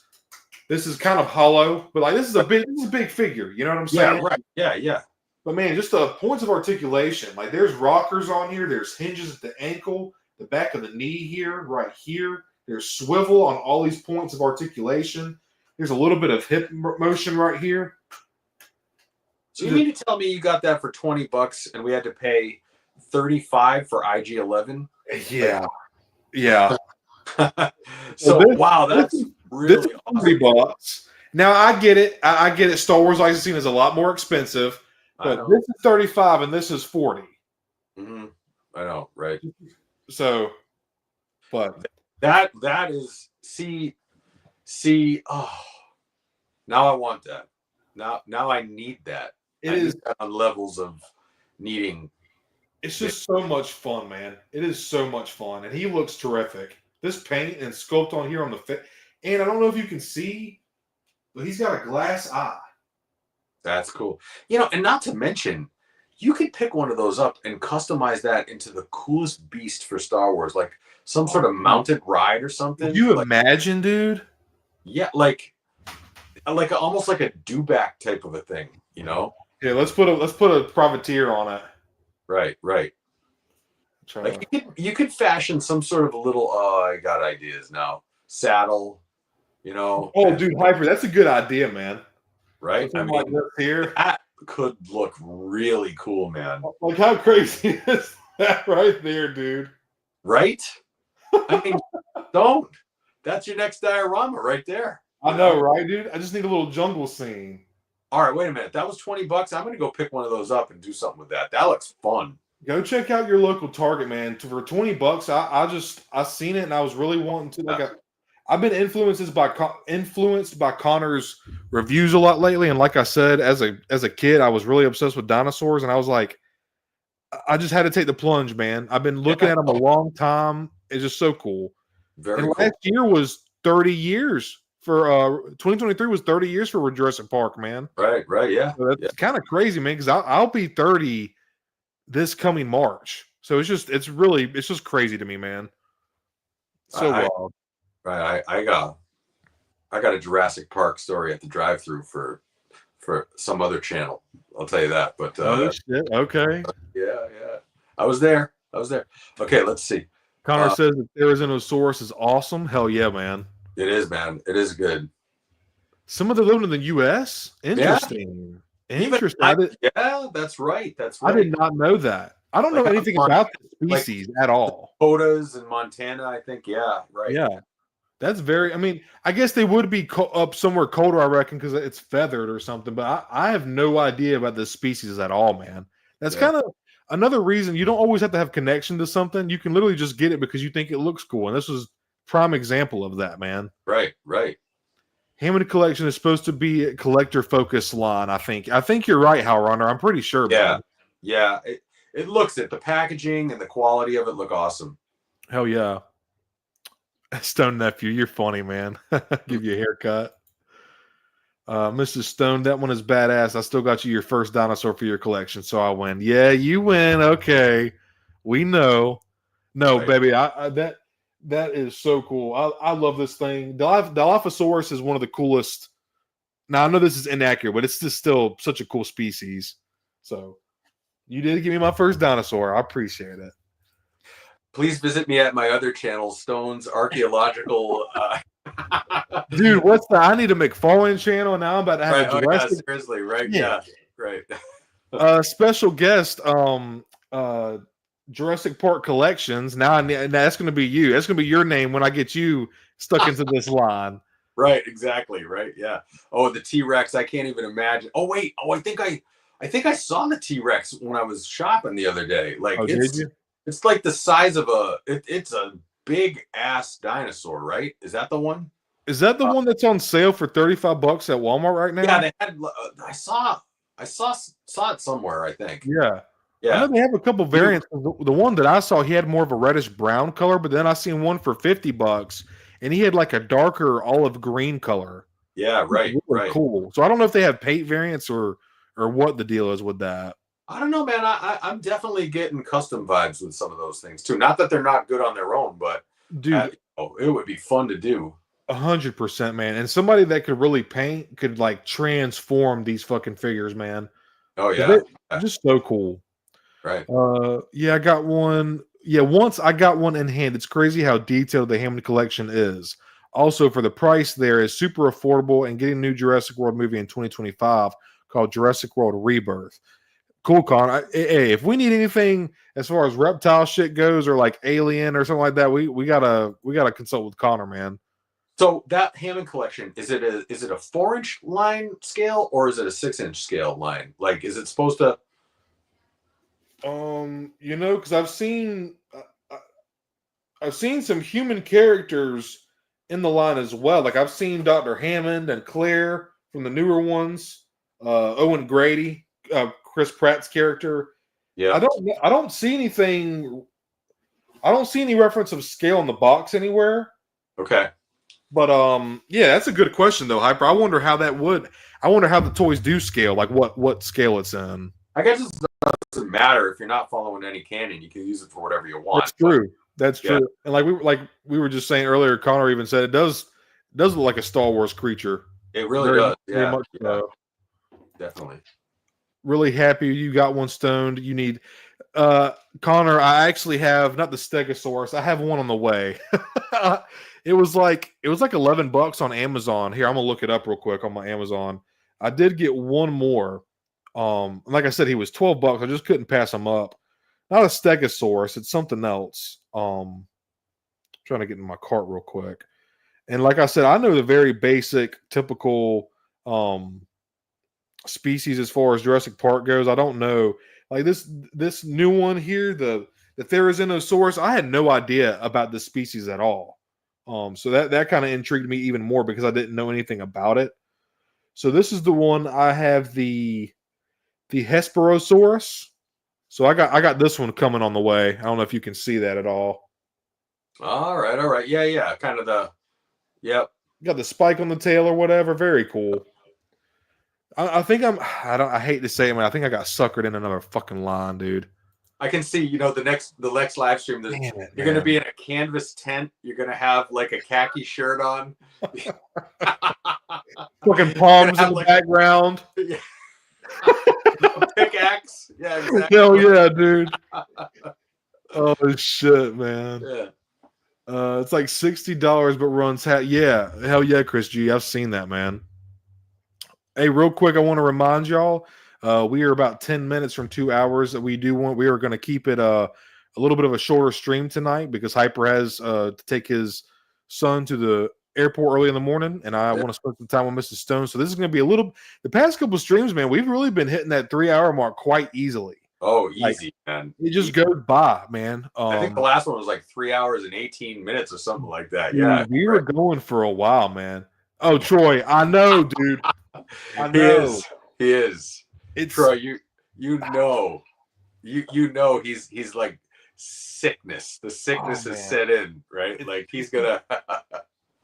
is kind of hollow, but like this is a big figure. You know what I'm saying? Yeah, right. Yeah. But man, just the points of articulation. Like there's rockers on here. There's hinges at the ankle, the back of the knee here, right here. There's swivel on all these points of articulation. There's a little bit of hip motion right here. So you mean to tell me you got that for $20 and we had to pay $35 for IG-11? Yeah. Yeah. So this, wow, this that's is really awesome. $30. Now I get it. I get it. Star Wars licensing is a lot more expensive, I but know. this is 35 and this is 40. Mm-hmm. I know, right? So, but That is see. Oh, now I want that. Now I need that. it I is. need that on levels of needing. It's just so much fun, man. It is so much fun, and he looks terrific. This paint and sculpt on here on the fit, and I don't know if you can see, but he's got a glass eye. That's cool. You know, and not to mention, you could pick one of those up and customize that into the coolest beast for Star Wars, like some sort of mounted ride or something. Can you like, imagine, dude? yeah, like almost like a dewback type of a thing, you know? Yeah, let's put a privateer on it. Right. Like you could fashion some sort of a little. Oh, I got ideas now. Saddle, you know. Oh, dude, Hyper, that's a good idea, man. Right. I mean, like this here, that could look really cool, man. like how crazy is that right there, dude? Right. I mean, don't. That's your next diorama right there. I know, right, dude? I just need a little jungle scene. All right, wait a minute. That was $20. I'm gonna go pick one of those up and do something with that. That looks fun. Go check out your local Target, man. For $20, I seen it and I was really wanting to. Like, I've been influenced by Connor's reviews a lot lately, and like I said, as a kid, I was really obsessed with dinosaurs, and I was like, I just had to take the plunge, man. I've been looking at them a long time. It's just so cool. Very and cool. last year was 30 years for 2023 was 30 years for Jurassic Park, man. Right, yeah. So that's kind of crazy, man, because I'll be 30 this coming March. So it's just crazy to me, man. So wild. Right. I got a Jurassic Park story at the drive-through for some other channel. I'll tell you that. But oh shit. Okay. Yeah. I was there. Okay, let's see. Connor says that Therizinosaurus is awesome. Hell yeah, man. It is, man. It is good. Some of them living in the US? Interesting. Yeah. Interesting. Yeah, that's right. I did not know that. I don't know anything about the species at all. Dakotas and Montana, I think. Yeah, right. Yeah. That's very, I mean, I guess they would be up somewhere colder, I reckon, because it's feathered or something. But I have no idea about this species at all, man. That's kind of another reason you don't always have to have connection to something. You can literally just get it because you think it looks cool. And this was prime example of that, man. Right. Hammond Collection is supposed to be a collector-focused line, I think. I think you're right, Hal Runner. I'm pretty sure, man. Yeah. It looks it. The packaging and the quality of it look awesome. Hell yeah. Stone Nephew, you're funny, man. Give you a haircut. Mrs. Stone, that one is badass. I still got you your first dinosaur for your collection, so I win. Yeah, you win. Okay. We know. No, right. Baby, that is so cool. I love this thing. Dilophosaurus is one of the coolest. Now, I know this is inaccurate, but it's just still such a cool species. So, you did give me my first dinosaur. I appreciate it. Please visit me at my other channel, Stone's Archaeological. Dude, I need a McFarlane channel, and now I'm about to have a Jurassic. Seriously, right? Yeah, right. Special guest, Jurassic Park Collections. Now that's going to be you. That's going to be your name when I get you stuck into this line. Right, exactly. Right, yeah. Oh, the T-Rex. I can't even imagine. Oh, wait. Oh, I think I saw the T-Rex when I was shopping the other day. Like, it's like the size of it's a big ass dinosaur, right? Is that the one? Is that the one that's on sale for $35 at Walmart right now? Yeah, they had. I saw it somewhere. I think. Yeah. I know they have a couple variants. The one that I saw, he had more of a reddish brown color, but then I seen one for $50, and he had like a darker olive green color. Yeah, right. Right. Cool. So I don't know if they have paint variants or what the deal is with that. I don't know, man. I'm definitely getting custom vibes with some of those things too. Not that they're not good on their own, but dude, it would be fun to do. 100%, man. And somebody that could really paint could like transform these fucking figures, man. Oh yeah, they're just so cool. Right. Yeah, I got one. Yeah, once I got one in hand. It's crazy how detailed the Hammond Collection is. Also, for the price, there is super affordable and getting a new Jurassic World movie in 2025 called Jurassic World Rebirth. Cool, Con. Hey, if we need anything as far as reptile shit goes, or like Alien or something like that, we gotta consult with Connor, man. So that Hammond collection, is it a 4-inch line scale or is it a 6-inch scale line? Like, is it supposed to? Because I've seen some human characters in the line as well. Like I've seen Dr. Hammond and Claire from the newer ones. Owen Grady, Chris Pratt's character. Yeah. I don't see anything. I don't see any reference of scale in the box anywhere. Okay. But yeah, that's a good question though, Hyper. I wonder how the toys do scale, like what scale it's in. I guess it doesn't matter if you're not following any canon. You can use it for whatever you want. That's true. That's true. And like we were just saying earlier, Connor even said it does look like a Star Wars creature. It really does. Very Yeah. much so. Definitely. Really happy you got one stoned. You need Connor, I actually have not the Stegosaurus. I have one on the way. It was like $11 on Amazon. Here, I'm gonna look it up real quick on my Amazon. I did get one more. Like I said, he was $12. I just couldn't pass him up. Not a Stegosaurus, it's something else. Trying to get in my cart real quick. And like I said, I know the very basic, typical species as far as Jurassic Park goes. I don't know. Like this new one here, the Therizinosaurus, I had no idea about this species at all. So that kind of intrigued me even more because I didn't know anything about it. So this is the one I have, the Hesperosaurus. So I got this one coming on the way. I don't know if you can see that at all. All right. Yeah. Kind of yep. Got the spike on the tail or whatever. Very cool. I think I hate to say it, man. I think I got suckered in another fucking line, dude. I can see, the next live stream, you're going to be in a canvas tent. You're going to have like a khaki shirt on. Fucking palms in the background. Yeah. A pickaxe. Yeah, exactly. Hell yeah, dude. Oh shit, man. Yeah. It's like $60, but runs yeah. Hell yeah, Chris G. I've seen that, man. Hey, real quick, I want to remind y'all, we are about 10 minutes from 2 hours. We are going to keep it a little bit of a shorter stream tonight because Hyper has to take his son to the airport early in the morning, and I want to spend some time with Mrs. Stone. So this is going to be the past couple of streams, man, we've really been hitting that 3-hour mark quite easily. Oh, easy, man. It just goes by, man. I think the last one was like 3 hours and 18 minutes or something like that. Dude, yeah. We were going for a while, man. Oh, Troy, I know, dude. I know. He is. It's Troy, you know he's like sickness. The sickness has set in, right? Like he's gonna.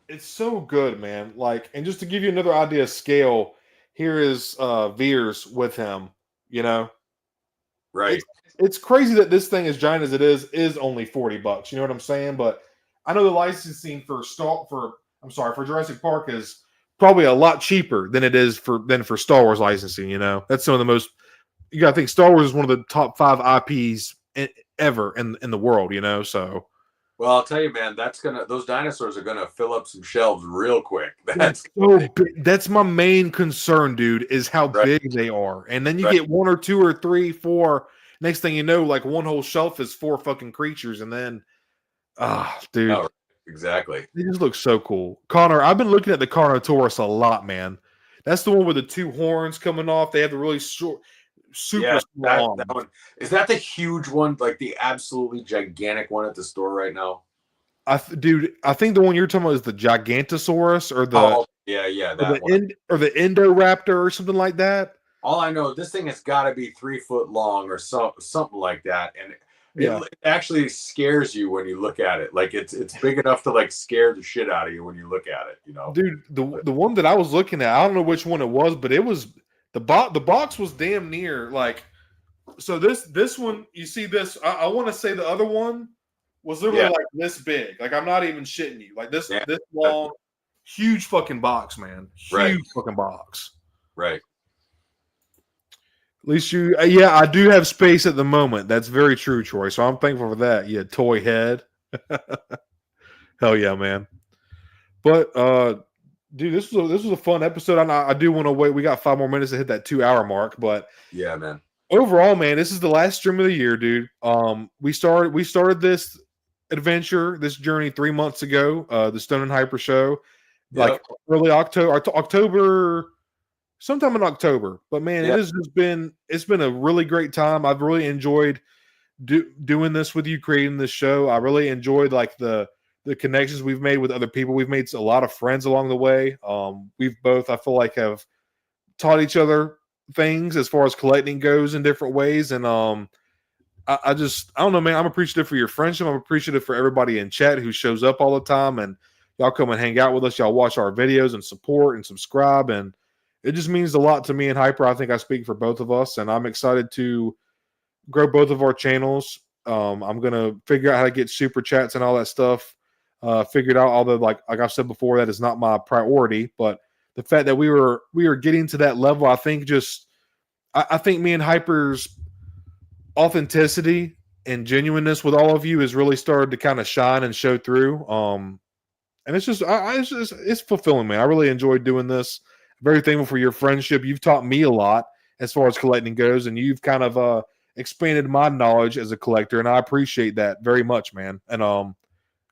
It's so good, man. Like, and just to give you another idea of scale, here is Veers with him. Right. It's crazy that this thing, as giant as it is only $40. You know what I'm saying? But I know the licensing for Jurassic Park is probably a lot cheaper than it is for Star Wars licensing. That's some of the most. You got to think Star Wars is one of the top 5 IPs ever in the world. So. Well, I'll tell you, man, those dinosaurs are gonna fill up some shelves real quick. That's so big. That's my main concern, dude, is how big they are. And then you get 1 or 2 or 3, 4. Next thing you know, like one whole shelf is 4 fucking creatures, and then dude. Oh, exactly. They just look so cool. Connor, I've been looking at the Carnotaurus a lot, man. That's the one with the 2 horns coming off. They have the really short, super long. That one. Is that the huge one, like the absolutely gigantic one at the store right now? Dude, I think the one you're talking about is the Gigantosaurus or the the Indoraptor or something like that. All I know, this thing has got to be 3 foot long or something like that, and it actually scares you when you look at it. Like it's big enough to like scare the shit out of you when you look at it. Dude, the one that I was looking at, I don't know which one it was, but it was the box was damn near like. So this one, you see this? I want to say the other one was literally like this big. Like I'm not even shitting you. Like this long, huge fucking box, man. Huge fucking box. Right. At least I do have space at the moment. That's very true, Troy. So I'm thankful for that. Yeah, toy head. Hell yeah, man. But dude, this was a fun episode. I do want to wait. We got 5 more minutes to hit that 2-hour mark. But yeah, man. Overall, man, this is the last stream of the year, dude. We started this adventure, this journey 3 months ago. The Stone and Hyper show. like early October, sometime in October. But man, it has just been a really great time. I've really enjoyed doing this with you, creating this show. I really enjoyed like the connections we've made with other people. We've made a lot of friends along the way. We've both, I feel like, have taught each other things as far as collecting goes in different ways. And I don't know, man. I'm appreciative for your friendship. I'm appreciative for everybody in chat who shows up all the time, and y'all come and hang out with us. Y'all watch our videos and support and subscribe, and it just means a lot to me and Hyper. I think I speak for both of us, and I'm excited to grow both of our channels. I'm gonna figure out how to get super chats and all that stuff figured out. Although, like I've said before, that is not my priority. But the fact that we are getting to that level, I think I think me and Hyper's authenticity and genuineness with all of you has really started to kind of shine and show through. And it's just, it's fulfilling, man. I really enjoyed doing this. Very thankful for your friendship. You've taught me a lot as far as collecting goes, and you've kind of expanded my knowledge as a collector, and I appreciate that very much, man. And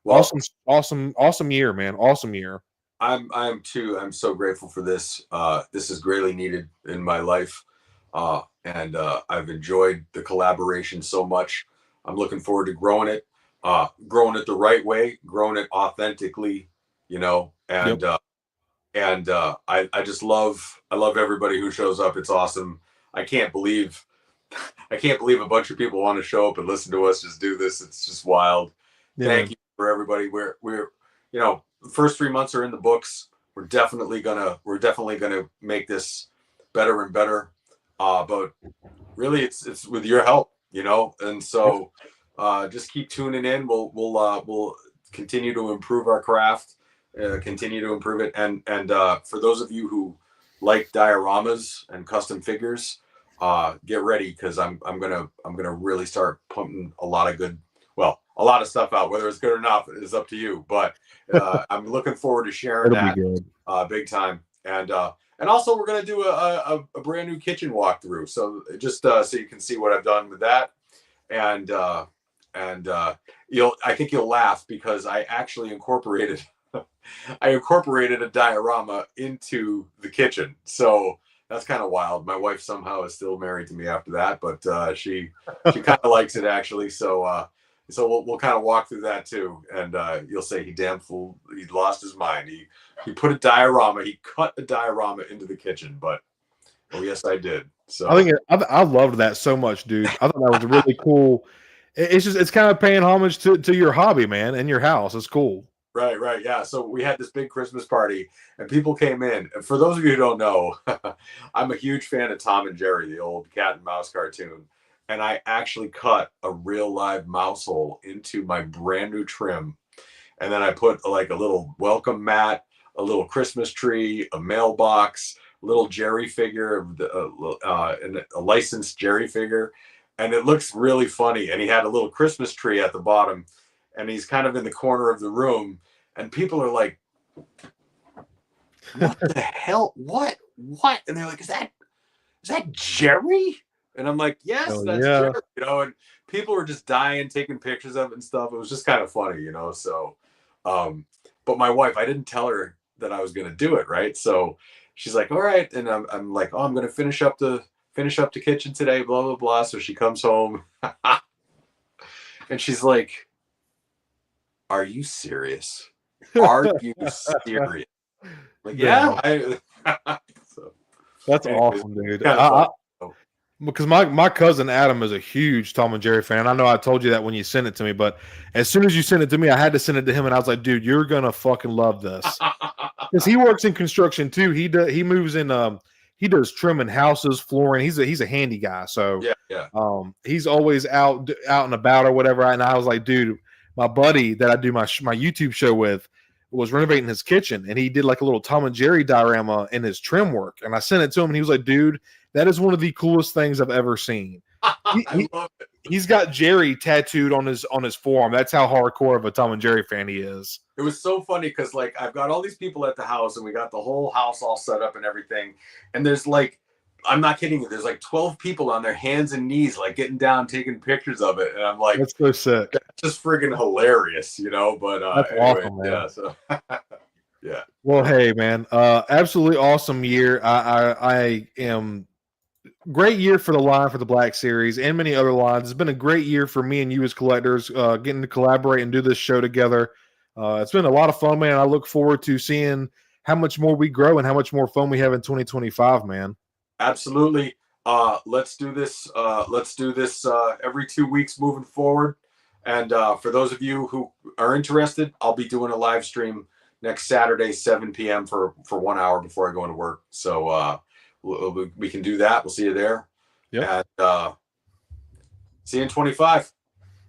awesome year, man. Awesome year. I'm too. I'm so grateful for this. This is greatly needed in my life. And I've enjoyed the collaboration so much. I'm looking forward to growing it the right way, growing it authentically, and I just love everybody who shows up. It's awesome. I can't believe a bunch of people want to show up and listen to us just do this. It's just wild. Yeah, Thank you for everybody. We're the first 3 months are in the books. We're definitely gonna make this better and better. But really, it's with your help, and so just keep tuning in. We'll continue to improve our craft, continue to improve it, and for those of you who like dioramas and custom figures, get ready, because I'm gonna really start pumping a lot of stuff out. Whether it's good or not is up to you, but I'm looking forward to sharing that big time. And also, we're going to do a brand new kitchen walkthrough. So just so you can see what I've done with that. And I think you'll laugh, because I actually incorporated a diorama into the kitchen. So that's kind of wild. My wife somehow is still married to me after that, but she kind of likes it, actually. So we'll kind of walk through that too, and you'll say, he damn fool, he lost his mind. He put he cut a diorama into the kitchen, but yes, I did. So I loved that so much, dude. I thought that was really cool. It's kind of paying homage to your hobby, man, and your house. It's cool. Right, yeah. So we had this big Christmas party, and people came in. And for those of you who don't know, I'm a huge fan of Tom and Jerry, the old cat and mouse cartoon. And I actually cut a real live mouse hole into my brand new trim. And then I put like a little welcome mat, a little Christmas tree, a mailbox, a little Jerry figure, and a licensed Jerry figure. And it looks really funny. And he had a little Christmas tree at the bottom, and he's kind of in the corner of the room. And people are like, what the hell? What? And they're like, is that Jerry? And I'm like, yes, that's Jerry, and people were just dying, taking pictures of it and stuff. It was just kind of funny, so, but my wife, I didn't tell her that I was going to do it. Right. So she's like, all right. And I'm like, oh, I'm going to finish up the kitchen today, blah, blah, blah. So she comes home and she's like, are you serious? Are you serious? Like, yeah. So, that's awesome, dude. Because my cousin Adam is a huge Tom and Jerry fan. I know I told you that when you sent it to me, but as soon as you sent it to me, I had to send it to him, and I was like, dude, you're gonna fucking love this. Because he works in construction too. He moves in he does trimming houses, flooring. He's a handy guy. So he's always out and about or whatever. And I was like, dude, my buddy that I do my YouTube show with was renovating his kitchen, and he did like a little Tom and Jerry diorama in his trim work. And I sent it to him, and he was like, dude, that is one of the coolest things I've ever seen. I love it. He's got Jerry tattooed on his forearm. That's how hardcore of a Tom and Jerry fan he is. It was so funny because like I've got all these people at the house, and we got the whole house all set up and everything. And there's like, I'm not kidding you, there's like 12 people on their hands and knees, like getting down, taking pictures of it. And I'm like, that's so sick. That's just friggin' hilarious, But that's anyway, awesome, man. Yeah. So yeah. Well, hey, man, absolutely awesome year. I am great year for the line for the Black Series and many other lines. It's been a great year for me and you as collectors, getting to collaborate and do this show together. It's been a lot of fun, man. I look forward to seeing how much more we grow and how much more fun we have in 2025, man. Absolutely. Let's do this. Let's do this every 2 weeks moving forward. And for those of you who are interested, I'll be doing a live stream next Saturday, 7 p.m. for 1 hour before I go into work. So we can do that. We'll see you there. Yeah. And see you in 25.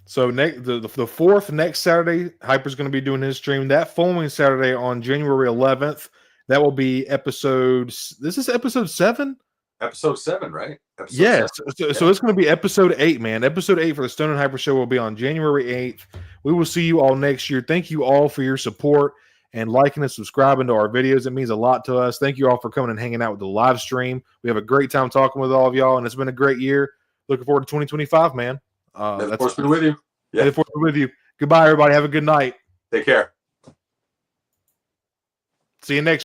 So the fourth, next Saturday, Hyper's going to be doing his stream. That following Saturday on January 11th, that will be episode. This is episode 7. Episode 7, right? Yes. So it's going to be episode 8, man. Episode 8 for the Stone and Hyper Show will be on January 8th. We will see you all next year. Thank you all for your support and liking and subscribing to our videos. It means a lot to us. Thank you all for coming and hanging out with the live stream. We have a great time talking with all of y'all, and it's been a great year. Looking forward to 2025, man. Of course, be with you. Yeah. Of course, be with you. Goodbye, everybody. Have a good night. Take care. See you next